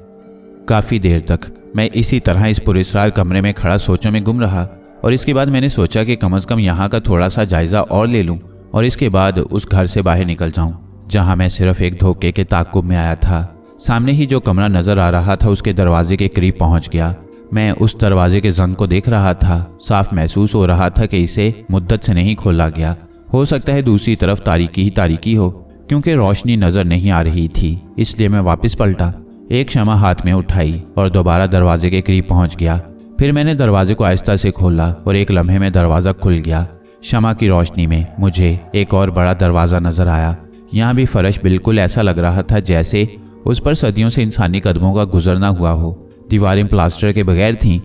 Speaker 1: काफ़ी देर तक मैं इसी तरह इस पुरस्कार कमरे में खड़ा सोचों में गुम रहा और इसके बाद मैंने सोचा कि कम से कम यहाँ का थोड़ा सा जायज़ा और ले लूँ और इसके बाद उस घर से बाहर निकल जाऊँ जहाँ मैं सिर्फ एक धोखे के ताक़ुब में आया था। सामने ही जो कमरा नज़र आ रहा था उसके दरवाजे के करीब पहुँच गया। मैं उस दरवाजे के जंग को देख रहा था। साफ महसूस हो रहा था कि इसे मुद्दत से नहीं खोला गया। हो सकता है दूसरी तरफ तारीकी ही तारीकी हो, क्योंकि रोशनी नज़र नहीं आ रही थी। इसलिए मैं वापस पलटा, एक शमा हाथ में उठाई और दोबारा दरवाजे के करीब पहुंच गया। फिर मैंने दरवाजे को आहिस्ता से खोला और एक लम्हे में दरवाज़ा खुल गया। शमा की रोशनी में मुझे एक और बड़ा दरवाज़ा नज़र आया। यहाँ भी फर्श बिल्कुल ऐसा लग रहा था जैसे उस पर सदियों से इंसानी कदमों का गुजरना हुआ हो। दीवारें प्लास्टर के बगैर थीं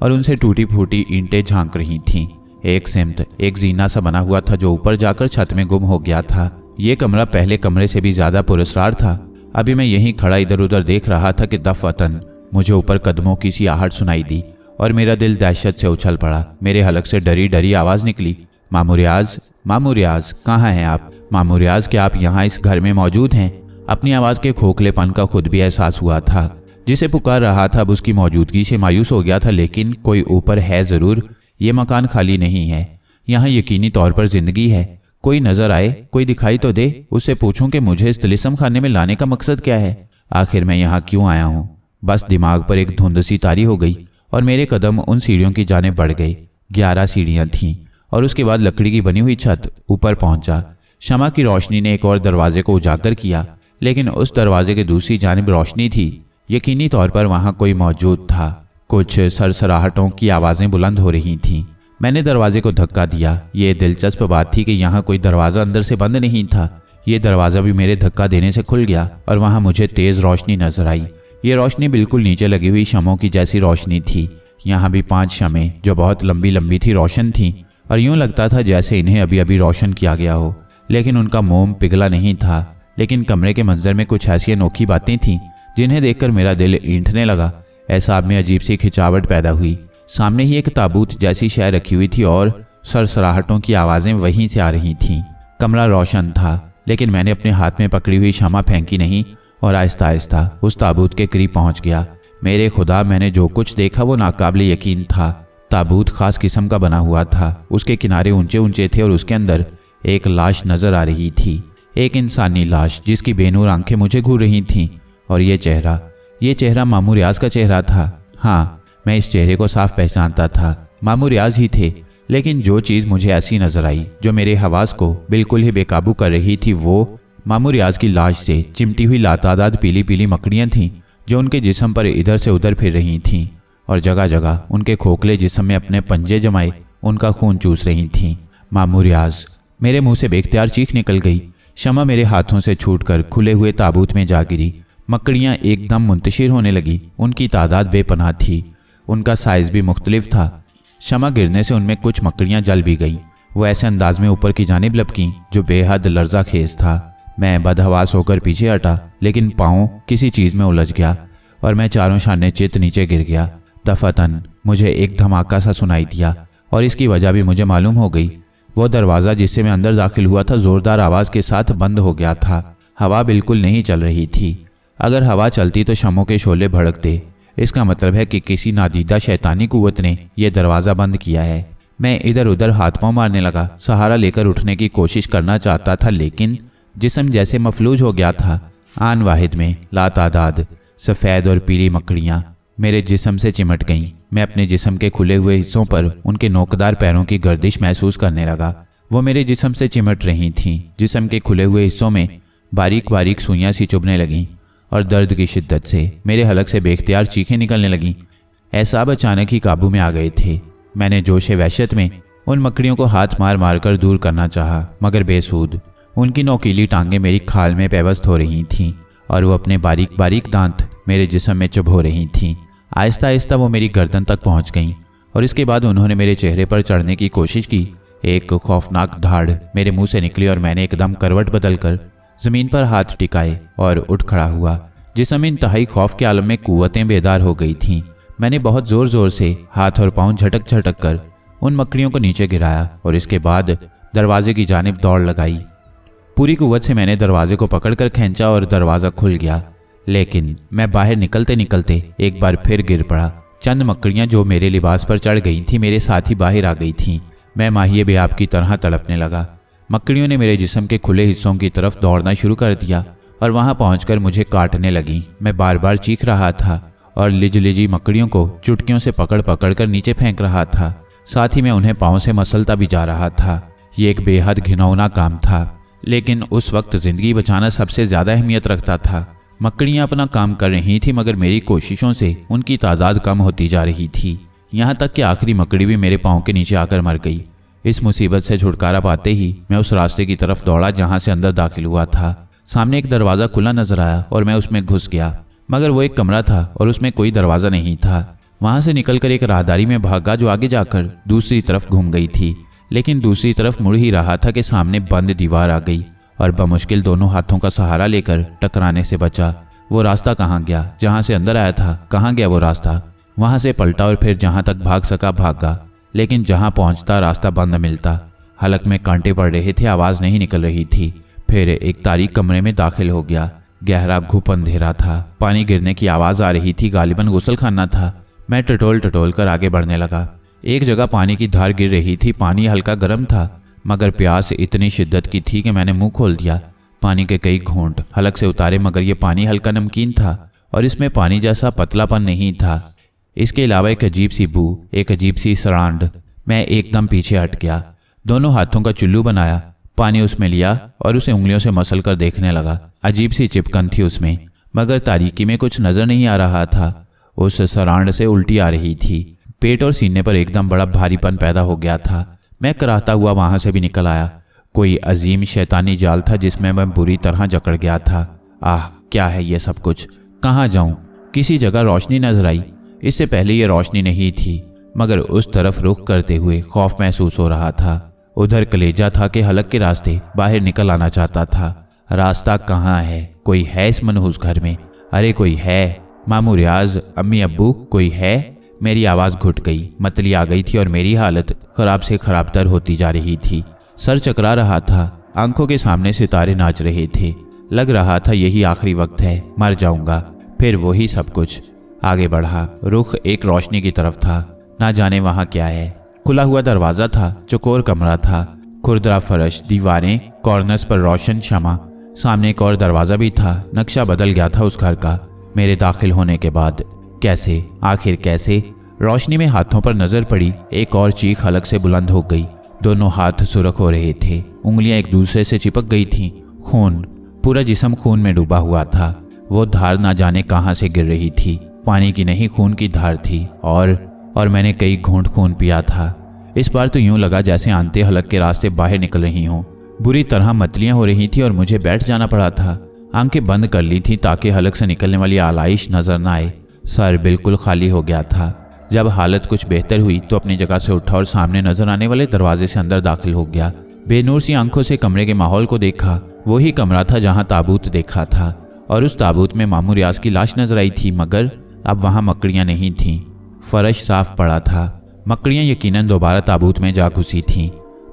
Speaker 1: और उनसे टूटी फूटी ईंटें झांक रही थीं। एक सिमत एक जीना सा बना हुआ था जो ऊपर जाकर छत में गुम हो गया था। ये कमरा पहले कमरे से भी ज़्यादा पुरस्कार था। अभी मैं यहीं खड़ा इधर उधर देख रहा था कि दफ़अतन मुझे ऊपर कदमों की सी आहट सुनाई दी और मेरा दिल दहशत से उछल पड़ा। मेरे हलक से डरी डरी आवाज़ निकली, मामूल रियाज, मामूल रियाज, कहाँ हैं आप? मामूल रियाज, क्या आप यहाँ इस घर में मौजूद हैं? अपनी आवाज़ के खोखलेपन का खुद भी एहसास हुआ था। जिसे पुकार रहा था अब उसकी मौजूदगी से मायूस हो गया था, लेकिन कोई ऊपर है ज़रूर। ये मकान खाली नहीं है, यहाँ यकीनी तौर पर जिंदगी है। कोई नज़र आए, कोई दिखाई तो दे, उससे पूछूं कि मुझे इस तिलिस्म खाने में लाने का मकसद क्या है, आखिर मैं यहाँ क्यों आया हूँ। बस दिमाग पर एक धुंध सी तारी हो गई और मेरे कदम उन सीढ़ियों की जाने बढ़ गए। 11 सीढ़ियाँ थीं और उसके बाद लकड़ी की बनी हुई छत। ऊपर पहुंचा, शमा की रोशनी ने एक और दरवाजे को उजागर किया, लेकिन उस दरवाजे के दूसरी जानिब रोशनी थी। यकीनी तौर पर वहां कोई मौजूद था। कुछ सरसराहटों की आवाज़ें बुलंद हो रही थीं। मैंने दरवाजे को धक्का दिया। ये दिलचस्प बात थी कि यहाँ कोई दरवाज़ा अंदर से बंद नहीं था। ये दरवाज़ा भी मेरे धक्का देने से खुल गया और वहाँ मुझे तेज़ रोशनी नजर आई। ये रोशनी बिल्कुल नीचे लगी हुई शमों की जैसी रोशनी थी। यहाँ भी 5 शमें जो बहुत लंबी लंबी थी रोशन थीं और यूँ लगता था जैसे इन्हें अभी अभी रोशन किया गया हो, लेकिन उनका मोम पिघला नहीं था। लेकिन कमरे के मंजर में कुछ ऐसी अनोखी बातें थीं जिन्हें देखकर मेरा दिल ईंठने लगा। एहसास में अजीब सी खिंचावट पैदा हुई। सामने ही एक ताबूत जैसी शय रखी हुई थी और सरसराहटों की आवाज़ें वहीं से आ रही थीं। कमरा रोशन था, लेकिन मैंने अपने हाथ में पकड़ी हुई शमा फेंकी नहीं और आहिस्ता आहिस्ता उस ताबूत के करीब पहुंच गया। मेरे खुदा, मैंने जो कुछ देखा वो नाकाबिले यकीन था। ताबूत खास किस्म का बना हुआ था। उसके किनारे ऊंचे ऊंचे थे और उसके अंदर एक लाश नजर आ रही थी, एक इंसानी लाश जिसकी बेनूर आंखें मुझे घूर रही थीं। और ये चेहरा मामू रियाज का चेहरा था। हाँ, मैं इस चेहरे को साफ पहचानता था। मामू रियाज ही थे, लेकिन जो चीज़ मुझे ऐसी नजर आई जो मेरे हवास को बिल्कुल ही बेकाबू कर रही थी, वो मामू रियाज की लाश से चिमटी हुई लातादाद पीली पीली मकड़ियाँ थीं जो उनके जिस्म पर इधर से उधर फिर रही थीं और जगह जगह उनके खोखले जिस्म में अपने पंजे जमाए उनका खून चूस रही थीं। मामू रियाज। मेरे मुंह से बेख्तियार चीख निकल गई। शमा मेरे हाथों से छूटकर खुले हुए ताबूत में जा गिरी। मकड़ियाँ एकदम मुंतशिर होने लगी। उनकी तादाद बेपनाह थी, उनका साइज भी मुख्तलिफ था। शमा गिरने से उनमें कुछ मकड़ियाँ जल भी गईं। वो ऐसे अंदाज में ऊपर की जानिब लपकीं जो बेहद लर्जा खेज था। मैं बदहवास होकर पीछे हटा, लेकिन पाँव किसी चीज़ में उलझ गया और मैं चारों शाने चित नीचे गिर गया। दफतन मुझे एक धमाका सा सुनाई दिया और इसकी वजह भी मुझे मालूम हो गई। वो दरवाज़ा जिससे मैं अंदर दाखिल हुआ था ज़ोरदार आवाज़ के साथ बंद हो गया था। हवा बिल्कुल नहीं चल रही थी। अगर हवा चलती तो शमों के शोले भड़कते। इसका मतलब है कि किसी नादीदा शैतानी कुव्वत ने यह दरवाज़ा बंद किया है। मैं इधर उधर हाथ पांव मारने लगा, सहारा लेकर उठने की कोशिश करना चाहता था, लेकिन जिस्म जैसे मफलूज हो गया था। आन वाहिद में लातादाद सफ़ेद और पीली मकड़ियाँ मेरे जिस्म से चिमट गईं। मैं अपने जिस्म के खुले हुए हिस्सों पर उनके नोकदार पैरों की गर्दिश महसूस करने लगा। वो मेरे जिस्म से चिमट रही थीं। जिस्म के खुले हुए हिस्सों में बारीक बारीक सुइयाँ सी चुभने लगीं और दर्द की शिद्दत से मेरे हलक से बेख्तियार चीखें निकलने लगीं। एहसाब अचानक ही काबू में आ गए थे। मैंने जोशे वहशत में उन मकड़ियों को हाथ मार मार कर दूर करना चाहा, मगर बेसूद। उनकी नोकीली टांगें मेरी खाल में पेवस्त हो रही थीं और वो अपने बारीक बारीक दांत मेरे जिस्म में चुभ हो रही थीं। आहिस्ता आहिस्ता वो मेरी गर्दन तक पहुंच गईं और इसके बाद उन्होंने मेरे चेहरे पर चढ़ने की कोशिश की। एक खौफनाक धाड़ मेरे मुंह से निकली और मैंने एकदम करवट बदलकर ज़मीन पर हाथ टिकाए और उठ खड़ा हुआ। जिस्म इंतहाई खौफ के आलम में कुव्वतें बेदार हो गई थीं। मैंने बहुत ज़ोर ज़ोर से हाथ और पाँव झटक झटक कर उन मकड़ियों को नीचे गिराया और इसके बाद दरवाजे की जानिब दौड़ लगाई। पूरी कुव्वत से मैंने दरवाजे को पकड़कर खींचा और दरवाज़ा खुल गया, लेकिन मैं बाहर निकलते निकलते एक बार फिर गिर पड़ा। चंद मकड़ियाँ जो मेरे लिबास पर चढ़ गई थीं मेरे साथ ही बाहर आ गई थीं। मैं माहिए बेआब की तरह तड़पने लगा। मकड़ियों ने मेरे जिस्म के खुले हिस्सों की तरफ दौड़ना शुरू कर दिया और वहां पहुंचकर मुझे काटने लगी। मैं बार बार चीख रहा था और लिजी मकड़ियों को चुटकियों से पकड़ पकड़ कर नीचे फेंक रहा था। साथ ही मैं उन्हें पाँव से मसलता भी जा रहा था। ये एक बेहद घिनौना काम था, लेकिन उस वक्त ज़िंदगी बचाना सबसे ज़्यादा अहमियत रखता था। मकड़ियाँ अपना काम कर रही थी, मगर मेरी कोशिशों से उनकी तादाद कम होती जा रही थी। यहाँ तक कि आखिरी मकड़ी भी मेरे पाँव के नीचे आकर मर गई। इस मुसीबत से छुटकारा पाते ही मैं उस रास्ते की तरफ दौड़ा जहाँ से अंदर दाखिल हुआ था। सामने एक दरवाज़ा खुला नजर आया और मैं उसमें घुस गया, मगर वो एक कमरा था और उसमें कोई दरवाज़ा नहीं था। वहाँ से निकलकर एक राहदारी में भागा जो आगे जाकर दूसरी तरफ घूम गई थी, लेकिन दूसरी तरफ मुड़ ही रहा था कि सामने बंद दीवार आ गई और बमुश्किल दोनों हाथों का सहारा लेकर टकराने से बचा। वो रास्ता कहाँ गया जहाँ से अंदर आया था? कहाँ गया वो रास्ता? वहाँ से पलटा और फिर जहाँ तक भाग सका भागा, लेकिन जहाँ पहुँचता रास्ता बंद मिलता। हलक में कांटे पड़ रहे थे, आवाज़ नहीं निकल रही थी। फिर एक तारीक कमरे में दाखिल हो गया। गहरा घुप अंधेरा था। पानी गिरने की आवाज आ रही थी। गालिबन गुसलखाना था। मैं टटोल टटोल कर आगे बढ़ने लगा। एक जगह पानी की धार गिर रही थी। पानी हल्का गर्म था, मगर प्यास इतनी शिद्दत की थी कि मैंने मुंह खोल दिया। पानी के कई घूंट हलक से उतारे, मगर यह पानी हल्का नमकीन था और इसमें पानी जैसा पतलापन नहीं था। इसके अलावा एक अजीब सी बू, एक अजीब सी सरांड। मैं एकदम पीछे हट गया। दोनों हाथों का चुल्लू बनाया, पानी उसमें लिया और उसे उंगलियों से मसल कर देखने लगा। अजीब सी चिपकन थी उसमें, मगर तारीकी में कुछ नजर नहीं आ रहा था। उस सरांड से उल्टी आ रही थी। पेट और सीने पर एकदम बड़ा भारीपन पैदा हो गया था। मैं कराहता हुआ वहां से भी निकल आया। कोई अजीम शैतानी जाल था जिसमें मैं बुरी तरह जकड़ गया था। आह, क्या है ये सब कुछ? कहाँ जाऊं? किसी जगह रोशनी नजर आई। इससे पहले ये रोशनी नहीं थी, मगर उस तरफ रुख करते हुए खौफ महसूस हो रहा था। उधर कलेजा था कि हलक के रास्ते बाहर निकल आना चाहता था। रास्ता कहाँ है? कोई है इस मनहूस घर में? अरे कोई है? मामू रियाज, अम्मी अब्बू, कोई है? मेरी आवाज घुट गई। मतली आ गई थी और मेरी हालत खराब से खराबतर होती जा रही थी। सर चकरा रहा था। आंखों के सामने सितारे नाच रहे थे। लग रहा था यही आखिरी वक्त है, मर जाऊंगा। फिर वही सब कुछ। आगे बढ़ा। रुख एक रोशनी की तरफ था। ना जाने वहां क्या है। खुला हुआ दरवाजा था। चौकोर कमरा था। खुरदरा फर्श, दीवारें, कॉर्नर्स पर रोशन शमा। सामने एक और दरवाजा भी था। नक्शा बदल गया था उस घर का मेरे दाखिल होने के बाद। कैसे? आखिर कैसे? रोशनी में हाथों पर नजर पड़ी। एक और चीख हलक से बुलंद हो गई। दोनों हाथ सुरख हो रहे थे। उंगलियां एक दूसरे से चिपक गई थीं। खून, पूरा जिस्म खून में डूबा हुआ था। वो धार ना जाने कहां से गिर रही थी। पानी की नहीं, खून की धार थी। और मैंने कई घूंट खून पिया था। इस बार तो यूं लगा जैसे आंते हलक के रास्ते बाहर निकल रही हों। बुरी तरह मतलियां हो रही थी और मुझे बैठ जाना पड़ा था। आंखें बंद कर ली थी ताकि हलक से निकलने वाली आलाइश नजर न आए। सर बिल्कुल खाली हो गया था। जब हालत कुछ बेहतर हुई तो अपनी जगह से उठा और सामने नजर आने वाले दरवाजे से अंदर दाखिल हो गया। बेनूर सी आंखों से कमरे के माहौल को देखा। वही कमरा था जहां ताबूत देखा था, और उस ताबूत में मामू रियाज की लाश नजर आई थी, मगर अब वहां मकड़ियां नहीं थीं। फर्श साफ पड़ा था। मकड़ियां यकीनन दोबारा ताबूत में जा घुसी थीं।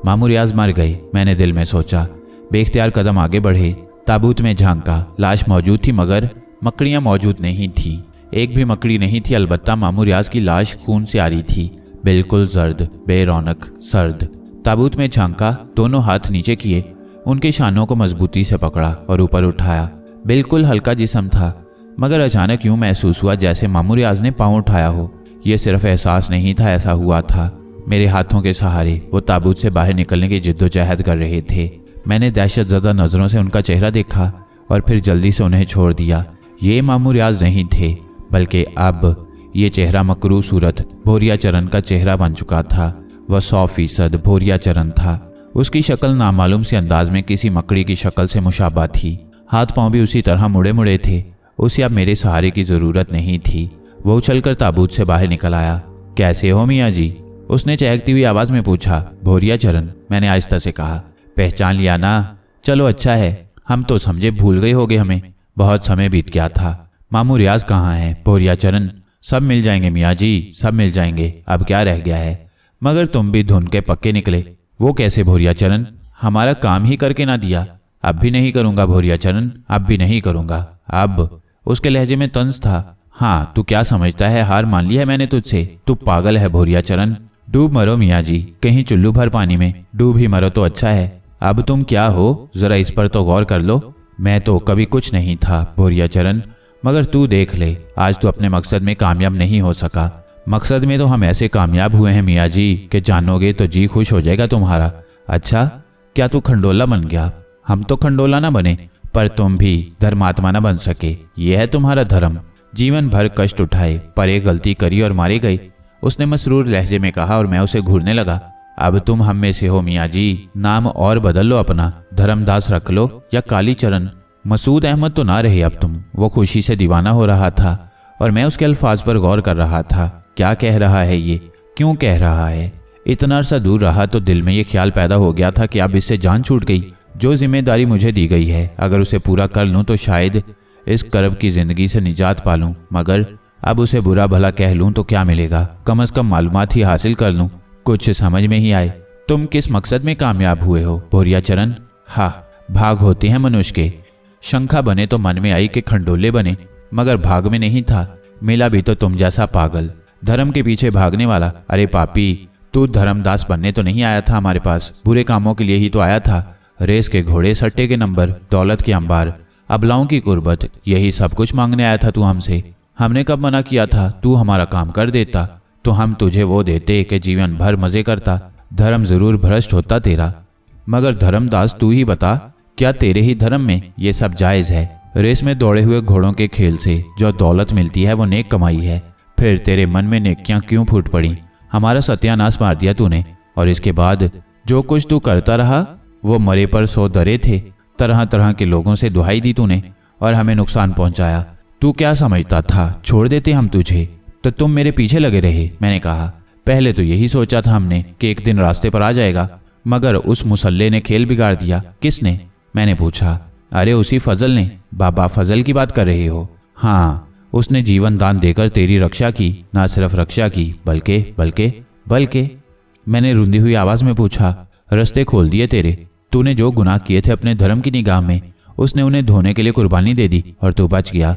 Speaker 1: मामू रियाज मर गए, मैंने दिल में सोचा। बेख्तियार कदम आगे बढ़े। ताबूत में झांका। लाश मौजूद थी, मगर मकड़ियां मौजूद नहीं थी। एक भी मकड़ी नहीं थी। अलबत्ता मामू रियाज की लाश खून से आ रही थी, बिल्कुल जर्द, बेरौनक, सर्द। ताबूत में झांका। दोनों हाथ नीचे किए। उनके शानों को मजबूती से पकड़ा और ऊपर उठाया। बिल्कुल हल्का जिस्म था, मगर अचानक यूं महसूस हुआ जैसे मामू रियाज ने पांव उठाया हो। यह सिर्फ एहसास नहीं था, ऐसा हुआ था। मेरे हाथों के सहारे वो ताबूत से बाहर निकलने की जिद्दोजहद कर रहे थे। मैंने दहशतज़दा नजरों से उनका चेहरा देखा और फिर जल्दी से उन्हें छोड़ दिया। ये मामू रियाज नहीं थे, बल्कि अब ये चेहरा मकरू सूरत भोरिया चरण का चेहरा बन चुका था। वह 100% भोरिया चरण था। उसकी शक्ल नामालूम से अंदाज में किसी मकड़ी की शक्ल से मुशाबा थी। हाथ पांव भी उसी तरह मुड़े मुड़े थे। उसे अब मेरे सहारे की जरूरत नहीं थी। वो उछलकर ताबूत से बाहर निकल आया। कैसे हो मियाँ जी? उसने चहकती हुई आवाज में पूछा। भोरिया चरण, मैंने आहिस्ता से कहा। पहचान लिया ना? चलो अच्छा है, हम तो समझे भूल गए होगे हमें। बहुत समय बीत गया था। मामू रियाज कहाँ है? भोरिया चरण, सब मिल जाएंगे मियाँ जी, सब मिल जाएंगे। अब क्या रह गया है? मगर तुम भी धुन के पक्के निकले। वो कैसे भोरिया चरण? हमारा काम ही करके ना दिया। अब भी नहीं करूंगा भोरिया चरण, अब भी नहीं करूंगा। अब? उसके लहजे में तंज था। हाँ, तू क्या समझता है? हार मान ली है मैंने तुझसे। तू पागल है भोरिया चरण। डूब मरो मियाँ जी, कहीं चुल्लू भर पानी में डूब ही मरो तो अच्छा है। अब तुम क्या हो, जरा इस पर तो गौर कर लो। मैं तो कभी कुछ नहीं था भोरिया चरण, मगर तू देख ले, आज तू अपने मकसद में कामयाब नहीं हो सका। मकसद में तो हम ऐसे कामयाब हुए हैं मियाँ जी कि जानोगे तो जी खुश हो जाएगा तुम्हारा। अच्छा, क्या तू खंडोला बन गया? हम तो खंडोला ना बने, पर तुम भी धर्मात्मा न बन सके। यह है तुम्हारा धर्म। जीवन भर कष्ट उठाए, पर एक गलती करी और मारे गए। उसने मसरूर लहजे में कहा और मैं उसे घूरने लगा। अब तुम हम में से हो मियाँ जी, नाम और बदल लो अपना। धर्मदास रख लो या काली चरण। मसूद अहमद तो ना रहे अब तुम। वो खुशी से दीवाना हो रहा था और मैं उसके अल्फाज पर गौर कर रहा था। क्या कह रहा है ये? क्यों कह रहा है? इतना अरसा दूर रहा तो दिल में ये ख्याल पैदा हो गया था कि अब इससे जान छूट गई। जो जिम्मेदारी मुझे दी गई है, अगर उसे पूरा कर लूं तो शायद इस करब की जिंदगी से निजात पालूं, मगर अब उसे बुरा भला कह लूं तो क्या मिलेगा? कम अज कम मालूमात ही हासिल कर लूं। कुछ समझ में ही आए। तुम किस मकसद में कामयाब हुए हो भोरिया चरण? हाँ, भाग होते हैं मनुष्य के। शंखा बने तो मन में आई कि खंडोले बने, मगर भाग में नहीं था। मिला भी तो तुम जैसा पागल, धर्म के पीछे भागने वाला। अरे पापी, तू धर्मदास बनने तो नहीं आया था हमारे पास, बुरे कामों के लिए ही तो आया था। रेस के घोड़े, सट्टे के नंबर, दौलत के अंबार, अबलाओं की कुर्बत, यही सब कुछ मांगने आया था तू हमसे। हमने कब मना किया था? तू हमारा काम कर देता तो हम तुझे वो देते कि जीवन भर मजे करता। धर्म जरूर भ्रष्ट होता तेरा, मगर धर्मदास तू ही बता, क्या तेरे ही धर्म में ये सब जायज है? रेस में दौड़े हुए घोड़ों के खेल से जो दौलत मिलती है वो नेक कमाई है। फिर तेरे मन में नेकियां क्यों फूट पड़ी? हमारा सत्यानाश मार दिया तूने, और इसके बाद जो कुछ तू करता रहा वो मरे पर 100 दरे थे। तरह तरह के लोगों से दुहाई दी तूने और हमें नुकसान पहुंचाया। तू क्या समझता था छोड़ देते हम तुझे? तो तुम मेरे पीछे लगे रहे। मैंने कहा पहले तो यही सोचा था हमने कि एक दिन रास्ते पर आ जाएगा, मगर उस मुसल्ले ने खेल बिगाड़ दिया। किसने? मैंने पूछा। अरे उसी फजल ने। बाबा फजल की बात कर रहे हो? हाँ, उसने जीवन दान देकर तेरी रक्षा की। ना सिर्फ रक्षा की बल्कि मैंने रुंधी हुई आवाज में पूछा। रास्ते खोल दिए तेरे। तूने जो गुनाह किए थे अपने धर्म की निगाह में, उसने उन्हें धोने के लिए कुर्बानी दे दी और तू बच गया।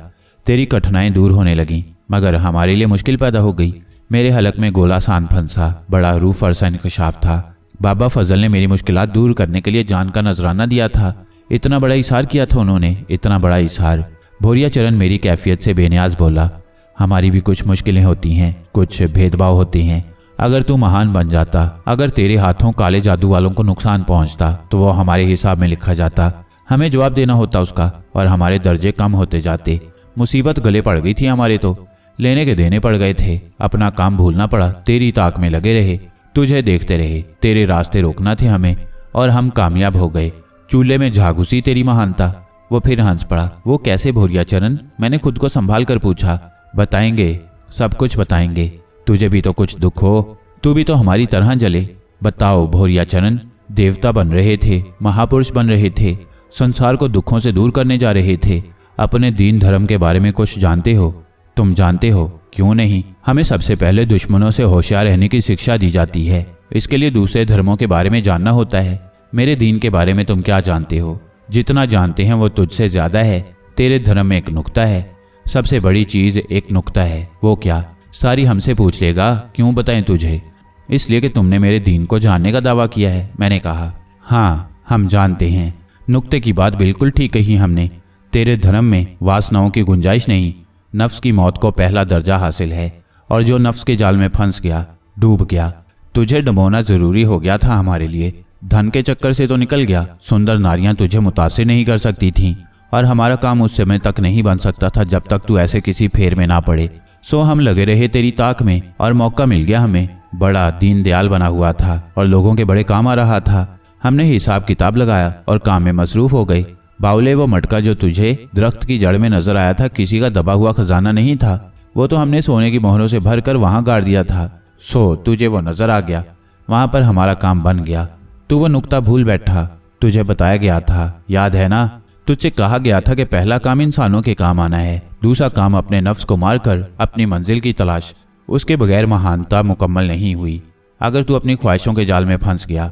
Speaker 1: तेरी कठिनाइयां दूर होने लगी, मगर हमारे लिए मुश्किल पैदा हो गई। मेरे हलक में गोला सान फंसा, बड़ा रूह फरसा इंकशाफ था। बाबा फजल ने मेरी मुश्किलात दूर करने के लिए जान का नजराना दिया था। इतना बड़ा इशार किया था उन्होंने, इतना बड़ा इशार। भोरिया चरण मेरी कैफियत से बेनियाज बोला। हमारी भी कुछ मुश्किलें होती हैं, कुछ भेदभाव होते हैं। अगर तू महान बन जाता, अगर तेरे हाथों काले जादू वालों को नुकसान पहुंचता, तो वो हमारे हिसाब में लिखा जाता। हमें जवाब देना होता उसका, और हमारे दर्जे कम होते जाते। मुसीबत गले पड़ गई थी हमारे, तो लेने के देने पड़ गए थे। अपना काम भूलना पड़ा, तेरी ताक में लगे रहे, तुझे देखते रहे। तेरे रास्ते रोकना थे हमें, और हम कामयाब हो गए। चूल्हे में झाघुसी तेरी महानता। वो फिर हंस पड़ा। वो कैसे भोरिया चरण? मैंने खुद को संभाल कर पूछा। बताएंगे, सब कुछ बताएंगे। तुझे भी तो कुछ दुख हो, तू भी तो हमारी तरह जले। बताओ भोरिया चरण। देवता बन रहे थे, महापुरुष बन रहे थे, संसार को दुखों से दूर करने जा रहे थे। अपने दीन धर्म के बारे में कुछ जानते हो? तुम जानते हो? क्यों नहीं? हमें सबसे पहले दुश्मनों से होशियार रहने की शिक्षा दी जाती है। इसके लिए दूसरे धर्मों के बारे में जानना होता है। मेरे दीन के बारे में तुम क्या जानते हो? जितना जानते हैं वो तुझसे ज्यादा है। तेरे धर्म में एक नुक्ता है, सबसे बड़ी चीज एक नुक्ता है। वो क्या? सारी हमसे पूछ लेगा। क्यों बताएं तुझे? इसलिए कि तुमने मेरे दीन को जानने का दावा किया है। मैंने कहा हाँ, हम जानते हैं। नुक्ते की बात बिल्कुल ठीक कही हमने। तेरे धर्म में वासनाओं की गुंजाइश नहीं। नफ्स की मौत को पहला दर्जा हासिल है, और जो नफ्स के जाल में फंस गया, डूब गया। तुझे डुबोना जरूरी हो गया था हमारे लिए। धन के चक्कर से तो निकल गया। सुंदर नारियां तुझे मुतासिर नहीं कर सकती थीं, और हमारा काम उस समय तक नहीं बन सकता था जब तक तू ऐसे किसी फेर में ना पड़े। सो हम लगे रहे तेरी ताक में, और मौका मिल गया हमें। बड़ा दीन दयाल बना हुआ था और लोगों के बड़े काम आ रहा था। हमने हिसाब किताब लगाया और काम में मसरूफ हो गए। बाउले, वो मटका जो तुझे दरख्त की जड़ में नजर आया था, किसी का दबा हुआ खजाना नहीं था। वो तो हमने सोने की मोहरों से भरकर वहां गाड़ दिया था। सो तुझे वो नजर आ गया, वहां पर हमारा काम बन गया। तू वो नुक्ता भूल बैठा। तुझे बताया गया था, याद है ना? तुझसे कहा गया था कि पहला काम इंसानों के काम आना है, दूसरा काम अपने नफ्स को मारकर अपनी मंजिल की तलाश। उसके बगैर महानता मुकम्मल नहीं हुई। अगर तू अपनी ख्वाहिशों के जाल में फंस गया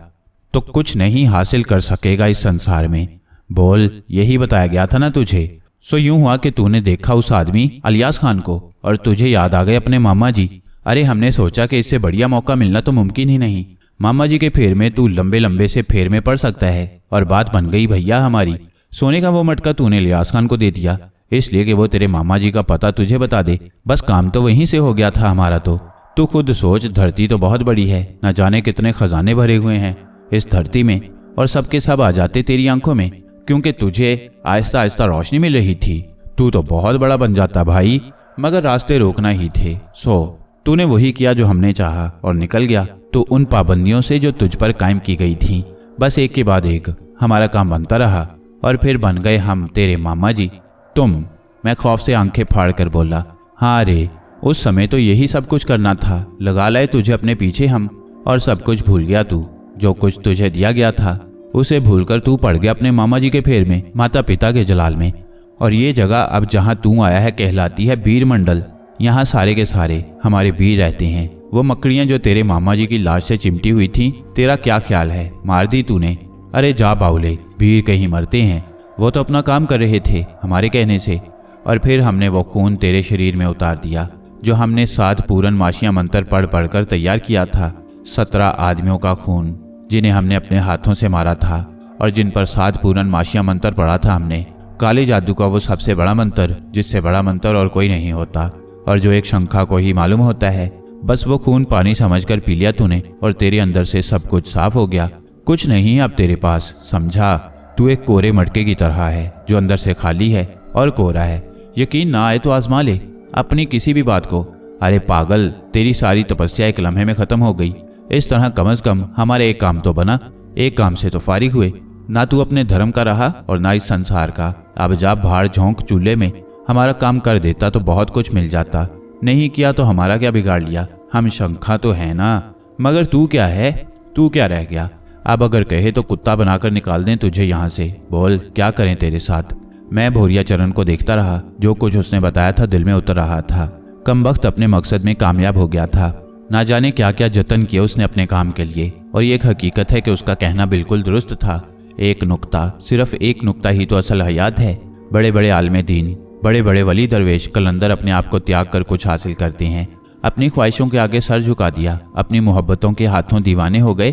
Speaker 1: तो कुछ नहीं हासिल कर सकेगा इस संसार में। बोल, यही बताया गया था ना तुझे? सो यूं हुआ कि तूने देखा उस आदमी अलियास खान को, और तुझे याद आ गए अपने मामा जी। अरे हमने सोचा कि इससे बढ़िया मौका मिलना तो मुमकिन ही नहीं। मामा जी के फेर में तू लंबे लंबे से फेर में पड़ सकता है, और बात बन गई भैया हमारी। सोने का वो मटका तूने अलियास खान को दे दिया, इसलिए कि वो तेरे मामा जी का पता तुझे बता दे। बस काम तो वहीं से हो गया था हमारा। तो तू खुद सोच, धरती तो बहुत बड़ी है, न जाने कितने खजाने भरे हुए हैं इस धरती में, और सबके सब आ जाते तेरी आंखों में, क्योंकि तुझे आहिस्ता आहिस्ता रोशनी मिल रही थी। तू तो बहुत बड़ा बन जाता भाई, मगर रास्ते रोकना ही थे। सो तूने वही किया जो हमने चाहा और निकल गया। तो उन पाबंदियों से जो तुझ पर कायम की गई थी, बस एक के बाद एक हमारा काम बनता रहा, और फिर बन गए हम तेरे मामा जी। तुम? मैं खौफ से आंखें फाड़ कर बोला। हाँ रे, उस समय तो यही सब कुछ करना था। लगा लाए तुझे अपने पीछे हम, और सब कुछ भूल गया तू। जो कुछ तुझे दिया गया था उसे भूलकर तू पड़ गया अपने मामा जी के फेर में, माता पिता के जलाल में। और ये जगह अब जहाँ तू आया है कहलाती है बीर मंडल। यहाँ सारे के सारे हमारे बीर रहते हैं। वो मकड़ियाँ जो तेरे मामा जी की लाश से चिमटी हुई थी, तेरा क्या ख्याल है? मार दी तूने? अरे जा बाउले, बीर कहीं मरते हैं, वो तो अपना काम कर रहे थे हमारे कहने से, और फिर हमने वो खून तेरे शरीर में उतार दिया जो हमने 7 पूरन माशिया मंत्र पढ़ पढ़ कर तैयार किया था। 17 आदमियों का खून जिन्हें हमने अपने हाथों से मारा था और जिन पर 7 पूरन माशिया मंत्र पढ़ा था हमने। काले जादू का वो सबसे बड़ा मंत्र जिससे बड़ा मंत्र और कोई नहीं होता, और जो एक शंखा को ही मालूम होता है। बस वो खून पानी समझकर पी लिया तूने और तेरे अंदर से सब कुछ साफ हो गया। कुछ नहीं अब तेरे पास, समझा? तू एक कोरे मटके की तरह है जो अंदर से खाली है और कोरा है। यकीन ना आए तो आजमा ले अपनी किसी भी बात को। अरे पागल, तेरी सारी तपस्या एक लम्हे में खत्म हो गई। इस तरह कम से कम हमारा एक काम तो बना। एक काम से तो फारिग हुए। ना तू अपने धर्म का रहा और ना इस संसार का। अब जा भाड़ झोंक चूल्हे में हमारा काम कर देता तो बहुत कुछ मिल जाता। नहीं किया तो हमारा क्या बिगाड़ लिया? हम शंखा तो है ना, मगर तू क्या है? तू क्या रह गया? अब अगर कहे तो कुत्ता बनाकर निकाल दें तुझे यहाँ से। बोल क्या करें तेरे साथ? मैं भोरिया चरण को देखता रहा। जो कुछ उसने बताया था दिल में उतर रहा था। कमबख्त अपने मकसद में कामयाब हो गया था। ना जाने क्या क्या जतन किए उसने अपने काम के लिए, और ये एक हकीकत है कि उसका कहना बिल्कुल दुरुस्त था। एक नुक्ता, सिर्फ एक नुक्ता ही तो असल हयात है। बड़े बड़े आलमे दीन, बड़े बड़े वली दरवेश कलंदर अपने आप को त्याग कर कुछ हासिल करते हैं। अपनी ख्वाहिशों के आगे सर झुका दिया, अपनी मोहब्बतों के हाथों दीवाने हो गए,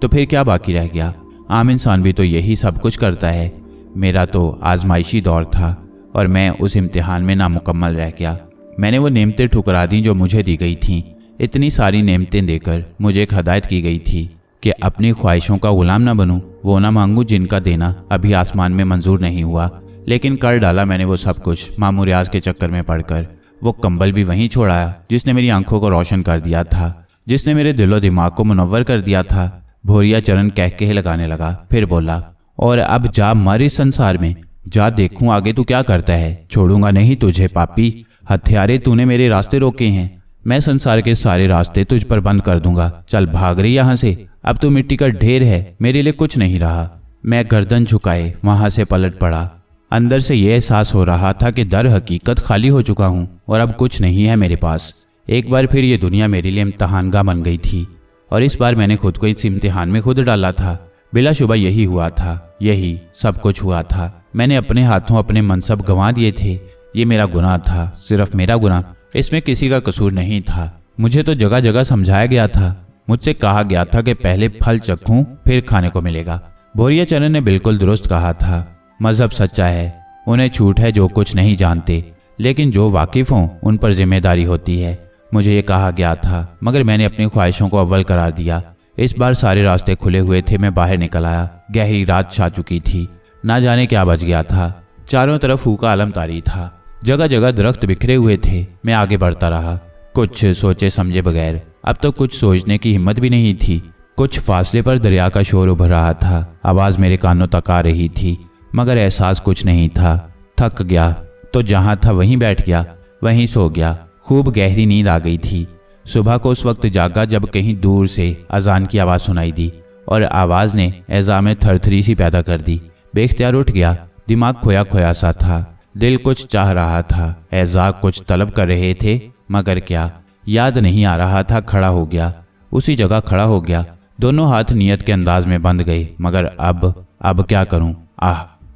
Speaker 1: तो फिर क्या बाकी रह गया? आम इंसान भी तो यही सब कुछ करता है। मेरा तो आजमाइशी दौर था और मैं उस इम्तिहान में नामुकम्मल रह गया। मैंने वो नेमतें ठुकरा दी जो मुझे दी गई थीं। इतनी सारी नेमतें देकर मुझे एक हदायत की गई थी कि अपनी ख्वाहिशों का गुलाम ना बनूं, वो ना मांगूं जिनका देना अभी आसमान में मंजूर नहीं हुआ। लेकिन कर डाला मैंने वो सब कुछ मामू रियाज के चक्कर में पड़कर। वो कंबल भी वहीं छोड़ाया जिसने मेरी आंखों को रोशन कर दिया था, जिसने मेरे दिलो दिमाग को मुनव्वर कर दिया था। भोरिया चरण कह के लगाने लगा, फिर बोला, और अब जा मर इस संसार में। जा देखूं आगे तू क्या करता है। छोड़ूंगा नहीं तुझे पापी। हथियारे तूने मेरे रास्ते रोके हैं, मैं संसार के सारे रास्ते तुझ पर बंद कर दूंगा। चल भाग रही यहाँ से। अब तो मिट्टी का ढेर है, मेरे लिए कुछ नहीं रहा। मैं गर्दन झुकाए वहां से पलट पड़ा। अंदर से यह एहसास हो रहा था कि दर हकीकत खाली हो चुका हूं और अब कुछ नहीं है मेरे पास। एक बार फिर ये दुनिया मेरे लिए इम्तहानगाह बन गई थी, और इस बार मैंने खुद को इस इम्तिहान में खुद डाला था। बिलाशुबा यही हुआ था, यही सब कुछ हुआ था। मैंने अपने हाथों अपने मनसब गंवा दिए थे। ये मेरा गुनाह था, सिर्फ मेरा गुनाह। इसमें किसी का कसूर नहीं था। मुझे तो जगह जगह समझाया गया था। मुझसे कहा गया था कि पहले फल चखूं फिर खाने को मिलेगा। भोरिया चरण ने बिल्कुल दुरुस्त कहा था। मजहब सच्चा है, उन्हें छूट है जो कुछ नहीं जानते, लेकिन जो वाकिफ हों उन पर जिम्मेदारी होती है। मुझे ये कहा गया था, मगर मैंने अपनी ख्वाहिशों को अव्वल करार दिया। इस बार सारे रास्ते खुले हुए थे। मैं बाहर निकल आया। गहरी रात छा चुकी थी। ना जाने क्या बच गया था। चारों तरफ फूका आलम तारी था। जगह जगह दरख्त बिखरे हुए थे। मैं आगे बढ़ता रहा, कुछ सोचे समझे बगैर। अब तो कुछ सोचने की हिम्मत भी नहीं थी। कुछ फासले पर दरिया का शोर उभर रहा था। आवाज मेरे कानों तक आ रही थी, मगर एहसास कुछ नहीं था। थक गया तो जहां था वहीं बैठ गया, वहीं सो गया। खूब गहरी नींद आ गई थी। सुबह को उस वक्त जागा जब कहीं दूर से अजान की आवाज़ सुनाई दी, और आवाज़ ने एज़ा में थरथरी सी पैदा कर दी। बेख्तियार उठ गया। दिमाग खोया खोया सा था। दिल कुछ चाह रहा था, एज़ा कुछ तलब कर रहे थे, मगर क्या याद नहीं आ रहा था। खड़ा हो गया, उसी जगह खड़ा हो गया। दोनों हाथ नियत के अंदाज में बंध गए। मगर अब क्या करूं?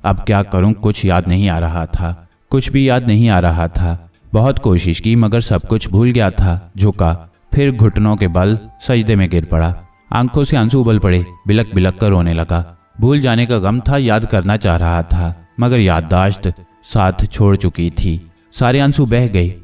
Speaker 1: अब क्या करूं? कुछ याद नहीं आ रहा था। कुछ भी याद नहीं आ रहा था। बहुत कोशिश की मगर सब कुछ भूल गया था। झुका, फिर घुटनों के बल सजदे में गिर पड़ा। आंखों से आंसू उबल पड़े। बिलक बिलक कर रोने लगा। भूल जाने का गम था, याद करना चाह रहा था, मगर याददाश्त साथ छोड़ चुकी थी। सारे आंसू बह गए।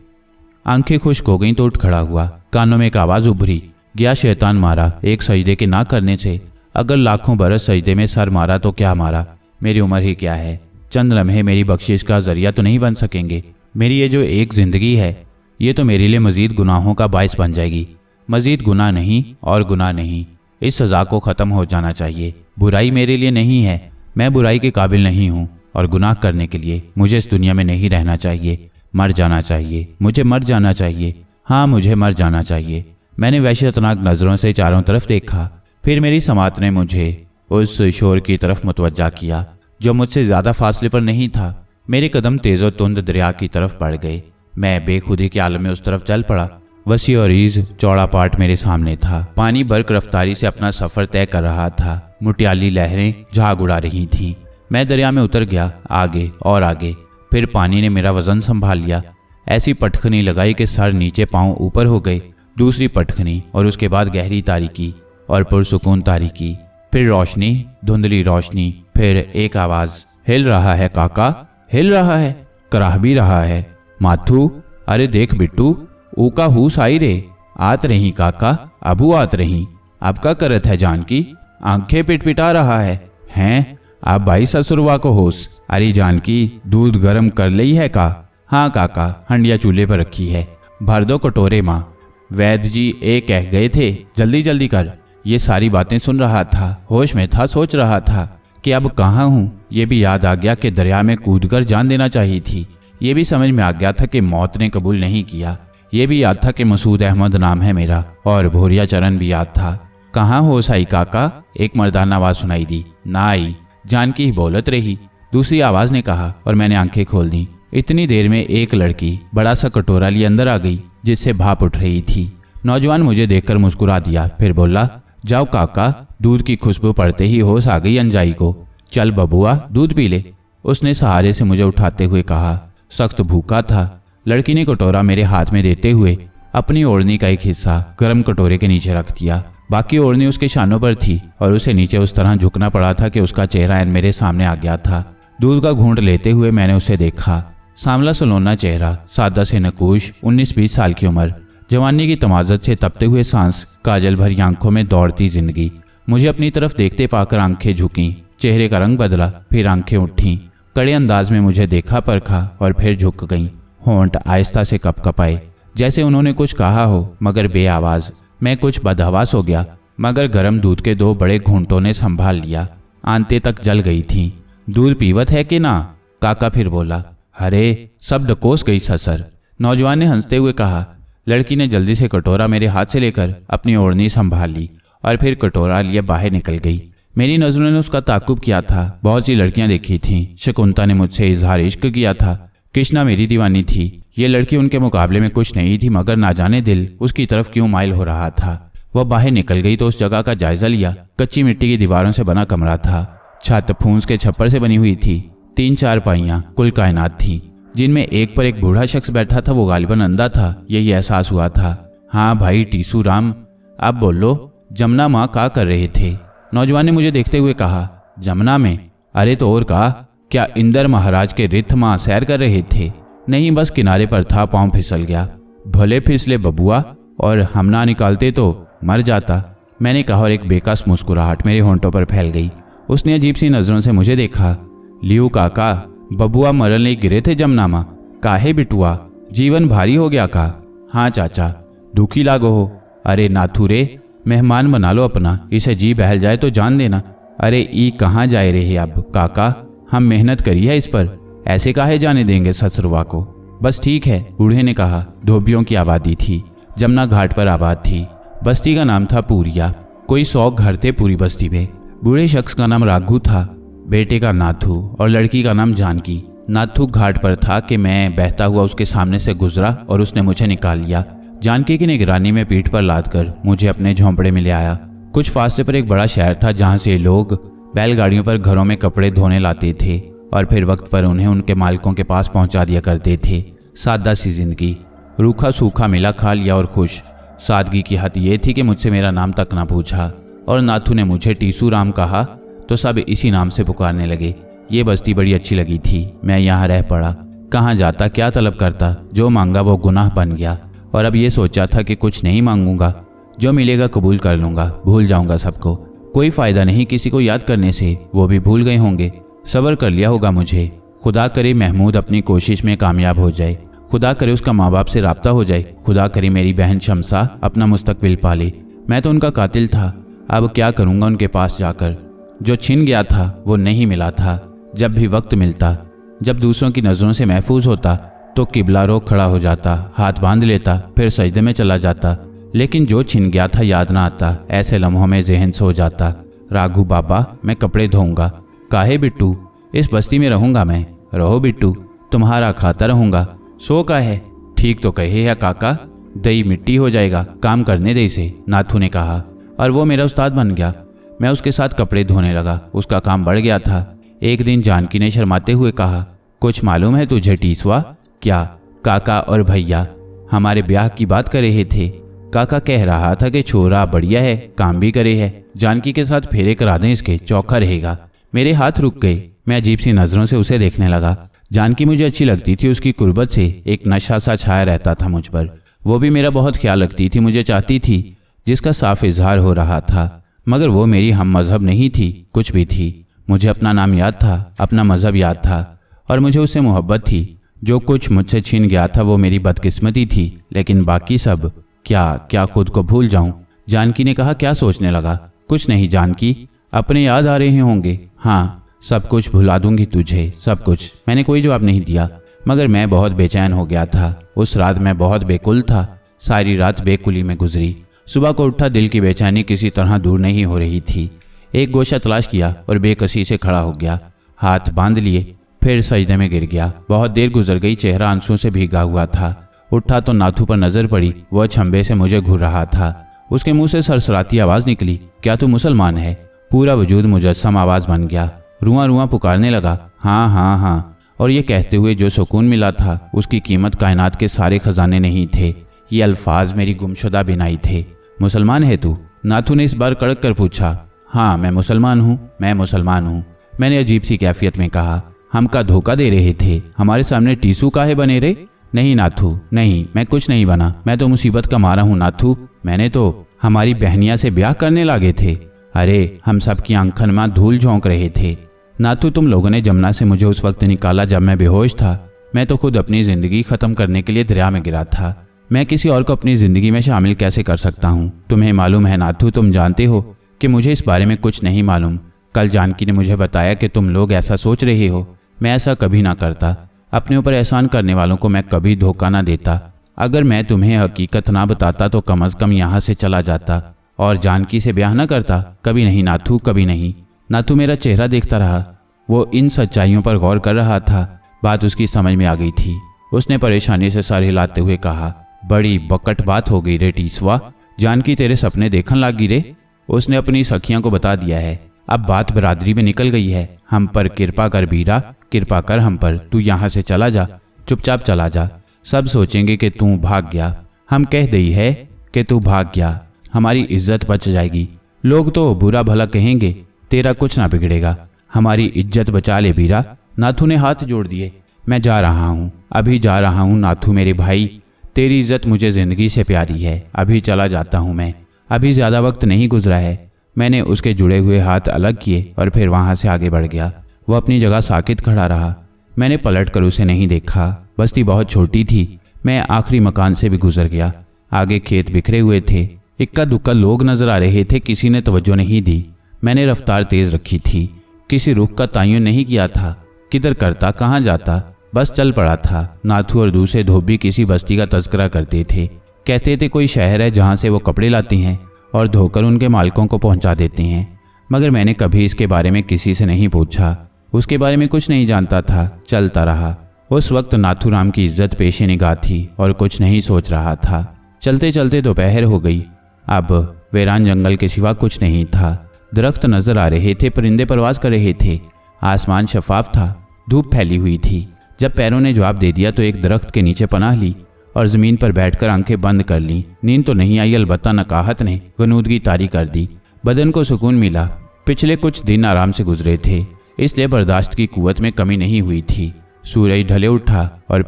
Speaker 1: आंखें खुश्क हो गईं तो उठ खड़ा हुआ। कानों में एक आवाज उभरी, गया शैतान मारा एक सजदे के ना करने से। अगर लाखों बरस सजदे में सर मारा तो क्या मारा? मेरी उम्र ही क्या है? चंद लम्हे मेरी बख्शिश का जरिया तो नहीं बन सकेंगे। मेरी ये जो एक जिंदगी है, ये तो मेरे लिए मजीद गुनाहों का बायस बन जाएगी। मजीद गुनाह नहीं और गुनाह नहीं। इस सज़ा को ख़त्म हो जाना चाहिए। बुराई मेरे लिए नहीं है, मैं बुराई के काबिल नहीं हूँ, और गुनाह करने के लिए मुझे इस दुनिया में नहीं रहना चाहिए। मर जाना चाहिए, मुझे मर जाना चाहिए। हाँ, मुझे मर जाना चाहिए। मैंने वहशतनाक नज़रों से चारों तरफ देखा। फिर मेरी समात ने मुझे उस शोर की तरफ मुतवज्जा किया जो मुझसे ज़्यादा फासले पर नहीं था। मेरे कदम तेज़ और तुंद दरिया की तरफ बढ़ गए। मैं बेखुदी के आलम में उस तरफ चल पड़ा। वसी और ईज चौड़ा पाट मेरे सामने था। पानी बर्क रफ्तारी से अपना सफ़र तय कर रहा था। मुटियाली लहरें झाग उड़ा रही थीं। मैं दरिया में उतर गया, आगे और आगे। फिर पानी ने मेरा वजन संभाल लिया। ऐसी पटखनी लगाई कि सर नीचे पांव ऊपर हो गए। दूसरी पटखनी और उसके बाद गहरी तारीकी और पुरसुकून तारीकी, फिर रोशनी, धुंधली रोशनी, फिर एक आवाज, हिल रहा है काका, हिल रहा है, कराह भी रहा है। माथू, अरे देख बिट्टू, ऊका हूस आई रे, आत रही काका, अबू आत रही। अब का करत है जानकी, आंखें पिटपिटा रहा है। हैं आप भाई ससुरवा को होश। अरे जानकी, दूध गरम कर ली है का? हाँ काका, हंडिया चूल्हे पर रखी है, भर दो कटोरे माँ। वैद्य जी ए कह गए थे जल्दी जल्दी कर। ये सारी बातें सुन रहा था, होश में था, सोच रहा था कि अब कहाँ हूँ। ये भी याद आ गया कि दरिया में कूदकर जान देना चाहिए थी। ये भी समझ में आ गया था कि मौत ने कबूल नहीं किया। ये भी याद था कि मसूद अहमद नाम है मेरा, और भोरिया चरण भी याद था। कहाँ होश आई काका? एक मर्दाना आवाज सुनाई दी। ना आई, जानकी ही बोलत रही, दूसरी आवाज ने कहा, और मैंने आंखें खोल दी। इतनी देर में एक लड़की बड़ा सा कटोरा लिए अंदर आ गई, जिससे भाप उठ रही थी। नौजवान मुझे देखकर मुस्कुरा दिया, फिर बोला, जाओ काका, दूध की खुशबू पड़ते ही होश आ गई अंजाई को। चल बबुआ, दूध पी ले। उसने सहारे से मुझे उठाते हुए कहा। सख्त भूखा था। लड़की ने कटोरा मेरे हाथ में देते हुए अपनी ओढ़नी का एक हिस्सा गर्म कटोरे के नीचे रख दिया। बाकी ओढ़नी उसके शानों पर थी और उसे नीचे उस तरह झुकना पड़ा था कि उसका चेहरा मेरे सामने आ गया था। दूध का घूंट लेते हुए मैंने उसे देखा। सांवला सलोना चेहरा, सादा से नकूश, 19-20 साल की उम्र, जवानी की तमाज़त से तपते हुए सांस, काजल भरी आंखों में दौड़ती जिंदगी। मुझे अपनी तरफ देखते पाकर आंखें झुकीं, चेहरे का रंग बदला, फिर आंखें उठीं। कड़े अंदाज में मुझे देखा, परखा और फिर झुक गईं। होंठ आहिस्ता से कपकपाए, जैसे उन्होंने कुछ कहा हो, मगर बेआवाज। मैं कुछ बदहवास हो गया, मगर गर्म दूध के 2 बड़े घूंटों ने संभाल लिया। आंतें तक जल गई थीं। दूध पीवत है कि ना? काका फिर बोला। अरे सब डकोस गई ससर, नौजवान ने हंसते हुए कहा। लड़की ने जल्दी से कटोरा मेरे हाथ से लेकर अपनी ओढ़नी संभाल ली और फिर कटोरा लिए बाहर निकल गई। मेरी नजरों ने उसका ताकुब किया था। बहुत सी लड़कियां देखी थीं। शकुंता ने मुझसे इजहार इश्क किया था। कृष्णा मेरी दीवानी थी। ये लड़की उनके मुकाबले में कुछ नहीं थी, मगर ना जाने दिल उसकी तरफ क्यों माइल हो रहा था। वह बाहर निकल गई तो उस जगह का जायजा लिया। कच्ची मिट्टी की दीवारों से बना कमरा था। छत फूंस के छप्पर से बनी हुई थी। 3-4 पाइयां कुल कायनात थी, जिनमें एक पर एक बूढ़ा शख्स बैठा था। वो गालिबन अंधा था, यही एहसास हुआ था। हाँ भाई टीसू राम, अब बोलो, जमुना माँ क्या कर रहे थे? नौजवान ने मुझे देखते हुए कहा। जमुना में? अरे तो और कहा, क्या इंदर महाराज के रिथ माँ सैर कर रहे थे? नहीं, बस किनारे पर था, पाँव फिसल गया। भले फिसले बबुआ, और हम ना निकालते तो मर जाता, मैंने कहा, और एक बेकस मुस्कुराहट मेरे होंठों पर फैल गई। उसने अजीब सी नजरों से मुझे देखा। लियो काका, बबुआ मरने गिरे थे जमुना माँ। काहे बिटुआ, जीवन भारी हो गया का? हाँ चाचा, दुखी लागो हो। अरे नाथू रे, मेहमान बना लो अपना, इसे जी बहल जाए तो जान देना। अरे ई कहाँ जाए रहे अब काका, हम मेहनत करी है इस पर, ऐसे काहे जाने देंगे ससुरवा को। बस ठीक है, बूढ़े ने कहा। धोबियों की आबादी थी, जमुना घाट पर आबाद थी। बस्ती का नाम था पूरिया। कोई 100 घर थे पूरी बस्ती में। बूढ़े शख्स का नाम राघू था, बेटे का नाथू और लड़की का नाम जानकी। नाथू घाट पर था कि मैं बहता हुआ उसके सामने से गुजरा और उसने मुझे निकाल लिया। जानकी की निगरानी में पीठ पर लादकर मुझे अपने झोंपड़े में ले आया। कुछ फासले पर एक बड़ा शहर था, जहाँ से लोग बैलगाड़ियों पर घरों में कपड़े धोने लाते थे और फिर वक्त पर उन्हें उनके मालिकों के पास पहुंचा दिया करते थे। सादा सी जिंदगी, रूखा सूखा मिला, खा लिया और खुश। सादगी की हद ये थी कि मुझसे मेरा नाम तक ना पूछा, और नाथू ने मुझे टीसू राम कहा तो सब इसी नाम से पुकारने लगे। ये बस्ती बड़ी अच्छी लगी थी। मैं यहाँ रह पड़ा। कहाँ जाता, क्या तलब करता, जो मांगा वो गुनाह बन गया। और अब ये सोचा था कि कुछ नहीं मांगूंगा, जो मिलेगा कबूल कर लूंगा, भूल जाऊंगा सबको। कोई फायदा नहीं किसी को याद करने से, वो भी भूल गए होंगे। सब्र कर लिया होगा मुझे। खुदा करे महमूद अपनी कोशिश में कामयाब हो जाए, खुदा करे उसका माँ बाप से राब्ता हो जाए, खुदा करे मेरी बहन शमसा अपना मुस्तकबिल पाले। मैं तो उनका कातिल था, अब क्या करूँगा उनके पास जाकर। जो छिन गया था वो नहीं मिला था। जब भी वक्त मिलता, जब दूसरों की नज़रों से महफूज होता, तो किबला रोक खड़ा हो जाता, हाथ बांध लेता, फिर सजदे में चला जाता। लेकिन जो छिन गया था याद ना आता, ऐसे लम्हों में जहन सो जाता। राघू बाबा, मैं कपड़े धोऊंगा। काहे बिट्टू, इस बस्ती में रहूंगा मैं। रहो बिट्टू, तुम्हारा खाता रहूंगा। सो का है, ठीक तो कहे है काका, दही मिट्टी हो जाएगा, काम करने दे इसे, नाथू ने कहा। और वो मेरा उस्ताद बन गया। मैं उसके साथ कपड़े धोने लगा। उसका काम बढ़ गया था। एक दिन जानकी ने शर्माते हुए कहा, कुछ मालूम है तुझे टीसवा? क्या? काका और भैया हमारे ब्याह की बात कर रहे थे। काका कह रहा था कि छोरा बढ़िया है, काम भी करे है, जानकी के साथ फेरे करा दें इसके, चौखा रहेगा। मेरे हाथ रुक गए। मैं अजीब सी नजरों से उसे देखने लगा। जानकी मुझे अच्छी लगती थी, उसकी कुर्बत से एक नशा सा छाया रहता था मुझ पर। वो भी मेरा बहुत ख्याल रखती थी, मुझे चाहती थी, जिसका साफ इजहार हो रहा था। मगर वो मेरी हम मजहब नहीं थी, कुछ भी थी। मुझे अपना नाम याद था, अपना मजहब याद था, और मुझे उससे मोहब्बत थी। जो कुछ मुझसे छीन गया था वो मेरी बदकिस्मती थी, लेकिन बाकी सब क्या खुद को भूल जाऊं? जानकी ने कहा, क्या सोचने लगा? कुछ नहीं जानकी, अपने याद आ रहे होंगे। हाँ, सब कुछ भुला दूंगी तुझे, सब कुछ। मैंने कोई जवाब नहीं दिया, मगर मैं बहुत बेचैन हो गया था। उस रात मैं बहुत बेकुल था। सारी रात बेकुली में गुजरी। सुबह को उठा, दिल की बेचैनी किसी तरह दूर नहीं हो रही थी। एक गोशा तलाश किया और बेकसी से खड़ा हो गया, हाथ बांध लिए, फिर सजदे में गिर गया। बहुत देर गुजर गई, चेहरा आंसुओं से भीगा हुआ था। उठा तो नाथू पर नजर पड़ी, वह छंबे से मुझे घूर रहा था। उसके मुंह से सरसराती आवाज निकली, क्या तू मुसलमान है? पूरा वजूद मुजस्सम आवाज बन गया। रुआं रुआं पुकारने लगा, हाँ हाँ हाँ। और ये कहते हुए जो सुकून मिला था, उसकी कीमत कायनात के सारे खजाने नहीं थे। ये अल्फाज मेरी गुमशुदा बिनाई थे। मुसलमान है तू? नाथू ने इस बार कड़क कर पूछा। हाँ, मैं मुसलमान हूँ, मैं मुसलमान हूँ, मैंने अजीब सी कैफियत में कहा। हम का धोखा दे रहे थे, हमारे सामने टीसू काहे बने रे? नहीं नाथू, नहीं, मैं कुछ नहीं बना। मैं तो मुसीबत का मारा हूँ नाथू। मैंने तो हमारी बहनिया से ब्याह करने लगे थे। अरे, हम सबकी आंखन में धूल झोंक रहे थे। नाथू, तुम लोगों ने जमुना से मुझे उस वक्त निकाला जब मैं बेहोश था। मैं तो खुद अपनी जिंदगी खत्म करने के लिए दरिया में गिरा था। मैं किसी और को अपनी जिंदगी में शामिल कैसे कर सकता हूँ? तुम्हें मालूम है नाथू, तुम जानते हो कि मुझे इस बारे में कुछ नहीं मालूम। कल जानकी ने मुझे बताया कि तुम लोग ऐसा सोच रहे हो। मैं ऐसा कभी ना करता। अपने ऊपर एहसान करने वालों को मैं कभी धोखा ना देता। अगर मैं तुम्हें हकीकत ना बताता तो कम अज कम यहाँ से चला जाता और जानकी से ब्याह ना करता। कभी नहीं नाथू, कभी नहीं। नाथू मेरा चेहरा देखता रहा। वो इन सच्चाइयों पर गौर कर रहा था। बात उसकी समझ में आ गई थी। उसने परेशानी से सर हिलाते हुए कहा, बड़ी बकट बात हो गई रे टीसवा। जानकी तेरे सपने देखन लागी रे। उसने अपनी सखियां को बता दिया है। अब बात बरादरी में निकल गई है। हम पर कृपा कर बीरा, कृपा कर हम पर। तू यहाँ से चला जा, चुपचाप चला जा। सब सोचेंगे कि तू भाग गया। हम कह दई है कि तू भाग गया, हमारी इज्जत बच जाएगी। लोग तो बुरा भला कहेंगे, तेरा कुछ ना बिगड़ेगा। हमारी इज्जत बचा ले बीरा। नाथू ने हाथ जोड़ दिए। मैं जा रहा हूँ, अभी जा रहा हूँ नाथू मेरे भाई। तेरी इज्जत मुझे जिंदगी से प्यारी है। अभी चला जाता हूँ मैं। अभी ज्यादा वक्त नहीं गुजरा है। मैंने उसके जुड़े हुए हाथ अलग किए और फिर वहां से आगे बढ़ गया। वो अपनी जगह साकित खड़ा रहा। मैंने पलट कर उसे नहीं देखा। बस्ती बहुत छोटी थी। मैं आखिरी मकान से भी गुजर गया। आगे खेत बिखरे हुए थे। इक्का दुक्का लोग नजर आ रहे थे। किसी ने तवज्जो नहीं दी। मैंने रफ्तार तेज रखी थी। किसी रुख का तयन नहीं किया था। किधर करता, कहाँ जाता, बस चल पड़ा था। नाथू और दूसरे धोबी किसी बस्ती का तस्करा करते थे। कहते थे कोई शहर है जहाँ से वो कपड़े लाते हैं और धोकर उनके मालिकों को पहुंचा देते हैं। मगर मैंने कभी इसके बारे में किसी से नहीं पूछा। उसके बारे में कुछ नहीं जानता था। चलता रहा। उस वक्त नाथूराम की इज्जत पेशे निगाह थी और कुछ नहीं सोच रहा था। चलते चलते दोपहर हो गई। अब वीरान जंगल के सिवा कुछ नहीं था। दरख्त नजर आ रहे थे, परिंदे परवाज कर रहे थे। आसमान शफाफ था, धूप फैली हुई थी। जब पैरों ने जवाब दे दिया तो एक दरख्त के नीचे पनाह ली और जमीन पर बैठकर आंखें बंद कर ली। नींद तो नहीं आई, अलबत्ता नकाहत ने गनूदगी तारी कर दी। बदन को सुकून मिला। पिछले कुछ दिन आराम से गुजरे थे, इसलिए बर्दाश्त की कुव्वत में कमी नहीं हुई थी। सूरज ढले उठा और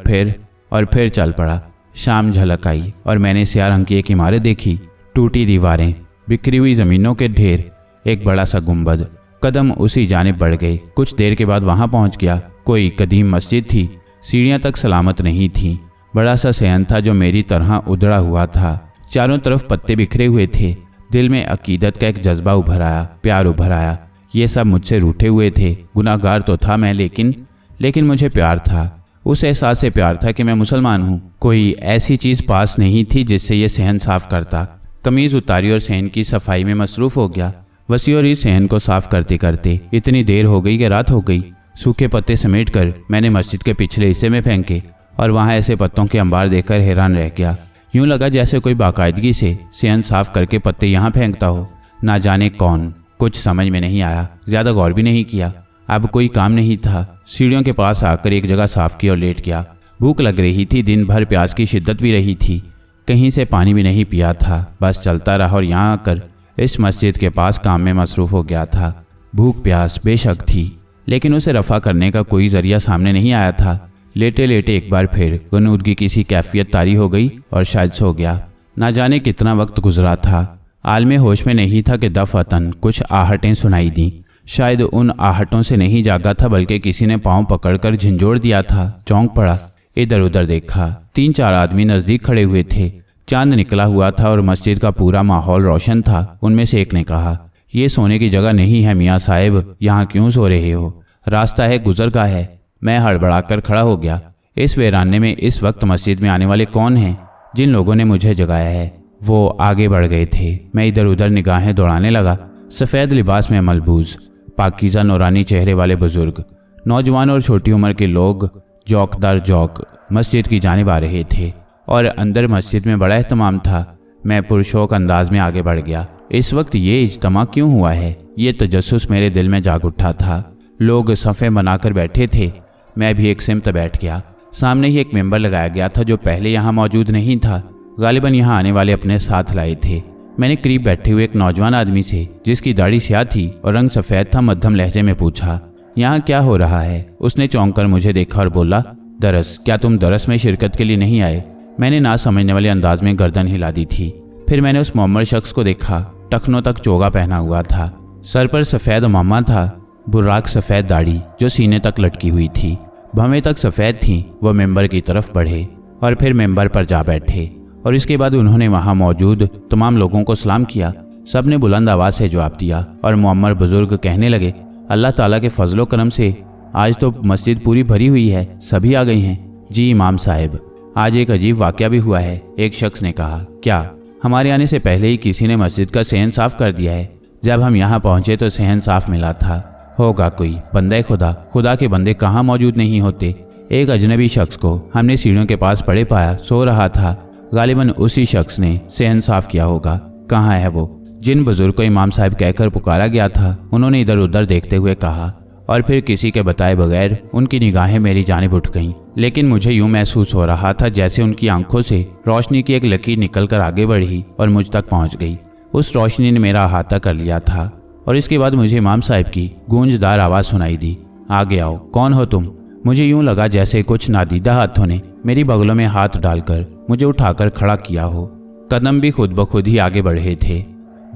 Speaker 1: फिर चल पड़ा। शाम झलक आई और मैंने स्याह रंग की एक इमारत देखी। टूटी दीवारें, बिखरी हुई जमीनों के ढेर, एक बड़ा सा गुंबद। कदम उसी जानिब बढ़ गए। कुछ देर के बाद वहां पहुंच गया। कोई कदीम मस्जिद थी। सीढ़ियां तक सलामत नहीं थी। बड़ा सा सहन था जो मेरी तरह उधड़ा हुआ था। चारों तरफ पत्ते बिखरे हुए थे। दिल में अकीदत का एक जज्बा उभर आया, प्यार उभर आया। ये सब मुझसे रूठे हुए थे। गुनाहगार तो था मैं, लेकिन मुझे प्यार था। उस एहसास से प्यार था कि मैं मुसलमान हूँ। कोई ऐसी चीज़ पास नहीं थी जिससे ये सहन साफ करता। कमीज़ उतारी और सहन की सफाई में मसरूफ़ हो गया। वसी और इस सहन को साफ करते करते इतनी देर हो गई कि रात हो गई। सूखे पत्ते समेटकर मैंने मस्जिद के पिछले हिस्से में फेंके और वहाँ ऐसे पत्तों के अंबार देखकर हैरान रह गया। यूं लगा जैसे कोई बाकायदगी से सहन साफ करके पत्ते यहाँ फेंकता हो। ना जाने कौन, कुछ समझ में नहीं आया। ज़्यादा गौर भी नहीं किया। अब कोई काम नहीं था। सीढ़ियों के पास आकर एक जगह साफ की और लेट गया। भूख लग रही थी, दिन भर प्यास की शिद्दत भी रही थी। कहीं से पानी भी नहीं पिया था, बस चलता रहा और यहाँ आकर इस मस्जिद के पास काम में मसरूफ़ हो गया था। भूख प्यास बेशक थी, लेकिन उसे रफ़ा करने का कोई ज़रिया सामने नहीं आया था। लेटे लेटे एक बार फिर गुनूदगी की सी कैफियत तारी हो गई और शायद सो गया। ना जाने कितना वक्त गुजरा था। आलमे होश में नहीं था कि दफ़अतन कुछ आहटें सुनाई दी। शायद उन आहटों से नहीं जागा था, बल्कि किसी ने पाँव पकड़कर झंझोड़ दिया था। चौंक पड़ा, इधर उधर देखा। 3-4 आदमी नज़दीक खड़े हुए थे। चांद निकला हुआ था और मस्जिद का पूरा माहौल रोशन था। उनमें से एक ने कहा, ये सोने की जगह नहीं है मियाँ साहिब, यहाँ क्यों सो रहे हो? रास्ता है, गुजरगाह है। मैं हड़बड़ाकर खड़ा हो गया। इस वीराने में इस वक्त मस्जिद में आने वाले कौन हैं? जिन लोगों ने मुझे जगाया है वो आगे बढ़ गए थे। मैं इधर उधर निगाहें दौड़ाने लगा। सफ़ेद लिबास में मलबूस, पाकीज़ा नूरानी चेहरे वाले बुजुर्ग, नौजवान और छोटी उम्र के लोग जौकदार जौक मस्जिद की जानिब आ रहे थे और अंदर मस्जिद में बड़ा एहतमाम था। मैं पुरशौक अंदाज में आगे बढ़ गया। इस वक्त ये इज्तिमा क्यों हुआ है, ये तजस्सुस मेरे दिल में जाग उठा था। लोग सफ़े बनाकर बैठे थे। मैं भी एक सिमत बैठ गया। सामने ही एक मेंबर लगाया गया था जो पहले यहाँ मौजूद नहीं था। गालिबन यहाँ आने वाले अपने साथ लाए थे। मैंने करीब बैठे हुए एक नौजवान आदमी से, जिसकी दाढ़ी स्याह थी और रंग सफ़ेद था, मध्यम लहजे में पूछा, यहाँ क्या हो रहा है? उसने चौंक कर मुझे देखा और बोला, दरस, क्या तुम दरस में शिरकत के लिए नहीं आए? मैंने ना समझने वाले अंदाज में गर्दन हिला दी थी। फिर मैंने उस मोहम्मद शख्स को देखा। टखनों तक चोगा पहना हुआ था, सर पर सफ़ेद उमामा था, बुर्राक सफ़ेद दाढ़ी जो सीने तक लटकी हुई थी, भवें तक सफ़ेद थीं। वो मेंबर की तरफ बढ़े और फिर मेंबर पर जा बैठे और इसके बाद उन्होंने वहाँ मौजूद तमाम लोगों को सलाम किया। सब ने बुलंद आवाज़ से जवाब दिया और मुअम्मर बुजुर्ग कहने लगे, अल्लाह ताला के फजलो करम से आज तो मस्जिद पूरी भरी हुई है, सभी आ गई हैं। जी इमाम साहिब, आज एक अजीब वाक़या भी हुआ है। एक शख्स ने कहा, क्या? हमारे आने से पहले ही किसी ने मस्जिद का सहन साफ कर दिया है। जब हम यहाँ पहुँचे तो सहन साफ मिला था। होगा कोई बंदे खुदा, खुदा के बंदे कहाँ मौजूद नहीं होते। एक अजनबी शख्स को हमने सीढ़ियों के पास पड़े पाया, सो रहा था। गालिबन उसी शख्स ने सहन साफ किया होगा। कहाँ है वो? जिन बुजुर्ग को इमाम साहब कहकर पुकारा गया था, उन्होंने इधर उधर देखते हुए कहा और फिर किसी के बताए बगैर उनकी निगाहें मेरी जानिब उठ गईं। लेकिन मुझे यूं महसूस हो रहा था जैसे उनकी आंखों से रोशनी की एक लकीर निकलकर आगे बढ़ी और मुझ तक पहुंच गई। उस रोशनी ने मेरा अहाता कर लिया था और इसके बाद मुझे इमाम साहब की गूंजदार आवाज़ सुनाई दी, आगे आओ। कौन हो तुम? मुझे यूं लगा जैसे कुछ नादीदा हाथों ने मेरी बगलों में हाथ डालकर मुझे उठाकर खड़ा किया हो। कदम भी खुद ब खुद ही आगे बढ़े थे।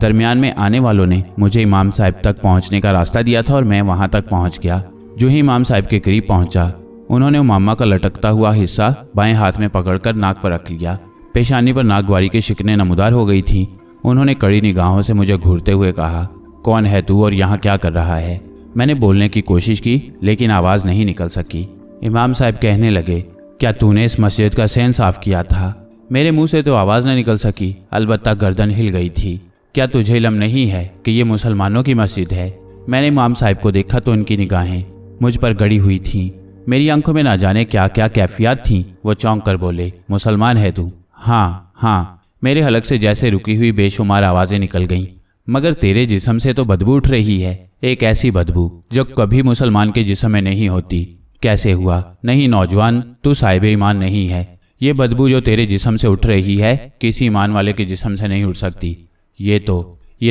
Speaker 1: दरमियान में आने वालों ने मुझे इमाम साहब तक पहुंचने का रास्ता दिया था और मैं वहां तक पहुंच गया। जो ही इमाम साहब के करीब पहुंचा, उन्होंने उमामा का लटकता हुआ हिस्सा बाएं हाथ में पकड़कर नाक पर रख लिया। पेशानी पर नागवारी की शिकनें नमूदार हो गई थीं। उन्होंने कड़ी निगाहों से मुझे घूरते हुए कहा, कौन है तू और यहाँ क्या कर रहा है? मैंने बोलने की कोशिश की लेकिन आवाज़ नहीं निकल सकी। इमाम साहब कहने लगे, क्या तूने इस मस्जिद का सहन साफ किया था? मेरे मुंह से तो आवाज़ न निकल सकी, अलबत्ता गर्दन हिल गई थी। क्या तुझे इल्म नहीं है कि ये मुसलमानों की मस्जिद है? मैंने इमाम साहब को देखा तो उनकी निगाहें मुझ पर गड़ी हुई थीं। मेरी आंखों में ना जाने क्या क्या कैफियत थीं। वो चौंक कर बोले, मुसलमान है तू? हाँ हाँ। मेरे हलक से जैसे रुकी हुई बेशुमार आवाज़ें निकल गईं। मगर तेरे जिस्म से तो बदबू उठ रही है, एक ऐसी बदबू जो कभी मुसलमान के जिस्म में नहीं होती। कैसे हुआ? नहीं नौजवान, तू साहिब ईमान नहीं है। ये बदबू जो तेरे जिस्म से उठ रही है किसी ईमान वाले के जिस्म से नहीं उठ सकती। ये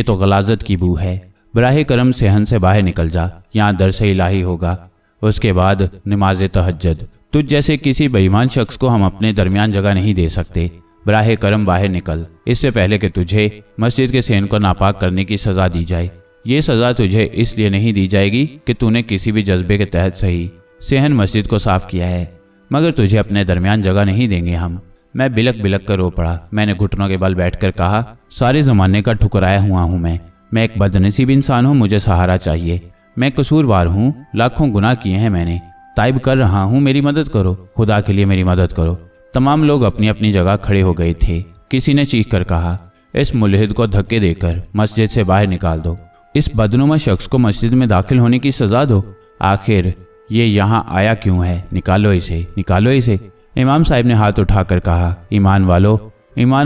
Speaker 1: तो गलाजत की बू है। बराहे करम सेहन से बाहर निकल जा, यहाँ दरस इलाही होगा। उसके बाद नमाज तहज्जुद। तुझ जैसे किसी बेईमान शख्स को हम अपने दरमियान जगह नहीं दे सकते। बराहे करम बाहर निकल, इससे पहले कि तुझे मस्जिद के सेहन को नापाक करने की सज़ा दी जाए। ये सज़ा तुझे इसलिए नहीं दी जाएगी कि तूने किसी भी जज्बे के तहत सही सेहन मस्जिद को साफ़ किया है, मगर तुझे अपने दरमियान जगह नहीं देंगे हम। मैं बिलक बिलक कर रो पड़ा। मैंने घुटनों के बल बैठकर कहा, सारे ज़माने का ठुकराया हुआ हूँ मैं एक बदनसीब इंसान हूँ, मुझे सहारा चाहिए। मैं कसूरवार हूँ, लाखों गुनाह किए हैं मैंने, ताइब कर रहा हूँ, मेरी मदद करो, खुदा के लिए मेरी मदद करो। तमाम लोग अपनी अपनी जगह खड़े हो गए थे। किसी ने चीख कर कहा, इस मुल्हिद को धक्के देकर मस्जिद से बाहर निकाल दो, इस बदनुमा शख्स को मस्जिद में दाखिल होने की सज़ा दो। आखिर ये यहाँ आया क्यों है? निकालो इसे, निकालो इसे। इमाम साहब ने हाथ उठाकर कहा, ईमान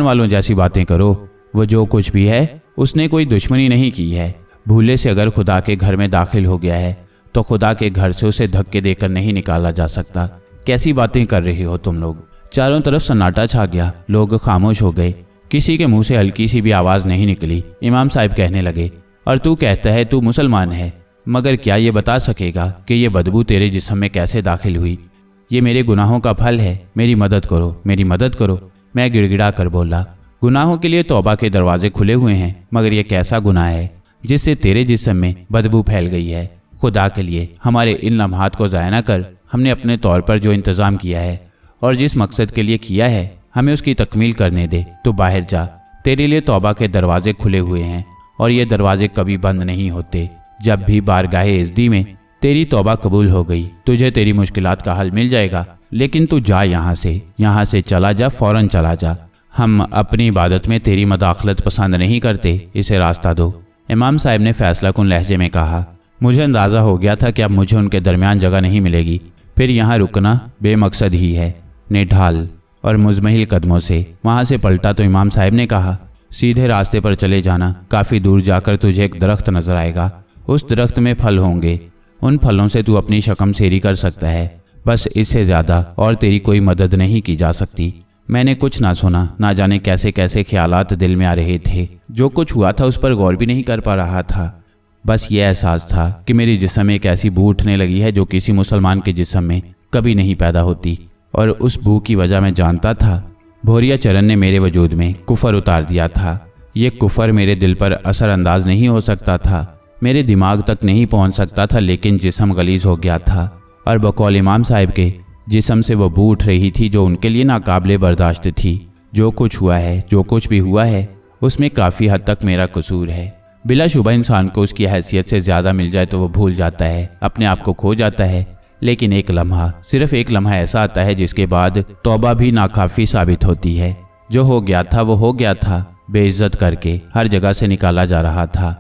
Speaker 1: वालों जैसी बातें करो। वो जो कुछ भी है उसने कोई दुश्मनी नहीं की है। भूले से अगर खुदा के घर में दाखिल हो गया है तो खुदा के घर से उसे धक्के देकर नहीं निकाला जा सकता। कैसी बातें कर रही हो तुम लोग। चारों तरफ सन्नाटा छा गया। लोग खामोश हो गए। किसी के मुंह से हल्की सी भी आवाज नहीं निकली। इमाम साहब कहने लगे, और तू कहता है तू मुसलमान है, मगर क्या ये बता सकेगा कि ये बदबू तेरे जिस्म में कैसे दाखिल हुई? ये मेरे गुनाहों का फल है। मेरी मदद करो, मेरी मदद करो। मैं गिड़गिड़ा कर बोला, गुनाहों के लिए तौबा के दरवाजे खुले हुए हैं, मगर ये कैसा गुनाह है जिससे तेरे जिस्म में बदबू फैल गई है? खुदा के लिए हमारे इन लम्हात को ज़ाया न कर। हमने अपने तौर पर जो इंतज़ाम किया है और जिस मकसद के लिए किया है, हमें उसकी तकमील करने दे। तो बाहर जा, तेरे लिए तौबा के दरवाजे खुले हुए हैं और ये दरवाजे कभी बंद नहीं होते। जब भी बारगाहे इज़्दी में तेरी तौबा कबूल हो गई, तुझे तेरी मुश्किलात का हल मिल जाएगा। लेकिन तू जा यहाँ से चला जा, फौरन चला जा। हम अपनी इबादत में तेरी मदाखलत पसंद नहीं करते, इसे रास्ता दो। इमाम साहब ने फैसला कुन लहजे में कहा, मुझे अंदाज़ा हो गया था कि अब मुझे उनके दरमियान जगह नहीं मिलेगी। फिर यहाँ रुकना बेमकसद ही है। निढाल और मुज़महिल कदमों से वहाँ से पलटा तो इमाम साहब ने कहा, सीधे रास्ते पर चले जाना। काफ़ी दूर जाकर तुझे एक दरख्त नजर आएगा। उस दरख्त में फल होंगे। उन फलों से तू अपनी शक्म सेरी कर सकता है। बस इससे ज़्यादा और तेरी कोई मदद नहीं की जा सकती। मैंने कुछ ना सुना, ना जाने कैसे कैसे ख्यालात दिल में आ रहे थे। जो कुछ हुआ था उस पर गौर भी नहीं कर पा रहा था। बस ये एहसास था कि मेरी जिस्म में एक ऐसी बू उठने लगी है जो किसी मुसलमान के जिस्म में कभी नहीं पैदा होती, और उस बू की वजह मैं जानता था। भोरिया चरण ने मेरे वजूद में कुफर उतार दिया था। ये कुफर मेरे दिल पर असरअंदाज नहीं हो सकता था, मेरे दिमाग तक नहीं पहुंच सकता था, लेकिन जिस्म गलीज हो गया था और बकौल इमाम साहब के जिस्म से वो बू उठ रही थी जो उनके लिए नाकाबिले बर्दाश्त थी। जो कुछ हुआ है, जो कुछ भी हुआ है, उसमें काफ़ी हद तक मेरा कसूर है। बिलाशुबा इंसान को उसकी हैसियत से ज़्यादा मिल जाए तो वो भूल जाता है, अपने आप को खो जाता है। लेकिन एक लम्हा, सिर्फ एक लम्हा ऐसा आता है जिसके बाद तौबा भी नाकाफ़ी साबित होती है। जो हो गया था वो हो गया था। बेइज्जत करके हर जगह से निकाला जा रहा था,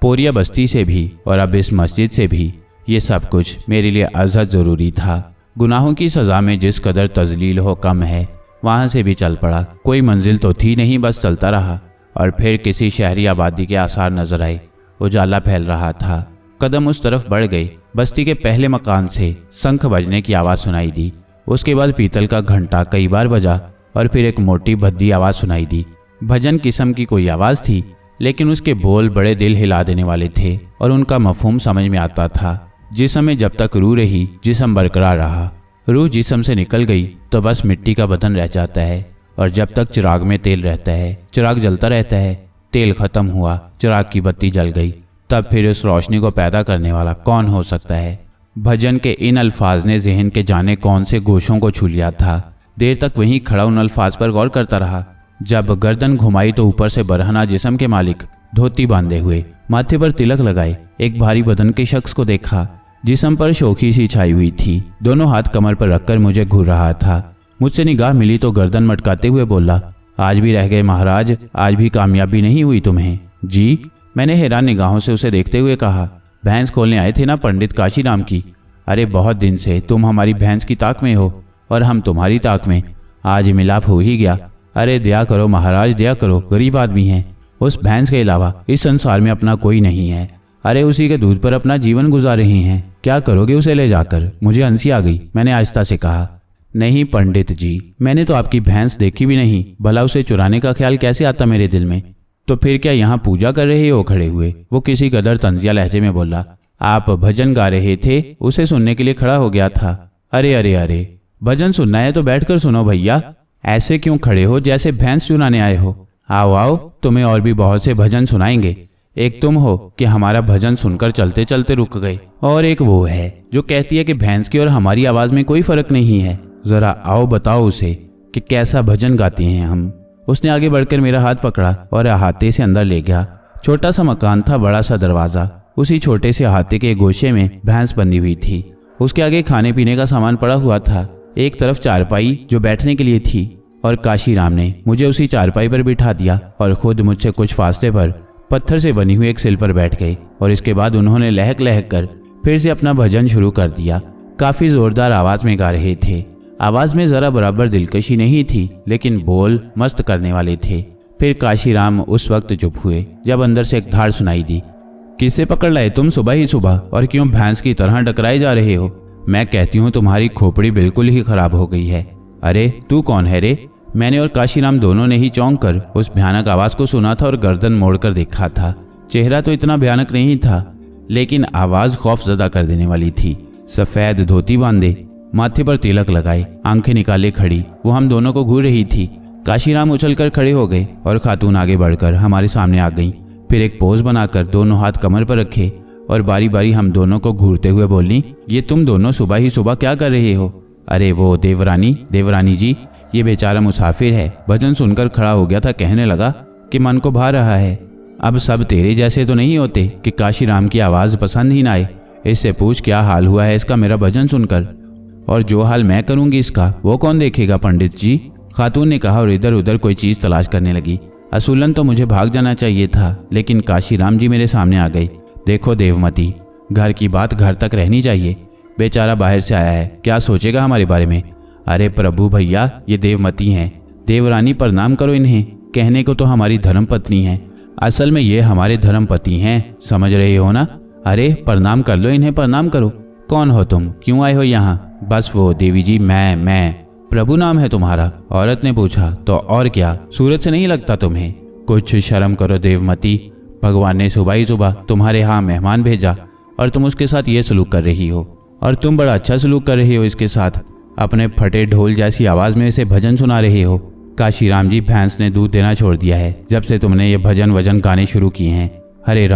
Speaker 1: पोरिया बस्ती से भी और अब इस मस्जिद से भी। ये सब कुछ मेरे लिए अज़हद ज़रूरी था। गुनाहों की सज़ा में जिस कदर तजलील हो कम है, वहाँ से भी चल पड़ा। कोई मंजिल तो थी नहीं, बस चलता रहा। और फिर किसी शहरी आबादी के आसार नजर आए। उजाला फैल रहा था। कदम उस तरफ बढ़ गए। बस्ती के पहले मकान से शंख बजने की आवाज़ सुनाई दी। उसके बाद पीतल का घंटा कई बार बजा और फिर एक मोटी भद्दी आवाज़ सुनाई दी। भजन किस्म की कोई आवाज़ थी, लेकिन उसके बोल बड़े दिल हिला देने वाले थे और उनका मफहूम समझ में आता था। जिस्म में जब तक रूह रही, जिस्म बरकरार रहा। रूह जिस्म से निकल गई तो बस मिट्टी का बदन रह जाता है। और जब तक चिराग में तेल रहता है, चिराग जलता रहता है। तेल खत्म हुआ, चिराग की बत्ती जल गई, तब फिर उस रोशनी को पैदा करने वाला कौन हो सकता है? भजन के इन अल्फाज ने जहन के जाने कौन से गोशों को छू लिया था। देर तक वहीं खड़ा उन अल्फाज पर गौर करता रहा। जब गर्दन घुमाई तो ऊपर से बरहना जिस्म के मालिक धोती बांधे हुए, माथे पर तिलक लगाए एक भारी बदन के शख्स को देखा। जिस्म पर शोखी सी छाई हुई थी। दोनों हाथ कमर पर रखकर मुझे घूर रहा था। मुझसे निगाह मिली तो गर्दन मटकाते हुए बोला, आज भी रह गए महाराज, आज भी कामयाबी नहीं हुई तुम्हें? जी, मैंने हैरान निगाहों से उसे देखते हुए कहा। भैंस खोलने आए थे ना पंडित काशीराम की? अरे बहुत दिन से तुम हमारी भैंस की ताक में हो और हम तुम्हारी ताक में। आज मिलाप हो ही गया। अरे दया करो महाराज, दया करो, गरीब आदमी हैं। उस भैंस के अलावा इस संसार में अपना कोई नहीं है। अरे उसी के दूध पर अपना जीवन गुजार रही हैं। क्या करोगे उसे ले जाकर? मुझे हंसी आ गई। मैंने आहिस्ता से कहा, नहीं पंडित जी, मैंने तो आपकी भैंस देखी भी नहीं। भला उसे चुराने का ख्याल कैसे आता मेरे दिल में? तो फिर क्या यहाँ पूजा कर रहे हो खड़े हुए? वो किसी कदर तंजिया लहजे में बोला। आप भजन गा रहे थे, उसे सुनने के लिए खड़ा हो गया था। अरे अरे अरे, भजन सुनना है तो बैठकर सुनो भैया। ऐसे क्यों खड़े हो जैसे भैंस चुराने आए हो? आओ आओ, तुम्हें और भी बहुत से भजन सुनाएंगे। एक तुम हो कि हमारा भजन सुनकर चलते चलते रुक गए, और एक वो है जो कहती है कि भैंस की और हमारी आवाज में कोई फर्क नहीं है। जरा आओ बताओ उसे कि कैसा भजन गाते हैं हम। उसने आगे बढ़कर मेरा हाथ पकड़ा और अहाते से अंदर ले गया। छोटा सा मकान था, बड़ा सा दरवाजा। उसी छोटे से अहाते के गोशे में भैंस बंधी हुई थी। उसके आगे खाने पीने का सामान पड़ा हुआ था। एक तरफ चारपाई जो बैठने के लिए थी, और काशीराम ने मुझे उसी चारपाई पर बिठा दिया और खुद मुझसे कुछ फासले पर पत्थर से बनी हुई एक सिल पर बैठ गए। और इसके बाद उन्होंने लहक लहक कर फिर से अपना भजन शुरू कर दिया। काफी जोरदार आवाज में गा रहे थे। आवाज में जरा बराबर दिलकशी नहीं थी, लेकिन बोल मस्त करने वाले थे। फिर काशीराम उस वक्त चुप हुए जब अंदर से एक धाड़ सुनाई दी। किसे पकड़ लाए तुम सुबह ही सुबह, और क्यों भैंस की तरह डकराए जा रहे हो? मैं कहती हूँ तुम्हारी खोपड़ी बिल्कुल ही खराब हो गई है। अरे तू कौन है रे? मैंने और काशीराम दोनों ने ही चौंक कर उस भयानक आवाज को सुना था और गर्दन मोड़कर देखा था। चेहरा तो इतना भयानक नहीं था, लेकिन आवाज खौफजदा कर देने वाली थी। सफेद धोती बांधे, माथे पर तिलक लगाए, आंखें निकाले खड़ी वो हम दोनों को घूर रही थी। काशीराम उछलकर खड़े हो गए और खातून आगे बढ़कर हमारे सामने आ गई। फिर एक पोज बनाकर दोनों हाथ कमर पर रखे और बारी बारी हम दोनों को घूरते हुए बोली, ये तुम दोनों सुबह ही सुबह क्या कर रहे हो? अरे वो देवरानी जी, ये बेचारा मुसाफिर है, भजन सुनकर खड़ा हो गया था, कहने लगा कि मन को भा रहा है। अब सब तेरे जैसे तो नहीं होते कि काशीराम की आवाज़ पसंद ही ना आए। इससे पूछ क्या हाल हुआ है इसका मेरा भजन सुनकर, और जो हाल मैं करूंगी इसका वो कौन देखेगा पंडित जी? खातून ने कहा और इधर उधर कोई चीज़ तलाश करने लगी। असूलन तो मुझे भाग जाना चाहिए था, लेकिन काशीराम जी मेरे सामने आ गए। देखो देवमती, घर की बात घर तक रहनी चाहिए। बेचारा बाहर से आया है, क्या सोचेगा हमारे बारे में? अरे प्रभु भैया, ये देवमती हैं, देवरानी प्रणाम करो इन्हें। कहने को तो हमारी धर्मपत्नी है, असल में ये हमारे धर्मपति हैं, समझ रहे हो ना? अरे प्रणाम कर लो इन्हें, प्रणाम करो। कौन हो तुम, क्यों आए हो यहाँ? बस वो देवी जी, मैं प्रभु नाम है तुम्हारा? औरत ने पूछा। तो और क्या, सूरज से नहीं लगता तुम्हें? कुछ शर्म करो देवमती, भगवान ने सुबह ही सुबह तुम्हारे यहाँ मेहमान भेजा और तुम उसके साथ ये सलूक कर रही हो, और तुम बड़ा अच्छा सलूक कर रही हो इसके साथ। अपने फटे ढोल जैसी आवाज में इसे भजन सुना रहे हो। काशीराम जी, भैंस ने दूध देना छोड़ दिया है जब से तुमने ये भजन वजन गाने शुरू किए हैं। हरे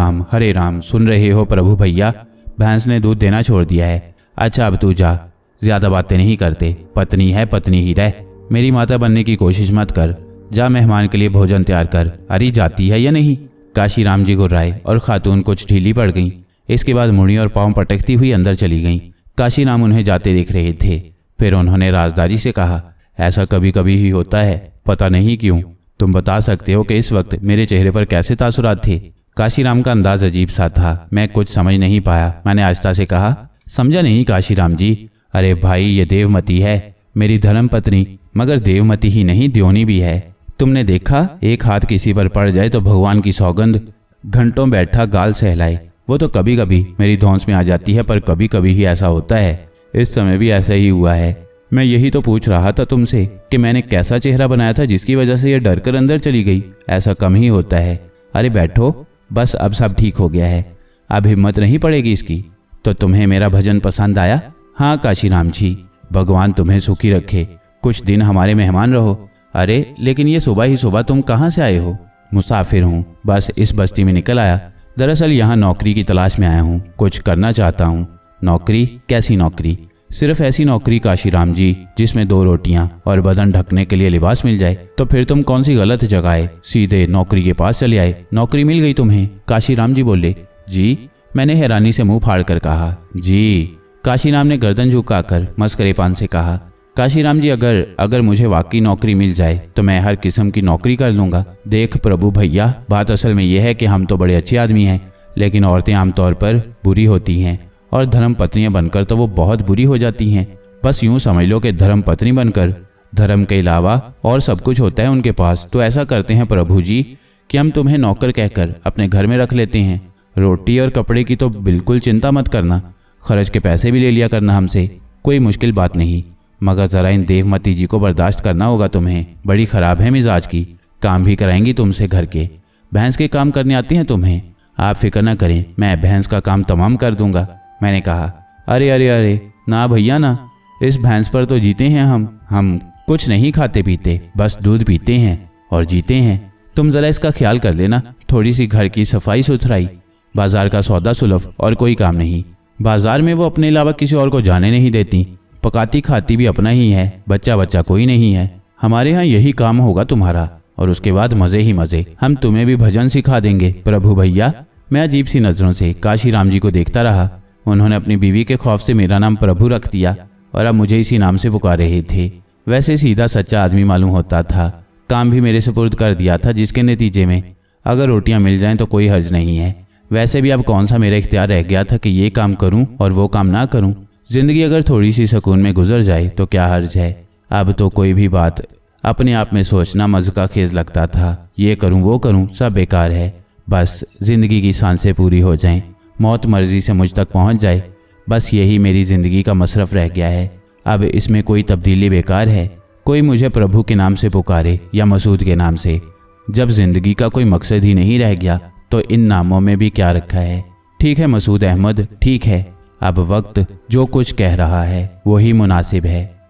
Speaker 1: राम, सुन रहे हो प्रभु भैया, भैंस ने दूध देना छोड़ दिया है। अच्छा अब तू जा, ज्यादा बातें नहीं करते, पत्नी है पत्नी ही रह, मेरी माता बनने की कोशिश मत कर। जा मेहमान के लिए भोजन तैयार कर। अरे जाती है या नहीं? काशीराम जी गुर्राए और खातून कुछ ढीली पड़ गई। इसके बाद मुड़ी और पांव पटकती हुई अंदर चली गईं। काशीराम उन्हें जाते देख रहे थे। फिर उन्होंने राजदारी से कहा, ऐसा कभी कभी ही होता है, पता नहीं क्यों। तुम बता सकते हो कि इस वक्त मेरे चेहरे पर कैसे तासुरात थे? काशीराम का अंदाज अजीब सा था, मैं कुछ समझ नहीं पाया। मैंने आहिस्ता से कहा, समझा नहीं काशीराम जी। अरे भाई, ये देवमती है, मेरी धर्मपत्नी, मगर देवमती ही नहीं द्योनी भी है। तुमने देखा, एक हाथ किसी पर पड़ जाए तो भगवान की सौगंध घंटों बैठा गाल सहलाए। वो तो कभी कभी मेरी धौंस में आ जाती है, पर कभी कभी ही ऐसा होता है। इस समय भी ऐसा ही हुआ है। मैं यही तो पूछ रहा था तुमसे कि मैंने कैसा चेहरा बनाया था जिसकी वजह से ये डर कर अंदर चली गई। ऐसा कम ही होता है। अरे बैठो, बस अब सब ठीक हो गया है, अब हिम्मत नहीं पड़ेगी इसकी। तो तुम्हें मेरा भजन पसंद आया? हाँ काशीराम जी, भगवान तुम्हें सुखी रखे, कुछ दिन हमारे मेहमान रहो। अरे लेकिन ये सुबह ही सुबह तुम कहाँ से आए हो? मुसाफिर हूँ, बस इस बस्ती में निकल आया। दरअसल यहाँ नौकरी की तलाश में आया हूँ, कुछ करना चाहता हूँ। नौकरी? कैसी नौकरी? सिर्फ ऐसी नौकरी काशीराम जी जिसमें 2 रोटियां और बदन ढकने के लिए लिबास मिल जाए। तो फिर तुम कौन सी गलत जगह आए, सीधे नौकरी के पास चले आए। नौकरी मिल गई तुम्हें? काशीराम जी बोले। जी, मैंने हैरानी से मुंह फाड़ कर कहा। जी, काशीराम ने गर्दन झुकाकर मस्करेपन से कहा। काशीराम जी, अगर मुझे वाकई नौकरी मिल जाए तो मैं हर किस्म की नौकरी कर लूंगा। देख प्रभु भैया, बात असल में यह है कि हम तो बड़े अच्छे आदमी हैं, लेकिन औरतें आमतौर पर बुरी होती हैं, और धर्म पत्नियां बनकर तो वो बहुत बुरी हो जाती हैं। बस यूं समझ लो कि धर्म पत्नी बनकर धर्म के अलावा और सब कुछ होता है उनके पास। तो ऐसा करते हैं प्रभु जी कि हम तुम्हें नौकर कहकर अपने घर में रख लेते हैं। रोटी और कपड़े की तो बिल्कुल चिंता मत करना, खर्च के पैसे भी ले लिया करना हमसे, कोई मुश्किल बात नहीं। मगर ज़रा इन देवमती जी को बर्दाश्त करना होगा तुम्हें, बड़ी ख़राब है मिजाज की। काम भी कराएंगी तुमसे घर के। भैंस के काम करने आती हैं तुम्हें? आप फिक्र न करें, मैं भैंस का काम तमाम कर दूंगा। मैंने कहा, अरे अरे अरे ना भैया ना, इस भैंस पर तो जीते हैं हम कुछ नहीं खाते पीते, बस दूध पीते हैं और जीते हैं। तुम ज़रा इसका ख्याल कर लेना, थोड़ी सी घर की सफाई सुथराई, बाजार का सौदा सुलभ, और कोई काम नहीं। बाजार में वो अपने अलावा किसी और को जाने नहीं देती, पकाती खाती भी अपना ही है, बच्चा कोई नहीं है। हमारे यहाँ यही काम होगा तुम्हारा, और उसके बाद मज़े ही मज़े। हम तुम्हें भी भजन सिखा देंगे प्रभु भैया। मैं अजीब सी नज़रों से काशीराम जी को देखता रहा। उन्होंने अपनी बीवी के खौफ से मेरा नाम प्रभु रख दिया और अब मुझे इसी नाम से पुकार रहे थे। वैसे सीधा सच्चा आदमी मालूम होता था। काम भी मेरे सुपुर्द कर दिया था, जिसके नतीजे में अगर रोटियां मिल जाएं तो कोई हर्ज नहीं है। वैसे भी अब कौन सा मेरा इख्तियार रह गया था कि ये काम करूं और वो काम ना करूं। जिंदगी अगर थोड़ी सी सुकून में गुजर जाए तो क्या हर्ज है। अब तो कोई भी बात अपने आप में सोचना मज़ का खेज लगता था। ये करूं वो करूं सब बेकार है। बस जिंदगी की सांसें पूरी हो जाएं, मौत मर्जी से मुझ तक पहुंच जाए, बस यही मेरी जिंदगी का मसरफ रह गया है। अब इसमें कोई तब्दीली बेकार है। कोई मुझे प्रभु के नाम से पुकारे या मसूद के नाम से। जब जिंदगी का कोई मकसद ही नहीं रह गया तो इन नामों में भी क्या रखा है। ठीक है मसूद अहमद, ठीक है। अब वक्त जो कुछ कह रहा है वही मुनासिब है।